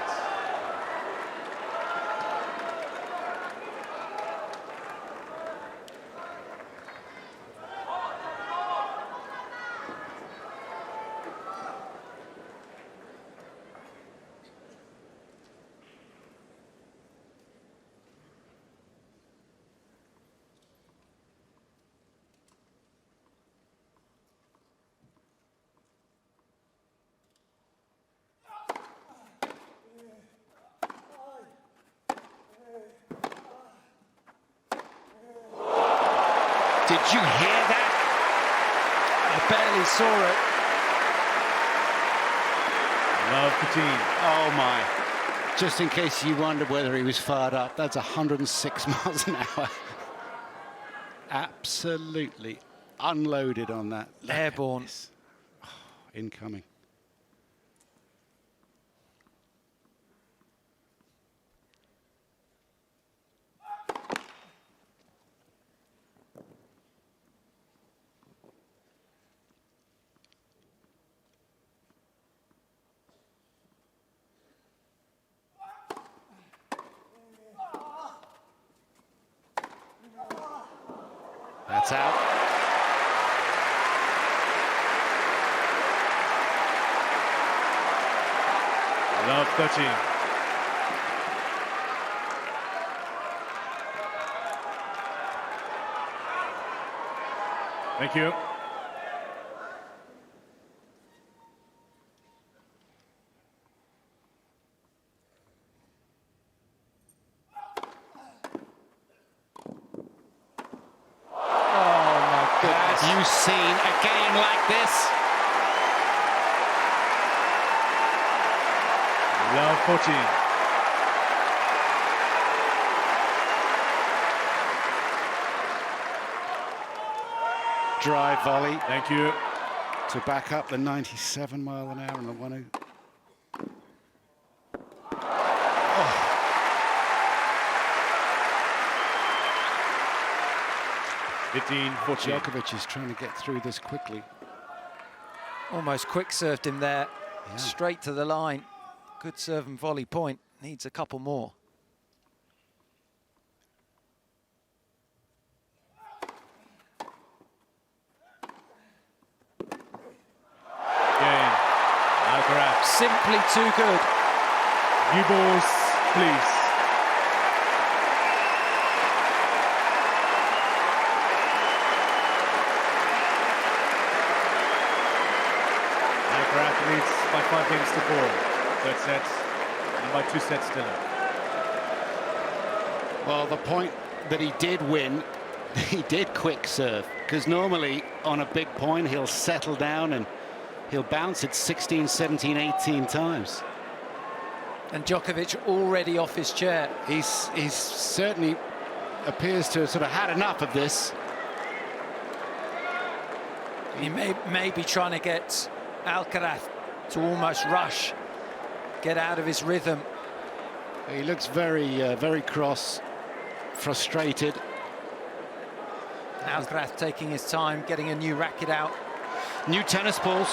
Did you hear that? I barely saw it. Love the team. Oh my. Just in case you wondered whether he was fired up, that's 106 miles an hour. Absolutely unloaded on that. Airborne. Oh, incoming. That's out. Love 13. Thank you. Have you seen a game like this? Love 14. Drive volley. Thank you. To back up the 97 mile an hour and the 1-0. 15-14. Djokovic is trying to get through this quickly. Almost quick served him there, straight to the line. Good serve and volley point. Needs a couple more. Game. Alcaraz. Simply too good. New balls, please. Alcaraz leads by 5 games to 4. Third set, and by 2 sets still. Well, the point that he did win, he did quick serve, because normally on a big point he'll settle down and he'll bounce it 16, 17, 18 times. And Djokovic already off his chair. He's certainly appears to have sort of had enough of this. He may be trying to get Alcaraz to almost rush, get out of his rhythm. He looks very cross, frustrated. Alcaraz taking his time, getting a new racket out. New tennis balls.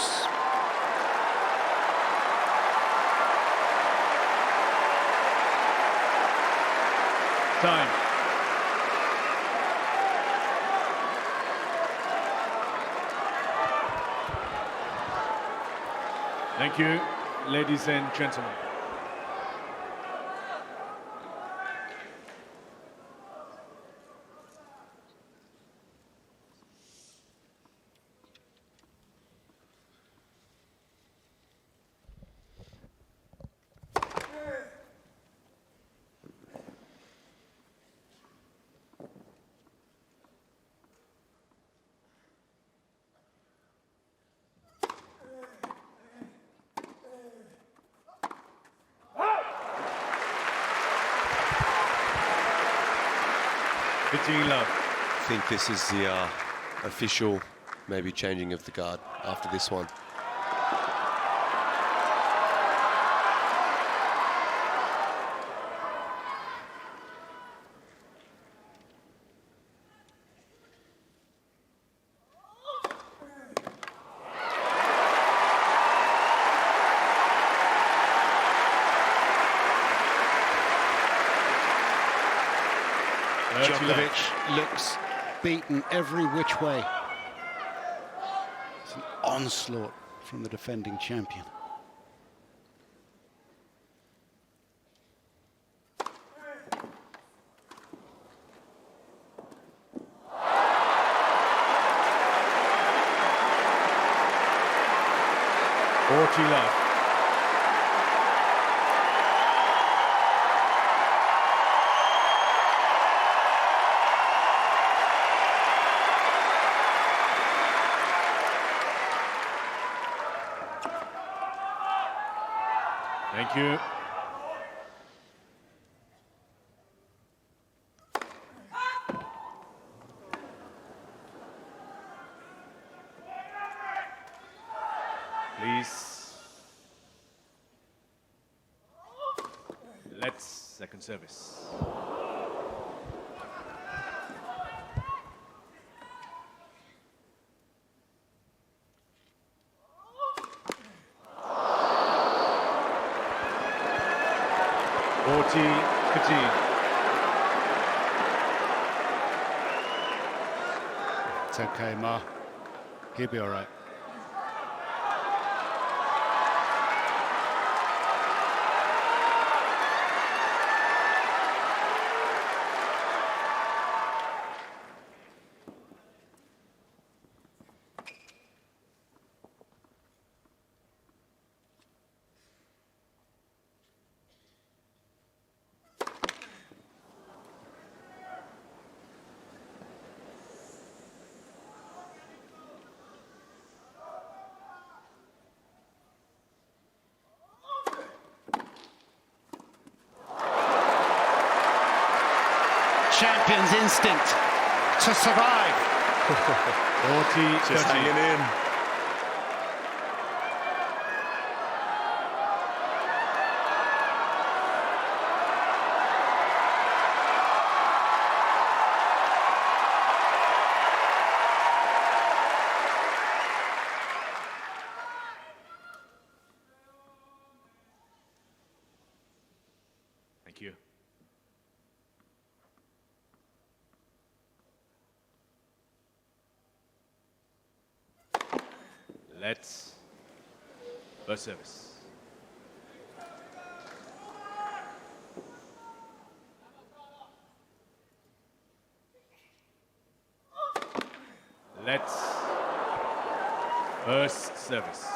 Time. Thank you, ladies and gentlemen. Love. I think this is the official, maybe changing of the guard after this one. Djokovic looks beaten every which way. It's an onslaught from the defending champion. Love. Thank you. Please. Let's second service. It's okay, Ma. He'll be all right. Champion's instinct to survive. 40, Just hanging in. Thank you. Let's first service. Let's first service.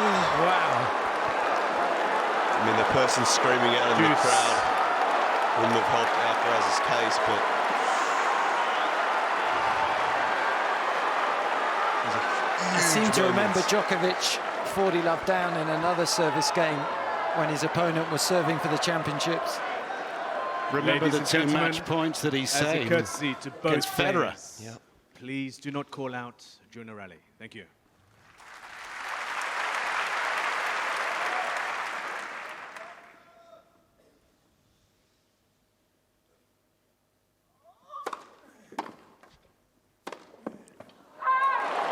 Wow. I mean, the person screaming out in the crowd wouldn't have helped Alcaraz's case, but I seem to remember Djokovic 40 love down in another service game when his opponent was serving for the championships. Remember Ladies the and two gentlemen, match points that he as a saved courtesy to both against Federer. players, please do not call out during a rally. Thank you.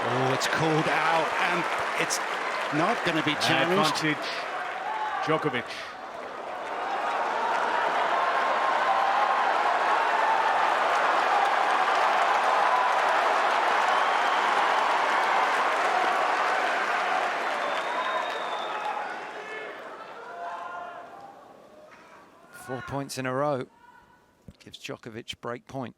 Oh, it's called out, and it's not going to be challenged. Advantage, Djokovic. Four points in a row gives Djokovic break point.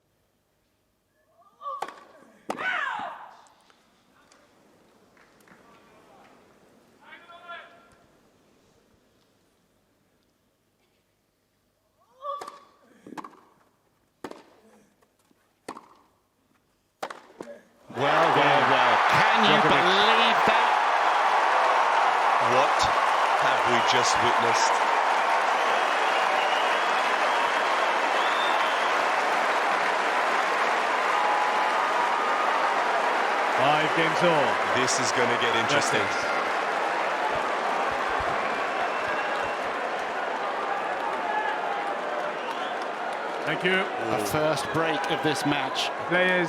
Well. Can you believe that? what have we just witnessed? Five games all. This is going to get interesting. Thank you. The first break of this match. Players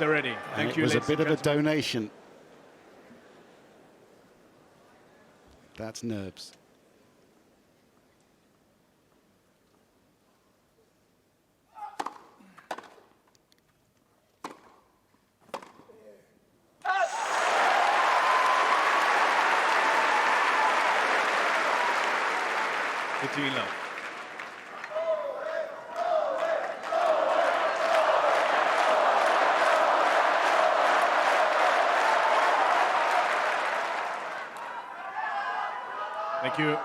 are ready. And Thank you, it was a ladies bit and of a gentlemen. donation. That's nerves. Hitting in love. Thank you.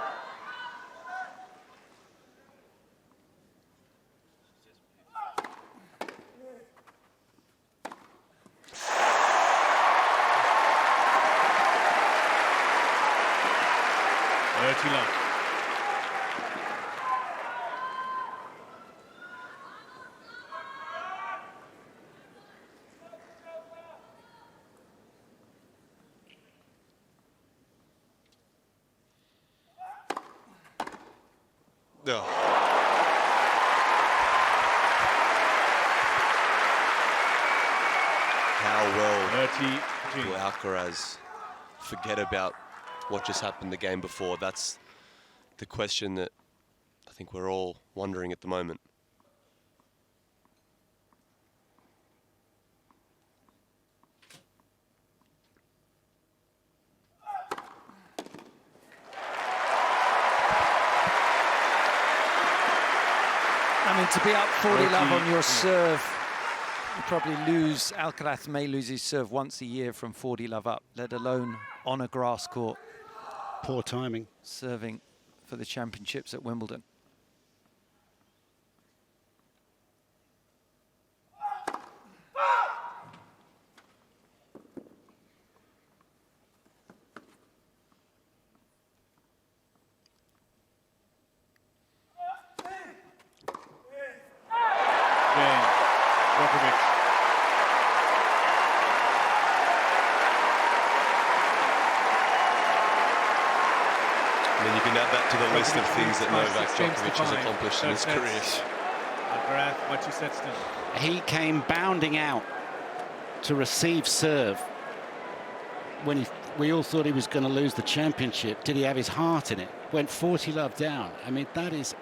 Love. No. How well 30. will Alcaraz forget about what just happened the game before? That's the question that I think we're all wondering at the moment. I mean, to be up 40 love on your serve, you probably lose. Alcaraz may lose his serve once a year from 40 love up, let alone on a grass court. Poor timing. Serving for the championships at Wimbledon. I mean, you can add that to the list of things that Novak Djokovic has accomplished in his career. Alcaraz by 2 sets to 0. He came bounding out to receive serve when we all thought he was going to lose the championship. Did he have his heart in it? Went 40-love down. I mean, that is...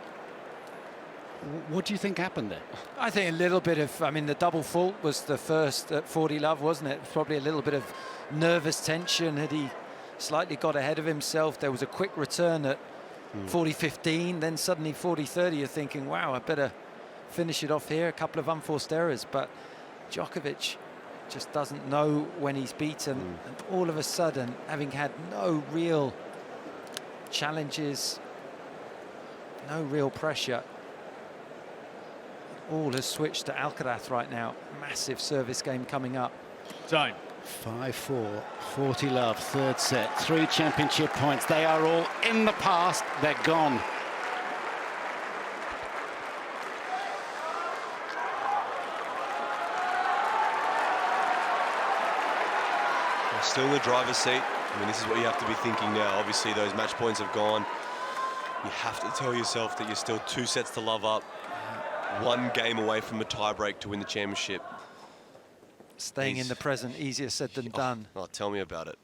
What do you think happened there? I think a little bit of, I mean, the double fault was the first at 40-love, wasn't it? Probably a little bit of nervous tension. Had he slightly got ahead of himself? There was a quick return at 40-15, then suddenly 40-30. You're thinking, wow, I better finish it off here. A couple of unforced errors, but Djokovic just doesn't know when he's beaten. And all of a sudden, having had no real challenges, no real pressure, all has switched to Alcaraz right now. Massive service game coming up. Time. 5-4, 40-love, third set. 3 championship points. They are all in the past. They're gone. Still in the driver's seat. I mean, this is what you have to be thinking now. Obviously, those match points have gone. You have to tell yourself that you're still 2 sets to love up. 1 game away from a tie-break to win the championship. Staying in the present, easier said than done. Oh, tell me about it.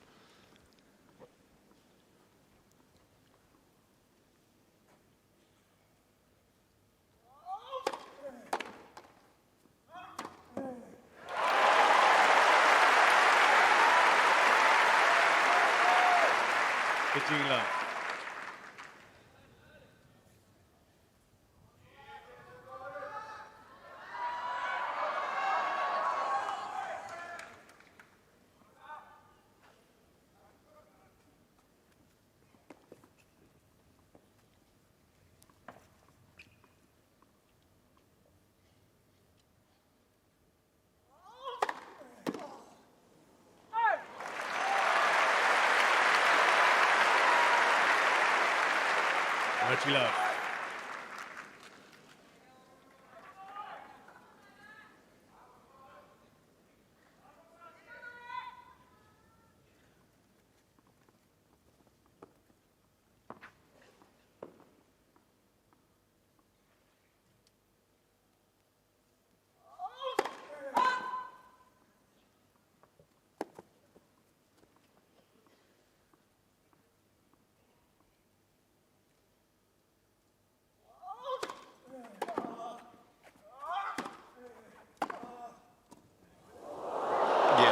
Pitching love. Much love.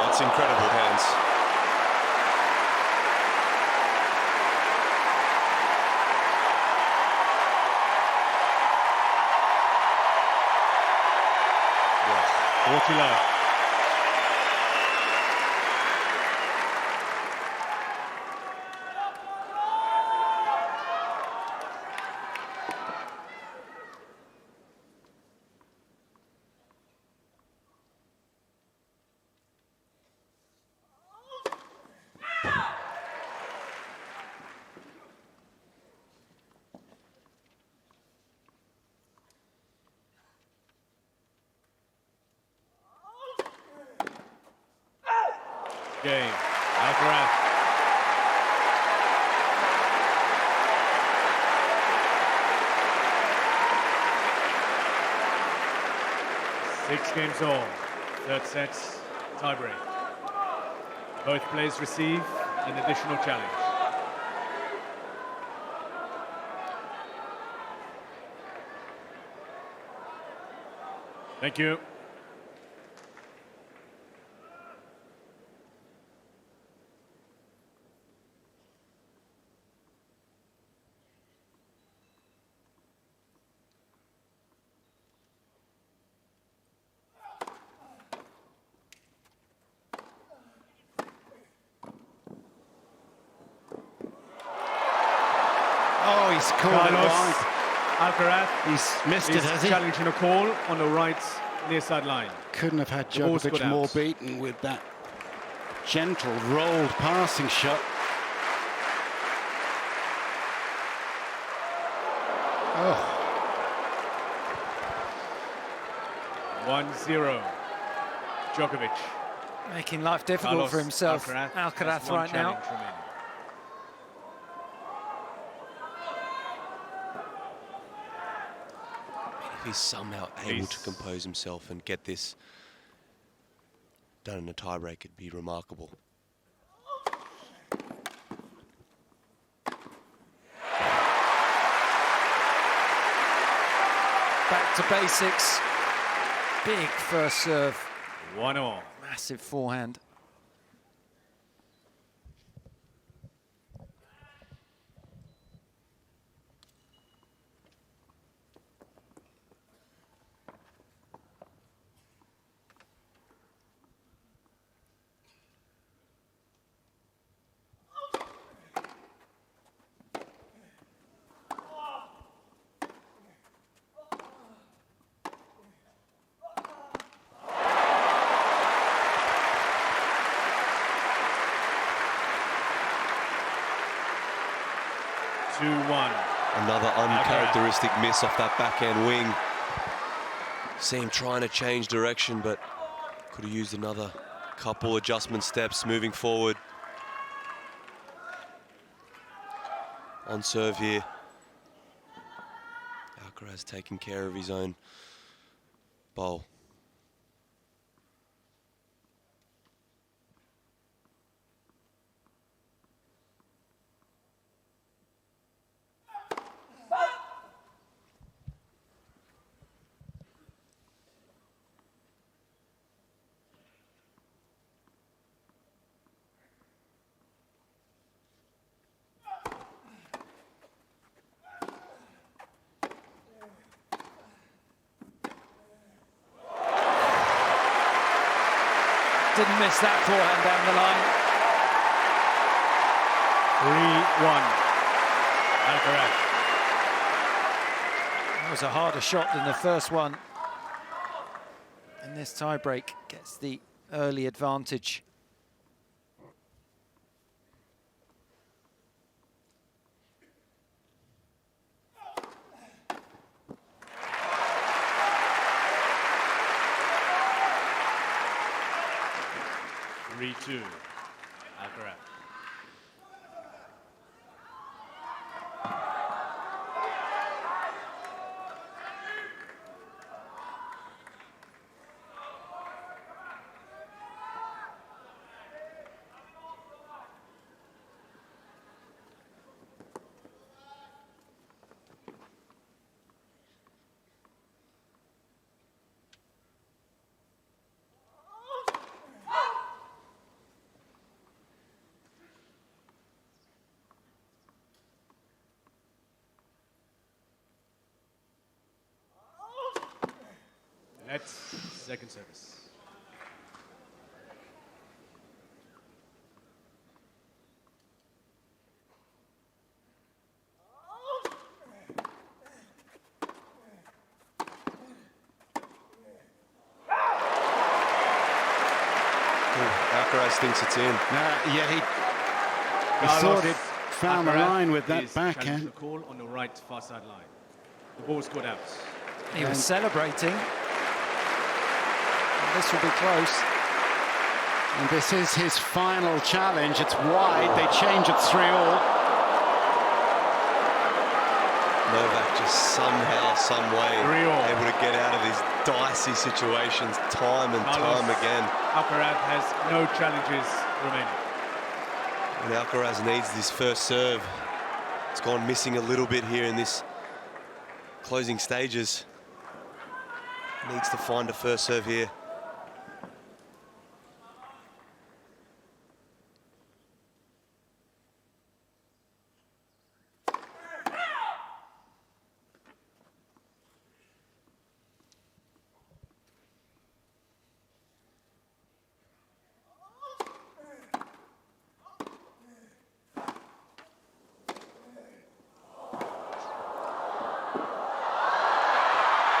It's incredible hands. Yeah. 40 love. Game. Alcaraz. Six games all. Third sets, tiebreak. Both players receive an additional challenge. Thank you. Oh, he's called it wide. Alcaraz. He's missed it, has he? Challenging a call on the right near sideline. Couldn't have had Djokovic more beaten with that gentle, rolled passing shot. Oh. 1-0. Djokovic. Making life difficult for himself. Alcaraz right now. he's somehow able to compose himself and get this done in a tiebreak, it'd be remarkable. Back to basics. Big first serve. 1-all. Massive forehand. Another uncharacteristic miss off that backhand wing. See him trying to change direction, but could have used another couple adjustment steps moving forward. On serve here. Alcaraz taking care of his own bowl. Didn't miss that forehand down the line. 3-1. Alcaraz. That was a harder shot than the first one. And this tiebreak gets the early advantage. Alcaraz. That's second service. Alcaraz thinks it's in. Yeah, he thought it found the line with that backhand. The call on the right far side line. The ball was caught out. He was celebrating. This will be close. And this is his final challenge. It's wide. They change it 3-all. Novak just somehow, some way, able to get out of these dicey situations time and time again. Alcaraz has no challenges remaining. And Alcaraz needs this first serve. It's gone missing a little bit here in this closing stages. Needs to find a first serve here.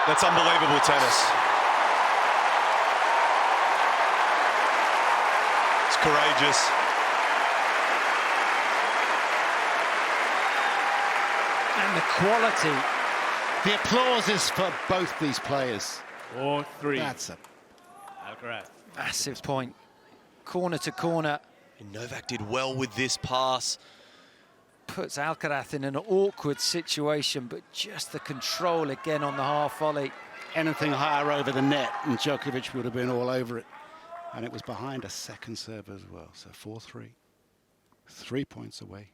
That's unbelievable tennis. It's courageous. And the quality. The applause is for both these players. 4-3. That's a Alcaraz. Massive point. Corner to corner. And Novak did well with this pass. puts Alcaraz in an awkward situation, but just the control again on the half volley. Anything higher over the net, and Djokovic would have been all over it. And it was behind a second serve as well. So 4-3. 3 points away.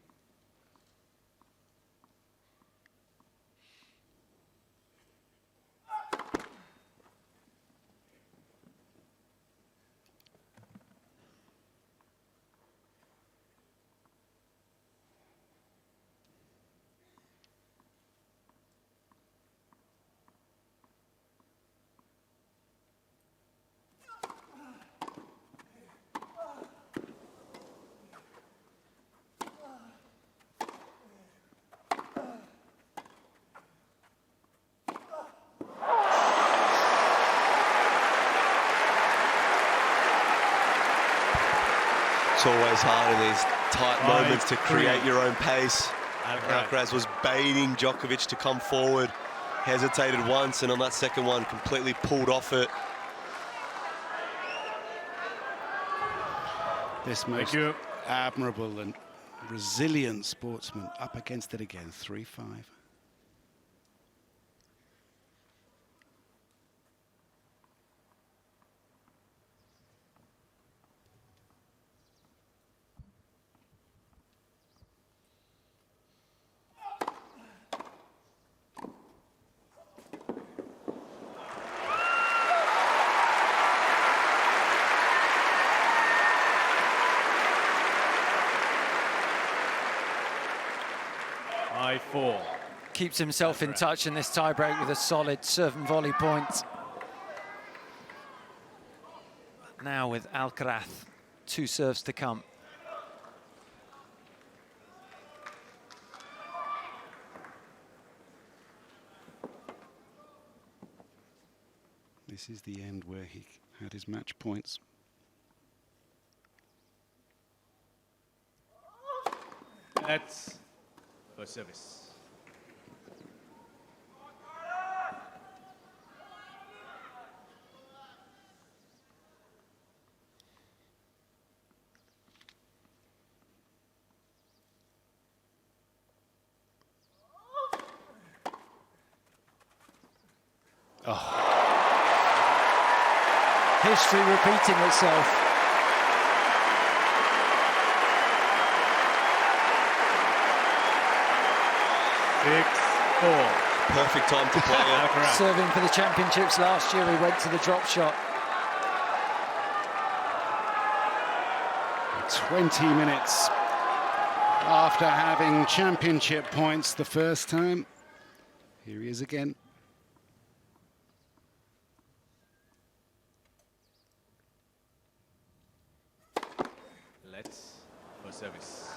It's always hard in these tight moments to create your own pace. Alcaraz was baiting Djokovic to come forward, hesitated once, and on that second one completely pulled off it. This most admirable and resilient sportsman up against it again, 3-5. Keeps himself in touch in this tiebreak with a solid serve and volley point. Now with Alcaraz, 2 serves to come. This is the end where he had his match points. That's for service. History repeating itself. Perfect time to play it. Serving for the championships last year, he went to the drop shot. 20 minutes after having championship points the first time. Here he is again. Let's for service.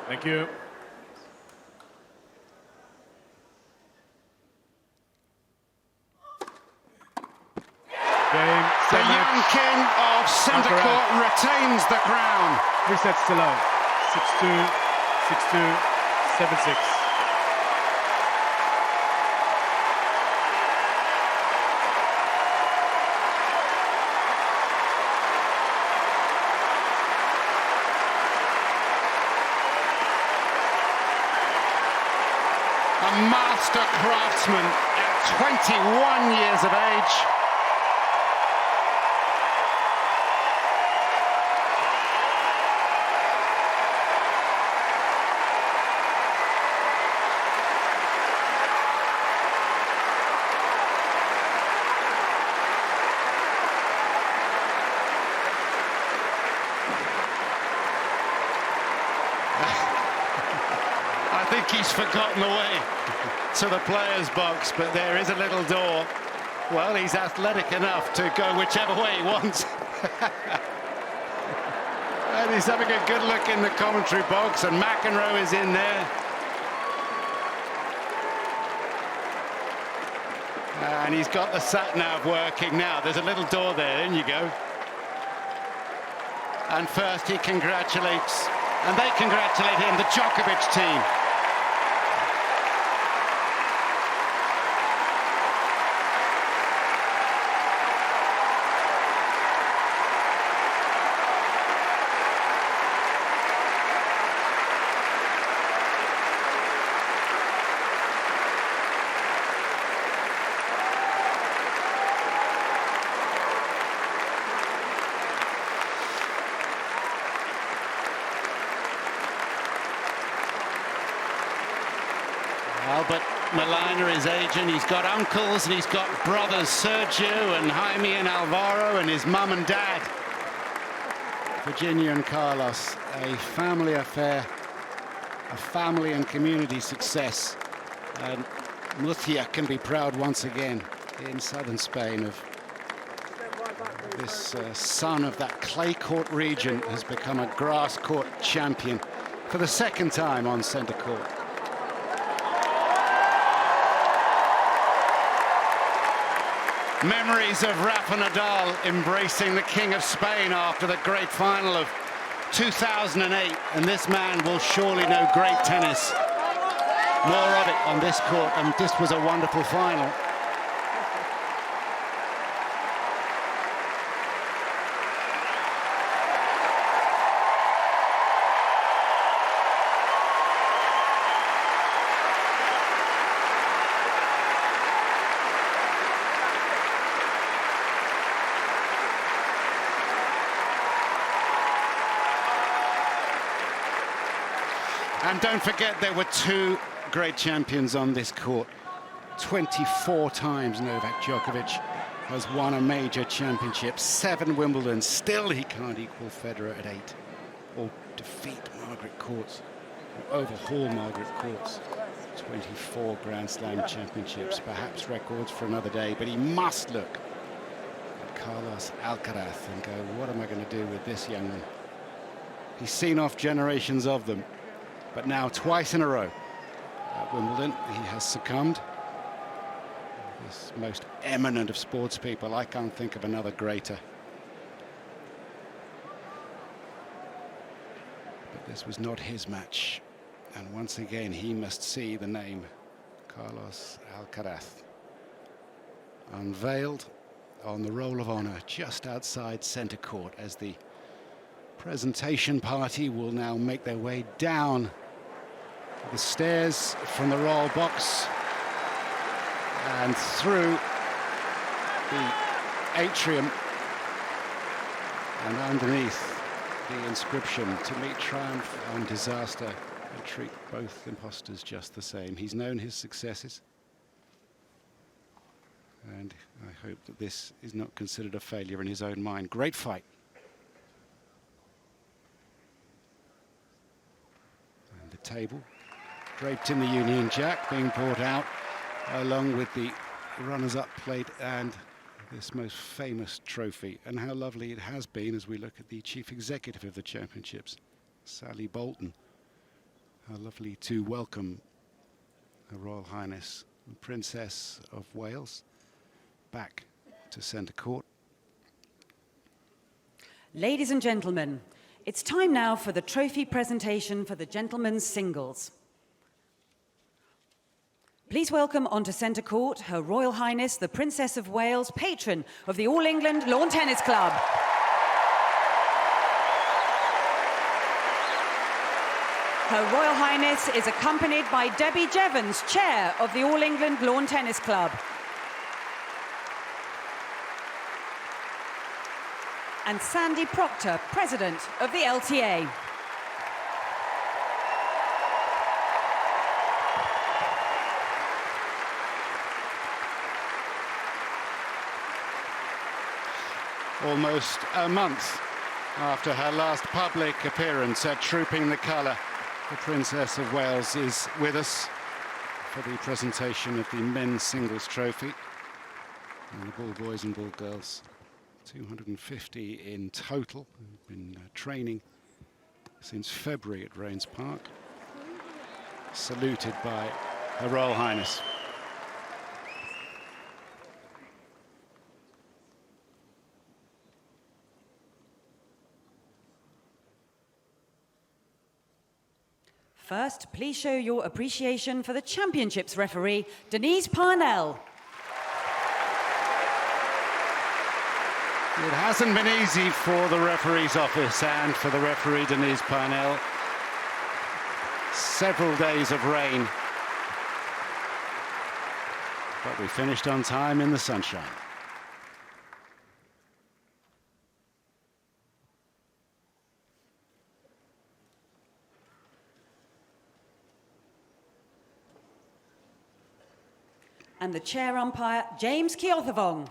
Thank you. The young king of centre court retains the crown. 3 sets to love. 6-2, 6-2, 7-6. A master craftsman at 21 years of age. I think he's forgotten the way to the players' box, but there is a little door. Well, he's athletic enough to go whichever way he wants. And he's having a good look in the commentary box, and McEnroe is in there. And he's got the sat-nav working now. There's a little door there, in you go. And first he congratulates and they congratulate him, the Djokovic team. Albert Molina is aging. He's got uncles and he's got brothers, Sergio and Jaime and Alvaro, and his mum and dad, Virginia and Carlos. A family affair, a family and community success. And Murcia can be proud once again in southern Spain of this son of that clay court region has become a grass court champion for the second time on centre court. Memories of Rafa Nadal embracing the King of Spain after the great final of 2008, and this man will surely know great tennis. More of it on this court, and this was a wonderful final. And don't forget, there were two great champions on this court. 24 times Novak Djokovic has won a major championship, 7 Wimbledon. Still he can't equal Federer at 8, or defeat Margaret Court, or overhaul Margaret Court's 24 Grand Slam championships. Perhaps records for another day, but he must look at Carlos Alcaraz and go, what am I going to do with this young one? He's seen off generations of them. But now, twice in a row at Wimbledon, he has succumbed. This most eminent of sports people, I can't think of another greater. But this was not his match. And once again, he must see the name Carlos Alcaraz unveiled on the Roll of Honor just outside centre court as the presentation party will now make their way down the stairs from the royal box and through the atrium and underneath the inscription, to meet triumph and disaster and treat both impostors just the same. He's known his successes, and I hope that this is not considered a failure in his own mind. Great fight. And the table draped in the Union Jack being brought out along with the runners-up plate and this most famous trophy. And how lovely it has been as we look at the chief executive of the championships, Sally Bolton. How lovely to welcome Her Royal Highness the Princess of Wales back to centre court. Ladies and gentlemen, it's time now for the trophy presentation for the gentlemen's singles. Please welcome onto centre court Her Royal Highness the Princess of Wales, patron of the All England Lawn Tennis Club. Her Royal Highness is accompanied by Debbie Jevons, Chair of the All England Lawn Tennis Club. And Sandy Proctor, President of the LTA. Almost a month after her last public appearance at Trooping the Colour, the Princess of Wales is with us for the presentation of the men's singles trophy. And the ball boys and ball girls, 250 in total, have been training since February at Rains Park, saluted by Her Royal Highness. First, please show your appreciation for the championships referee, Denise Parnell. It hasn't been easy for the referee's office and for the referee, Denise Parnell. Several days of rain. But we finished on time in the sunshine. And the chair umpire, James Keothavong.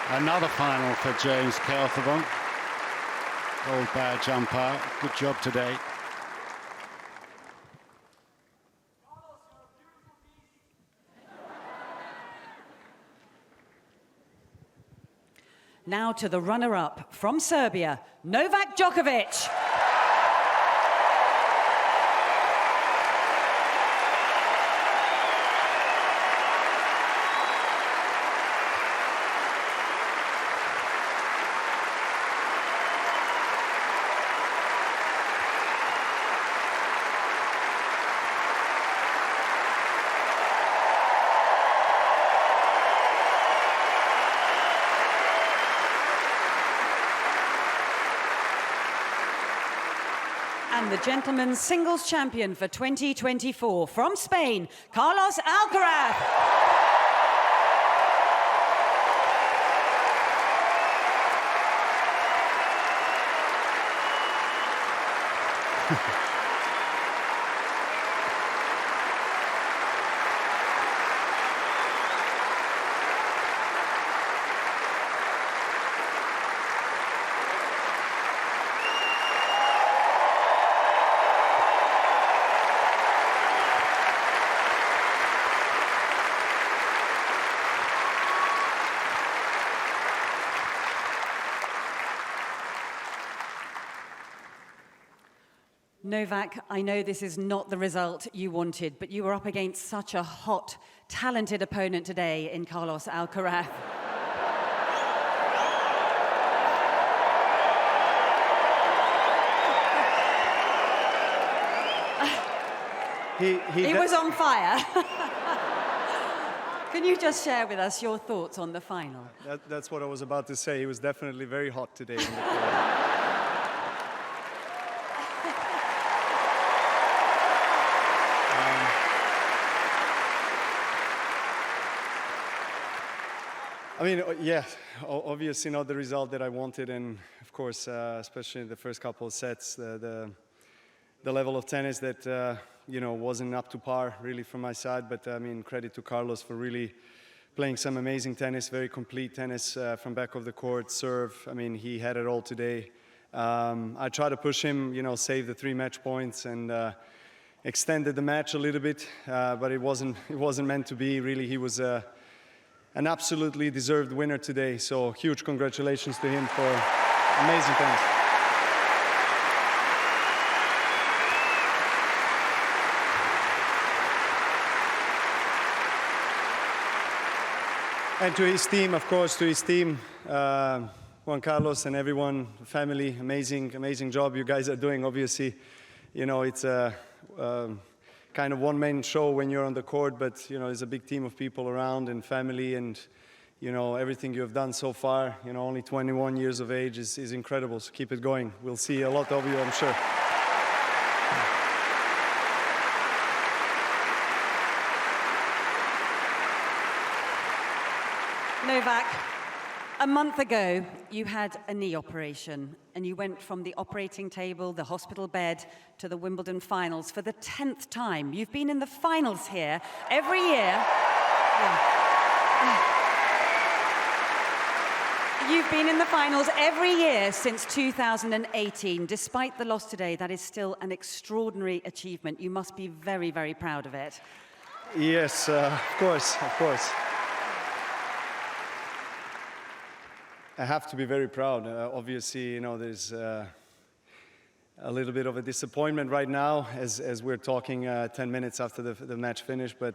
Another final for James Keothavong. Gold badge umpire. Good job today. Now to the runner-up from Serbia, Novak Djokovic. And the gentlemen's singles champion for 2024 from Spain, Carlos Alcaraz. Novak, I know this is not the result you wanted, but you were up against such a hot, talented opponent today in Carlos Alcaraz. He was on fire. Can you just share with us your thoughts on the final? That's what I was about to say. He was definitely very hot today in the court. I mean, yeah, obviously not the result that I wanted, and of course, especially in the first couple of sets, the level of tennis that you know, wasn't up to par really from my side. But I mean, credit to Carlos for really playing some amazing tennis, very complete tennis from back of the court, serve. I mean, he had it all today. I tried to push him, you know, save the 3 match points and extended the match a little bit, but it wasn't meant to be. Really, he was an absolutely deserved winner today. So huge congratulations to him for amazing tennis. And to his team, of course, to his team, Juan Carlos and everyone, family, amazing job you guys are doing. Obviously, you know, it's a kind of one-man show when you're on the court, but you know, there's a big team of people around and family, and you know, everything you have done so far. You know, only 21 years of age is incredible. So keep it going. We'll see a lot of you, I'm sure. Novak, a month ago, you had a knee operation, and you went from the operating table, the hospital bed, to the Wimbledon finals for the 10th time. You've been in the finals here every year. You've been in the finals every year since 2018. Despite the loss today, that is still an extraordinary achievement. You must be very, very proud of it. Yes, of course. I have to be very proud. Obviously, you know, there's a little bit of a disappointment right now as we're talking 10 minutes after the match finished. But,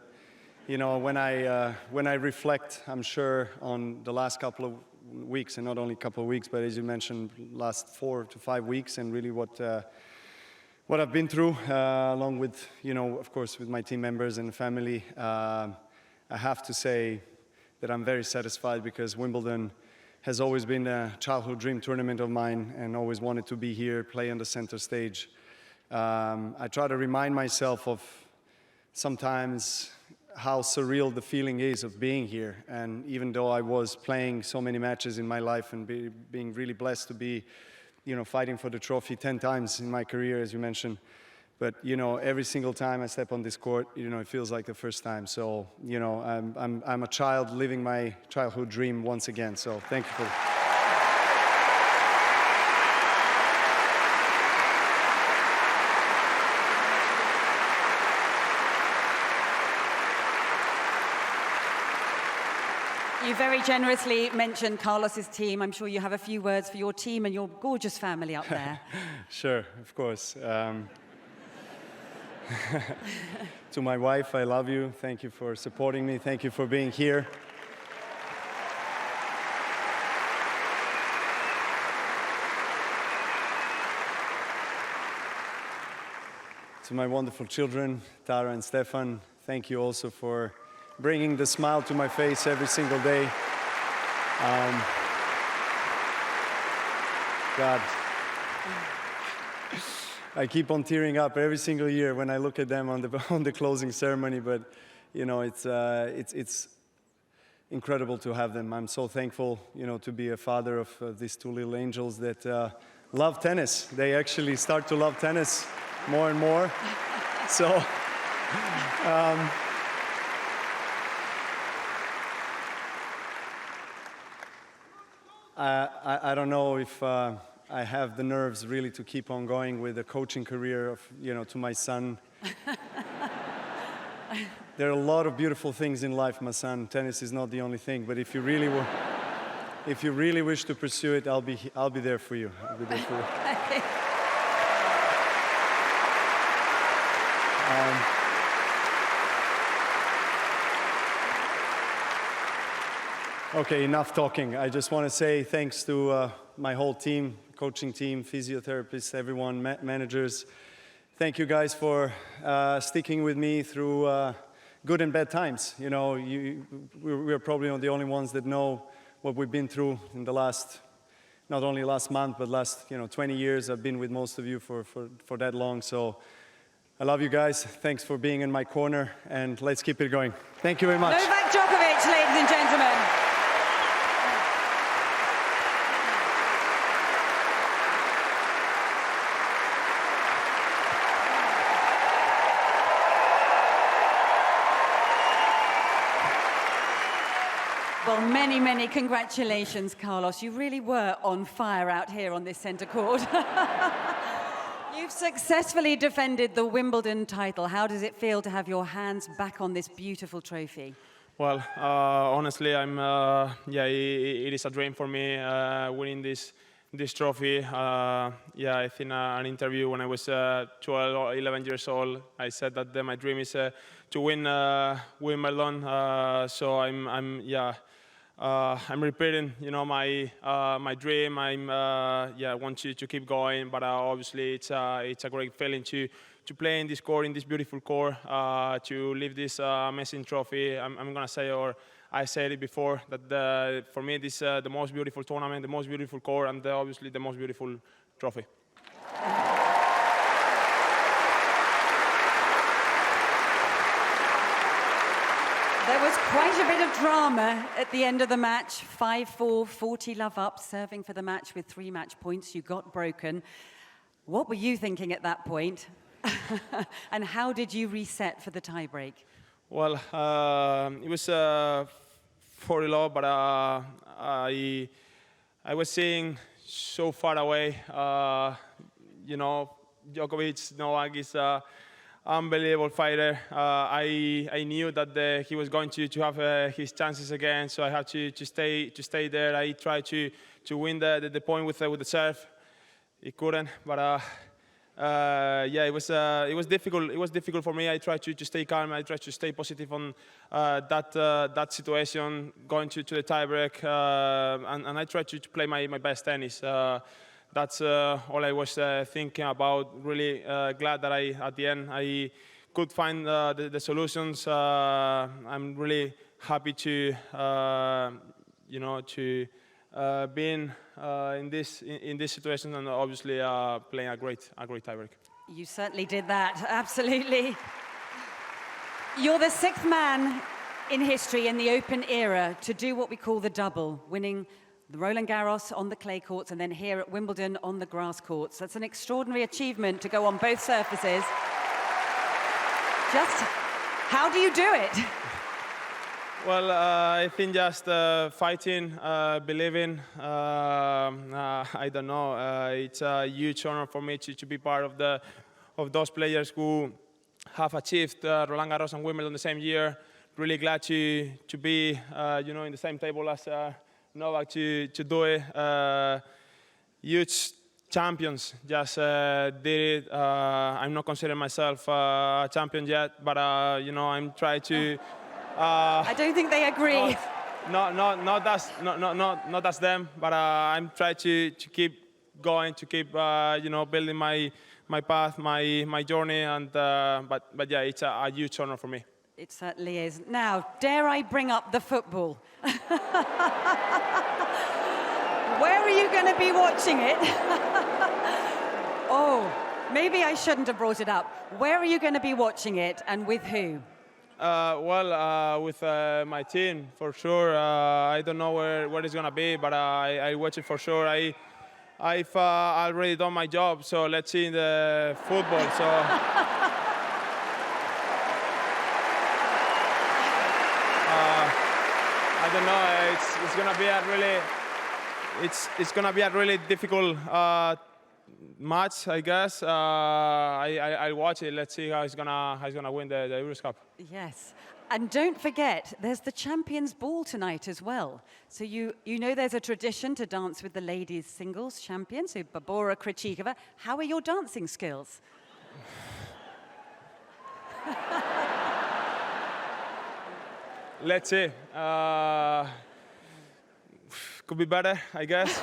you know, when I reflect, I'm sure, on the last couple of weeks, and not only a couple of weeks, but as you mentioned, last 4 to 5 weeks, and really what I've been through, along with, you know, of course, with my team members and family, I have to say that I'm very satisfied, because Wimbledon has always been a childhood dream tournament of mine, and always wanted to be here, play on the center stage. I try to remind myself of sometimes how surreal the feeling is of being here. And even though I was playing so many matches in my life and being really blessed to be, you know, fighting for the trophy 10 times in my career, as you mentioned. But, you know, every single time I step on this court, you know, it feels like the first time. So, you know, I'm a child living my childhood dream once again. So thank you for that. You very generously mentioned Carlos's team. I'm sure you have a few words for your team and your gorgeous family up there. Sure, of course. To my wife, I love you. Thank you for supporting me. Thank you for being here. To my wonderful children, Tara and Stefan, thank you also for bringing the smile to my face every single day. God, I keep on tearing up every single year when I look at them on the closing ceremony. But you know, it's incredible to have them. I'm so thankful, you know, to be a father of these two little angels that love tennis. They actually start to love tennis more and more. So. I don't know if I have the nerves really to keep on going with the coaching career of, you know, to my son. There are a lot of beautiful things in life, my son. Tennis is not the only thing, but if you really wish to pursue it, I'll be there for you. I'll be there for you. Okay, enough talking. I just want to say thanks to my whole team, coaching team, physiotherapists, everyone, managers. Thank you guys for sticking with me through good and bad times. You know, we're probably the only ones that know what we've been through in the last, not only last month, but last 20 years. I've been with most of you for that long. So I love you guys. Thanks for being in my corner, and let's keep it going. Thank you very much. Novak Djokovic, ladies and gentlemen. Well, many, many congratulations, Carlos. You really were on fire out here on this centre court. You've successfully defended the Wimbledon title. How does it feel to have your hands back on this beautiful trophy? Well, honestly, it is a dream for me winning this trophy. I think an interview when I was 12 or 11 years old, I said that my dream is to win Wimbledon. So I'm repeating, my dream. I want to keep going, but obviously it's a great feeling to play in this court, in this beautiful court, to lift this amazing trophy. I'm gonna say, or I said it before, that for me this is the most beautiful tournament, the most beautiful court, and obviously the most beautiful trophy. There was quite a bit of drama at the end of the match. 5-4, 40 love up, serving for the match with 3 match points. You got broken. What were you thinking at that point? And how did you reset for the tiebreak? Well, it was 40 love, but I was seeing so far away. Djokovic, Novak is unbelievable fighter. I knew that he was going to have his chances again, so I had to stay there. I tried to win the point with the serve. He couldn't, but yeah, it was difficult. It was difficult for me. I tried to stay calm. I tried to stay positive on that situation, going to the tiebreak, and I tried to play my best tennis. That's all I was thinking about. Really glad that at the end I could find the solutions. I'm really happy to being in this situation, and obviously playing a great tiebreak. You certainly did that, absolutely. You're the 6th man in history in the Open era to do what we call the double, winning the Roland Garros on the clay courts and then here at Wimbledon on the grass courts. That's an extraordinary achievement to go on both surfaces. Just how do you do it? Well, I think just fighting, believing. I don't know. It's a huge honor for me to be part of those players who have achieved Roland Garros and Wimbledon the same year. Really glad to be in the same table as Novak to do it. Huge champions just did it. I'm not considering myself a champion yet, but I'm trying to. I don't think they agree. Not as them, but I'm trying to keep going, to keep building my path, my journey, and but yeah, it's a huge honor for me. It certainly is. Now, dare I bring up the football? Where are you going to be watching it? Oh, maybe I shouldn't have brought it up. Where are you going to be watching it, and with who? With my team, for sure. I don't know where it's going to be, but I watch it for sure. I've already done my job, so let's see in the football. So. I don't know. It's going to be a really. It's going to be a really difficult match, I guess. I'll watch it. Let's see how he's gonna win the Euros Cup. Yes, and don't forget, there's the Champions Ball tonight as well. So you know there's a tradition to dance with the ladies' singles champion, so Barbora Krejcikova. How are your dancing skills? Let's see. Could be better, I guess.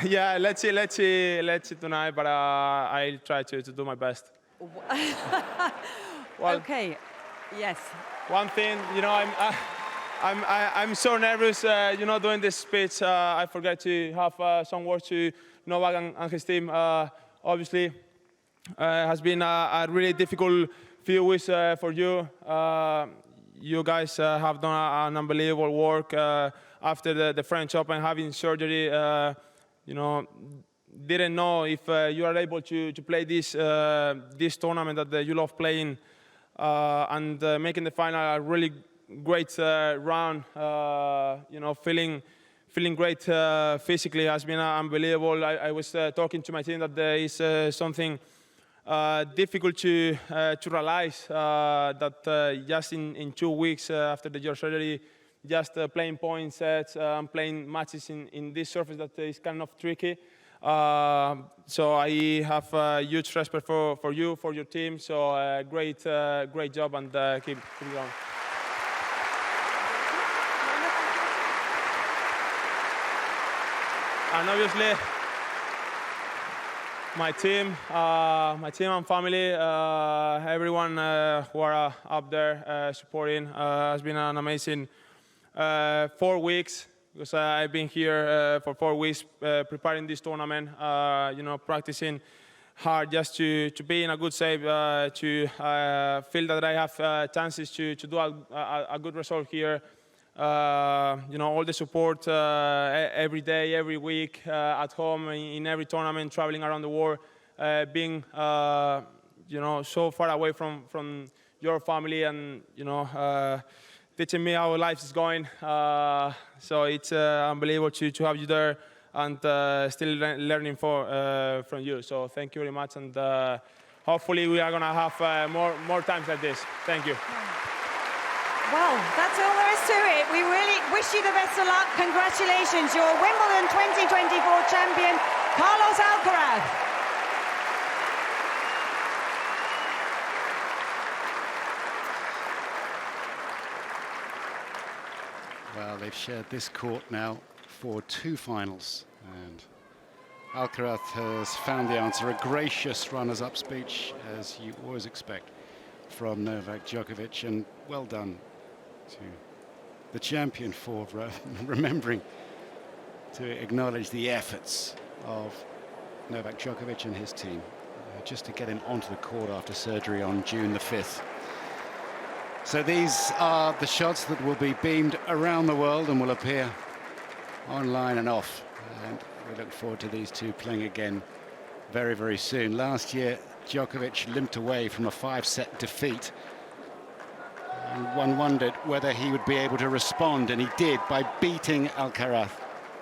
Yeah, let's see tonight, but I'll try to do my best. Well, okay, yes. One thing, I'm so nervous, doing this speech. I forget to have some words to Novak and his team. Obviously, has been a really difficult few weeks for you. You guys have done an unbelievable work after the French Open, having surgery. Didn't know if you are able to play this tournament that you love playing, and making the final a really great round. Feeling great physically has been unbelievable. I was talking to my team that there is something difficult to realize that just in 2 weeks after your surgery, just playing point sets and playing matches in this surface that is kind of tricky. So I have huge respect for you, for your team. So great job, and keep going. And obviously, my team and family, everyone who are up there supporting, has been an amazing 4 weeks, because I've been here for 4 weeks preparing this tournament, practicing hard just to be in a good shape, to feel that I have chances to do a good result here. All the support every day, every week, at home, in every tournament, traveling around the world, being so far away from your family, and teaching me how life is going. So it's unbelievable to have you there, and still learning from you. So thank you very much, and hopefully we are gonna have more times like this. Thank you. Well, that's all there is to it. We really wish you the best of luck. Congratulations, you're Wimbledon 2024 champion. Carlos Alcaraz. Well, they've shared this court now for 2 finals, and Alcaraz has found the answer. A gracious runners-up speech, as you always expect from Novak Djokovic, and well done to the champion for remembering to acknowledge the efforts of Novak Djokovic and his team just to get him onto the court after surgery on June the 5th. So these are the shots that will be beamed around the world and will appear online and off. And we look forward to these two playing again very, very soon. Last year, Djokovic limped away from a 5-set defeat. And one wondered whether he would be able to respond, and he did by beating Alcaraz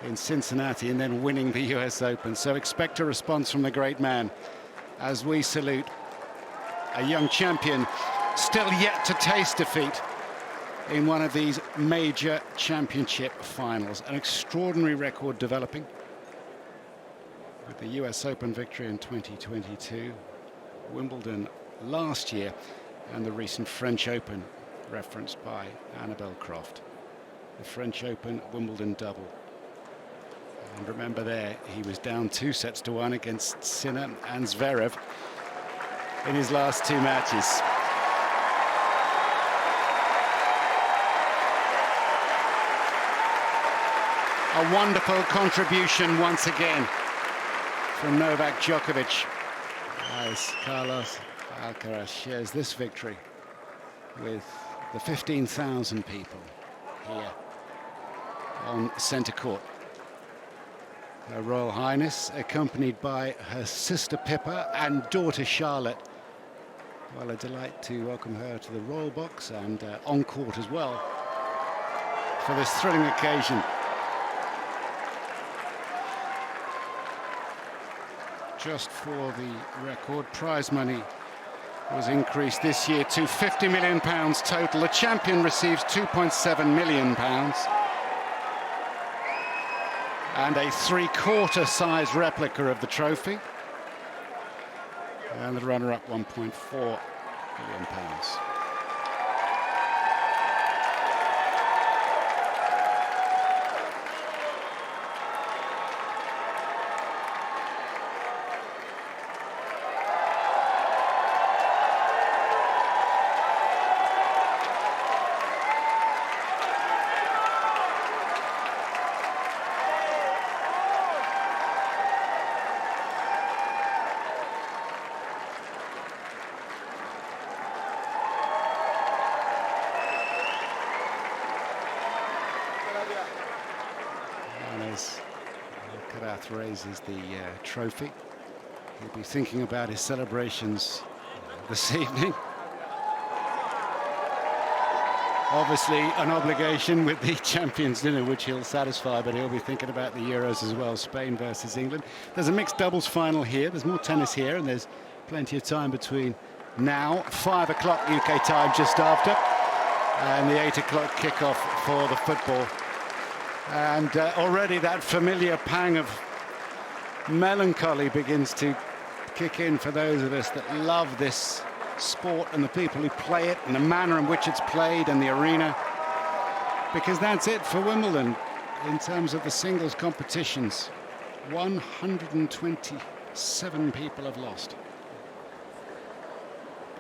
in Cincinnati and then winning the US Open. So expect a response from the great man as we salute a young champion still yet to taste defeat in one of these major championship finals. An extraordinary record developing with the US Open victory in 2022, Wimbledon last year, and the recent French Open referenced by Annabel Croft. The French Open Wimbledon double. And remember there, he was down 2-1 against Sinner and Zverev in his last 2 matches. A wonderful contribution once again from Novak Djokovic as Carlos Alcaraz shares this victory with the 15,000 people here on centre court. Her Royal Highness, accompanied by her sister Pippa and daughter Charlotte. Well, a delight to welcome her to the Royal Box and on court as well for this thrilling occasion. Just for the record, prize money was increased this year to £50 million total. The champion receives £2.7 million and a 3/4 size replica of the trophy, and the runner-up £1.4 million. Alcaraz raises the trophy. He'll be thinking about his celebrations this evening. Obviously an obligation with the Champions Dinner, which he'll satisfy, but he'll be thinking about the Euros as well, Spain versus England. There's a mixed doubles final here. There's more tennis here, and there's plenty of time between now, 5 o'clock UK time just after, and the 8 o'clock kickoff for the football. And already that familiar pang of melancholy begins to kick in for those of us that love this sport and the people who play it and the manner in which it's played and the arena, because that's it for Wimbledon in terms of the singles competitions. 127 people have lost,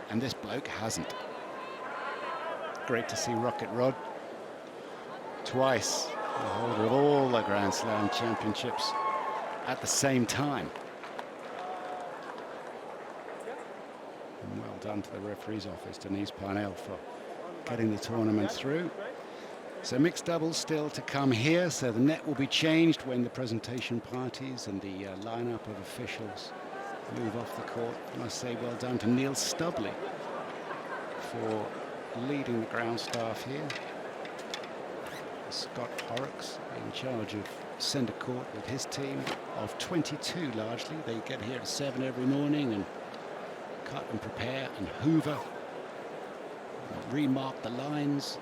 and this bloke hasn't. Great to see Rocket Rod, twice the holder of all the Grand Slam championships at the same time. And well done to the referee's office, Denise Parnell, for getting the tournament through. So mixed doubles still to come here, so the net will be changed when the presentation parties and the lineup of officials move off the court. I must say well done to Neil Stubley for leading the ground staff here. Scott Horrocks in charge of centre court with his team of 22 largely. They get here at 7 every morning and cut and prepare and hoover, and remark the lines.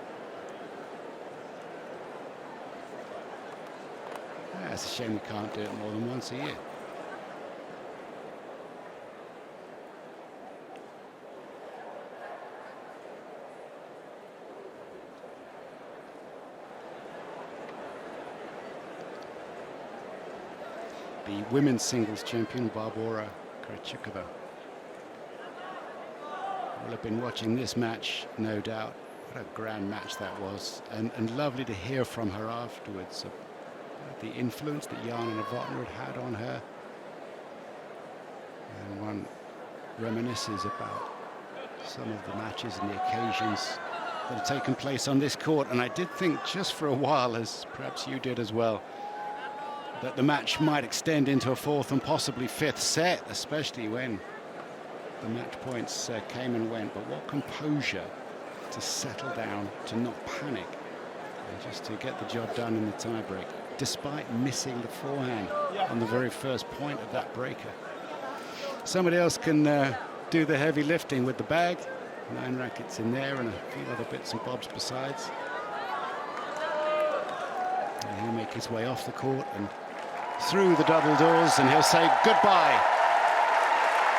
It's a shame we can't do it more than once a year. the women's singles champion, Barbora Krejcikova. Will have been watching this match, no doubt. What a grand match that was, and lovely to hear from her afterwards. The influence that Jana Novotná had on her. And one reminisces about some of the matches and the occasions that have taken place on this court. And I did think just for a while, as perhaps you did as well, that the match might extend into a fourth and possibly fifth set, especially when the match points came and went. But what composure to settle down, to not panic, and just to get the job done in the tiebreak, despite missing the forehand on the very first point of that breaker. Somebody else can do the heavy lifting with the bag. 9 rackets in there and a few other bits and bobs besides. And he'll make his way off the court and through the double doors, and he'll say goodbye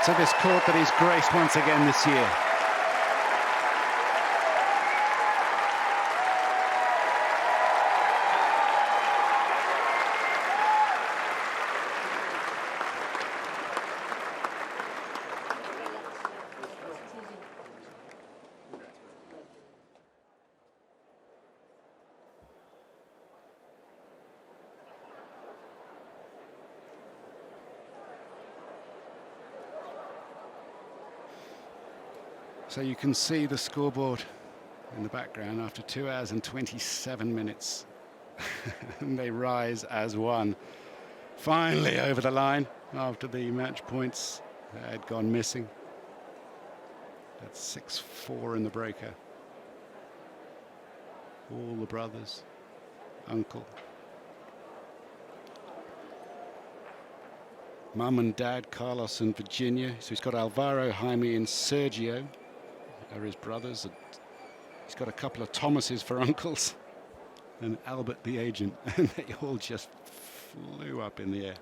to this court that he's graced once again this year. So you can see the scoreboard in the background after 2 hours and 27 minutes. And they rise as one. Finally over the line after the match points had gone missing. That's 6-4 in the breaker. All the brothers, uncle, mum and dad, Carlos and Virginia. So he's got Alvaro, Jaime and Sergio are his brothers. He's got a couple of Thomases for uncles and Albert the agent, and they all just flew up in the air.